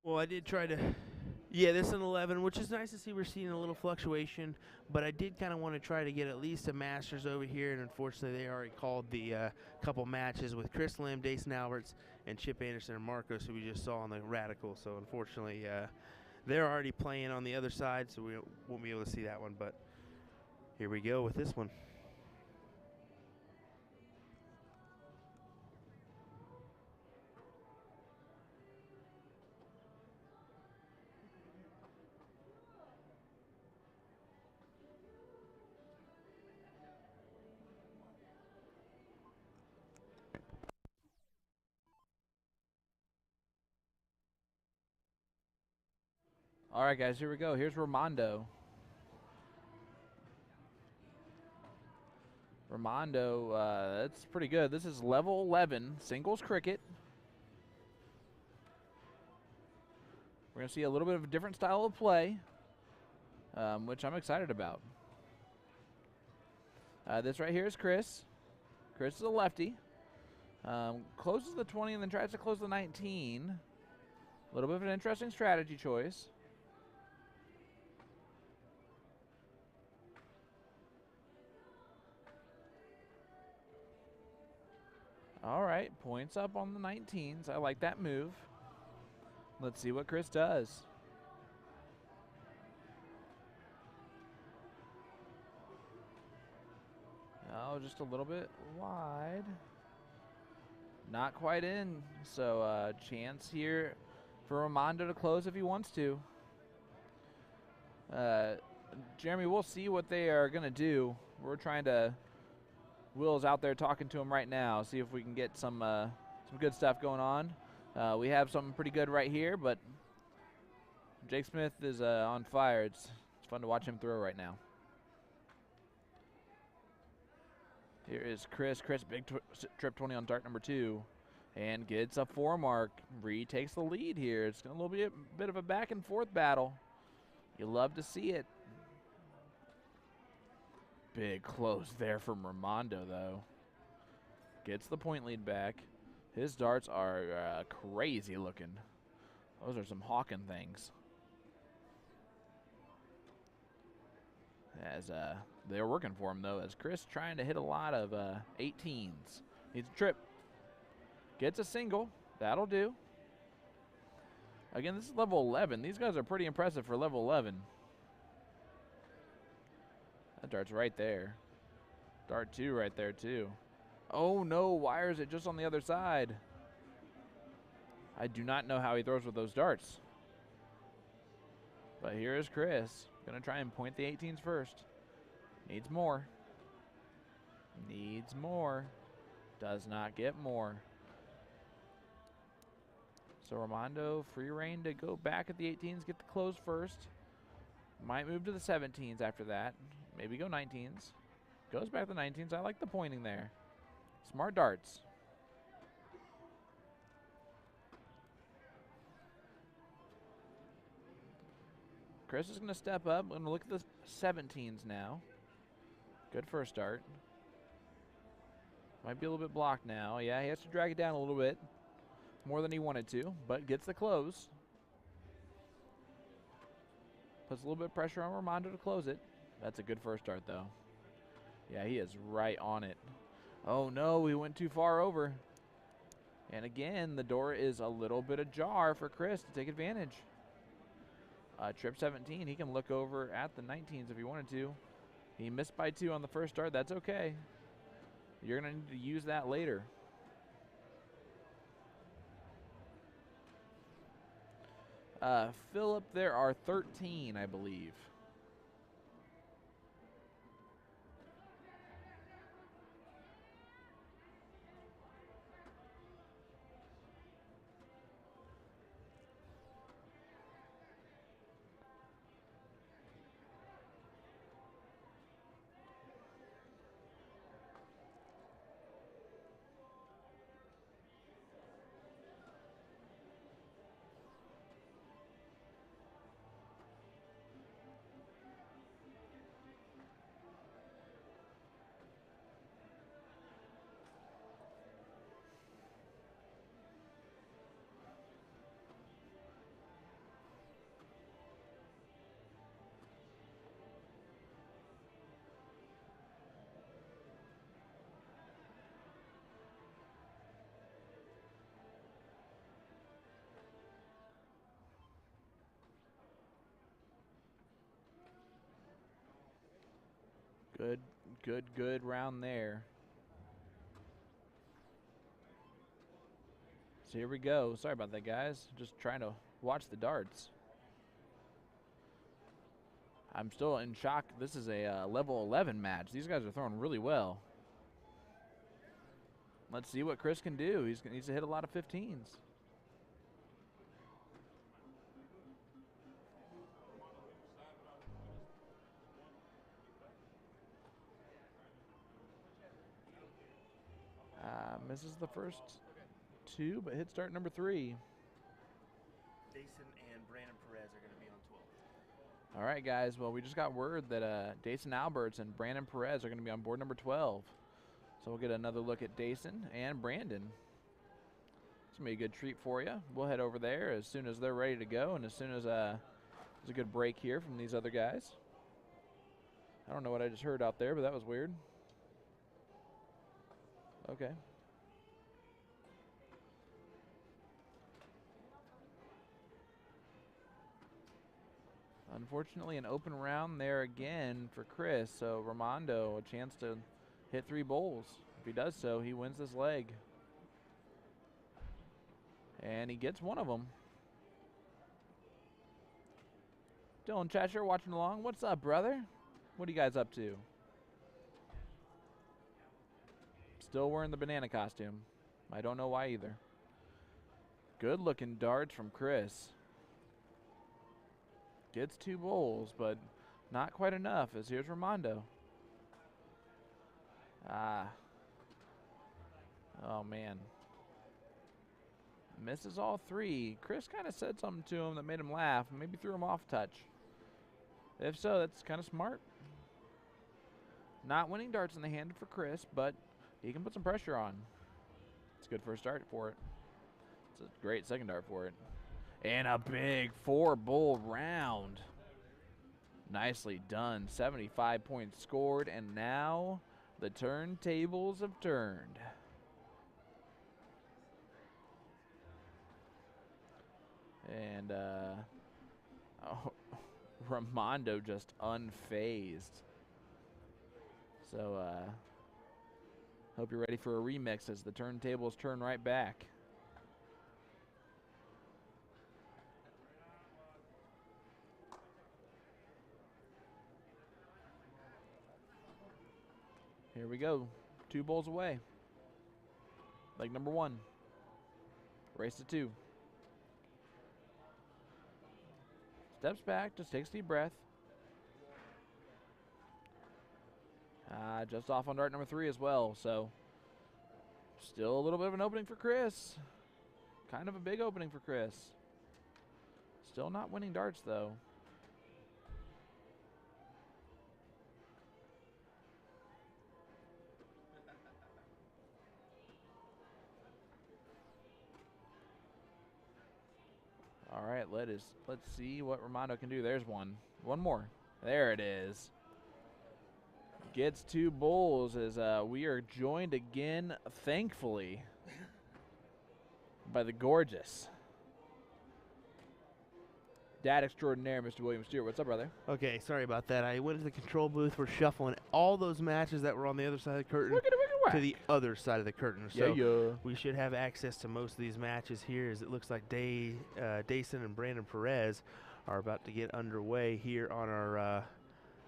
Well, I did try to. Yeah, this is an 11, which is nice to see. We're seeing a little fluctuation, but I did kind of want to try to get at least a Masters over here, and unfortunately, they already called the couple matches with Chris Lim, Dason Alberts, and Chip Anderson and Marcos, who we just saw on the Radikal. So unfortunately, they're already playing on the other side, so we won't be able to see that one. But here we go with this one. All right, guys, here we go. Here's Ramondo. Ramondo, that's pretty good. This is level 11 singles cricket. We're going to see a little bit of a different style of play, which I'm excited about. This right here is Chris. Chris is a lefty. Closes the 20 and then tries to close the 19. A little bit of an interesting strategy choice. All right, points up on the 19s. I like that move. Let's see what Chris does. Oh, just a little bit wide. Not quite in. So chance here for Ramondo to close if he wants to. Jeremy, we'll see what they are going to do. We're trying to... Will's out there talking to him right now. See if we can get some good stuff going on. We have something pretty good right here, but Jake Smith is on fire. It's fun to watch him throw right now. Here is Chris. Chris, big trip 20 on dart number 2, and gets a 4 mark. Retakes the lead here. It's a little bit of a back and forth battle. You love to see it. Big close there from Ramondo, though. Gets the point lead back. His darts are crazy looking. Those are some hawking things. As they're working for him, though, as Chris trying to hit a lot of 18s. Needs a trip. Gets a single. That'll do. Again, this is level 11. These guys are pretty impressive for level 11. That dart's right there. Dart 2 right there, too. Oh, no. Wires it just on the other side. I do not know how he throws with those darts. But here is Chris. Going to try and point the 18s first. Needs more. Needs more. Does not get more. So Ramondo, free reign to go back at the 18s, get the close first. Might move to the 17s after that. Maybe go 19s. Goes back to the 19s. I like the pointing there. Smart darts. Chris is going to step up. I'm going to look at the 17s now. Good first dart. Might be a little bit blocked now. Yeah, he has to drag it down a little bit. More than he wanted to, but gets the close. Puts a little bit of pressure on Ramondo to close it. That's a good first dart, though. Yeah, he is right on it. Oh, no, he went too far over. And again, the door is a little bit ajar for Chris to take advantage. Trip 17, he can look over at the 19s if he wanted to. He missed by 2 on the first dart. That's okay. You're going to need to use that later. Philip, there are 13, I believe. Good round there. So here we go. Sorry about that, guys. Just trying to watch the darts. I'm still in shock. This is a level 11 match. These guys are throwing really well. Let's see what Chris can do. He needs to hit a lot of 15s. Misses the first two, but hits dart number 3. Jason and Brandon Perez are going to be on 12. All right, guys. Well, we just got word that Dason Alberts and Brandon Perez are going to be on board number 12. So we'll get another look at Dason and Brandon. It's going to be a good treat for you. We'll head over there as soon as they're ready to go and as soon as there's a good break here from these other guys. I don't know what I just heard out there, but that was weird. Okay. Unfortunately, an open round there again for Chris. So Ramondo, a chance to hit 3 bowls. If he does so, he wins this leg. And he gets one of them. Dylan Cheshire watching along. What's up, brother? What are you guys up to? Still wearing the banana costume. I don't know why either. Good looking darts from Chris. Gets 2 bowls, but not quite enough, as here's Ramondo. Oh, man. Misses all 3. Chris kind of said something to him that made him laugh, maybe threw him off a touch. If so, that's kind of smart. Not winning darts in the hand for Chris, but he can put some pressure on. It's a good first dart for it. It's a great second dart for it. And a big 4-bowl round. Nicely done. 75 points scored, and now the turntables have turned. And Ramondo just unfazed. So hope you're ready for a remix as the turntables turn right back. Here we go. 2 bowls away. Leg number 1. Race to 2. Steps back, just takes a deep breath. Just off on dart number 3 as well, so still a little bit of an opening for Chris. Kind of a big opening for Chris. Still not winning darts, though. All right, let's see what Ramondo can do. There's one. One more. There it is. Gets 2 bowls as we are joined again, thankfully, by the gorgeous dad extraordinaire, Mr. William Stuart. What's up, brother? Okay, sorry about that. I went to the control booth. We're shuffling all those matches that were on the other side of the curtain to the other side of the curtain. So we should have access to most of these matches here, as it looks like Dason and Brandon Perez are about to get underway here on our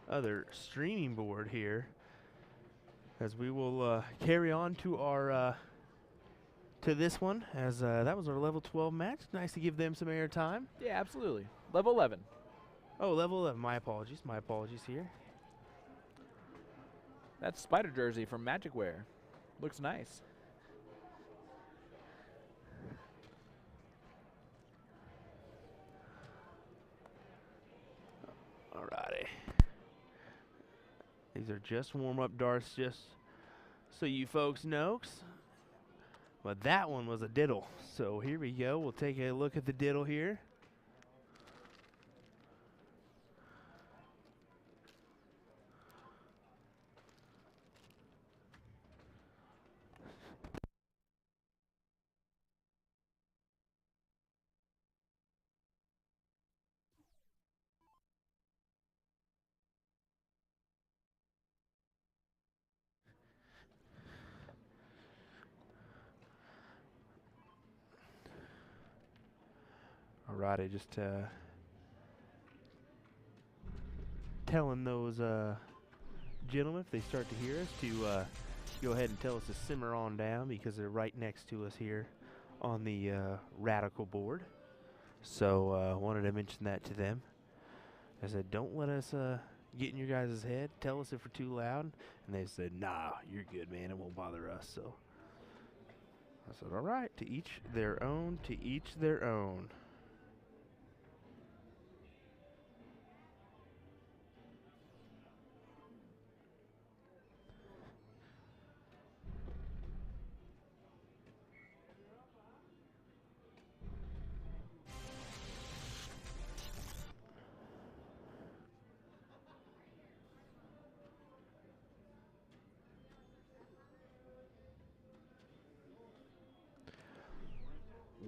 other streaming board here, as we will carry on to our to this one, as that was our level 12 match. Nice to give them some air time. Yeah, absolutely. Level 11. Oh, level 11. My apologies here. That's Spider jersey from Magic Wear. Looks nice. Alrighty. These are just warm-up darts, just so you folks know. But that one was a diddle. So here we go. We'll take a look at the diddle here. Alrighty, just telling those gentlemen, if they start to hear us, to go ahead and tell us to simmer on down because they're right next to us here on the Radikal board. So wanted to mention that to them. I said, don't let us get in your guys' head. Tell us if we're too loud. And they said, nah, you're good, man. It won't bother us. So I said, all right, to each their own, to each their own.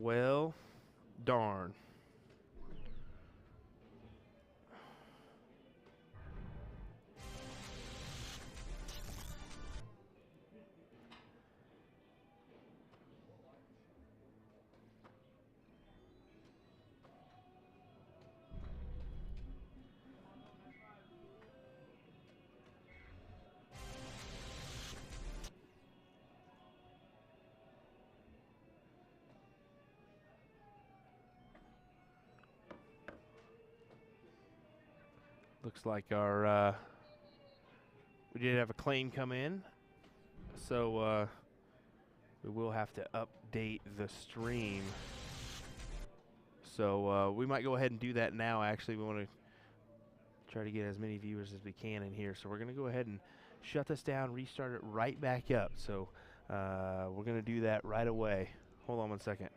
Well, darn. Looks like our we did have a claim come in, so we will have to update the stream. So we might go ahead and do that now. Actually, we want to try to get as many viewers as we can in here. So we're going to go ahead and shut this down, restart it right back up. So we're going to do that right away. Hold on one second.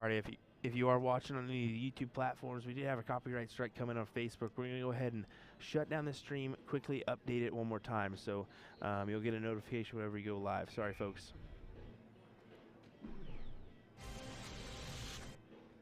Alright, if you are watching on any of the YouTube platforms, we did have a copyright strike coming on Facebook. We're going to go ahead and shut down the stream, quickly update it one more time. So you'll get a notification whenever you go live. Sorry, folks.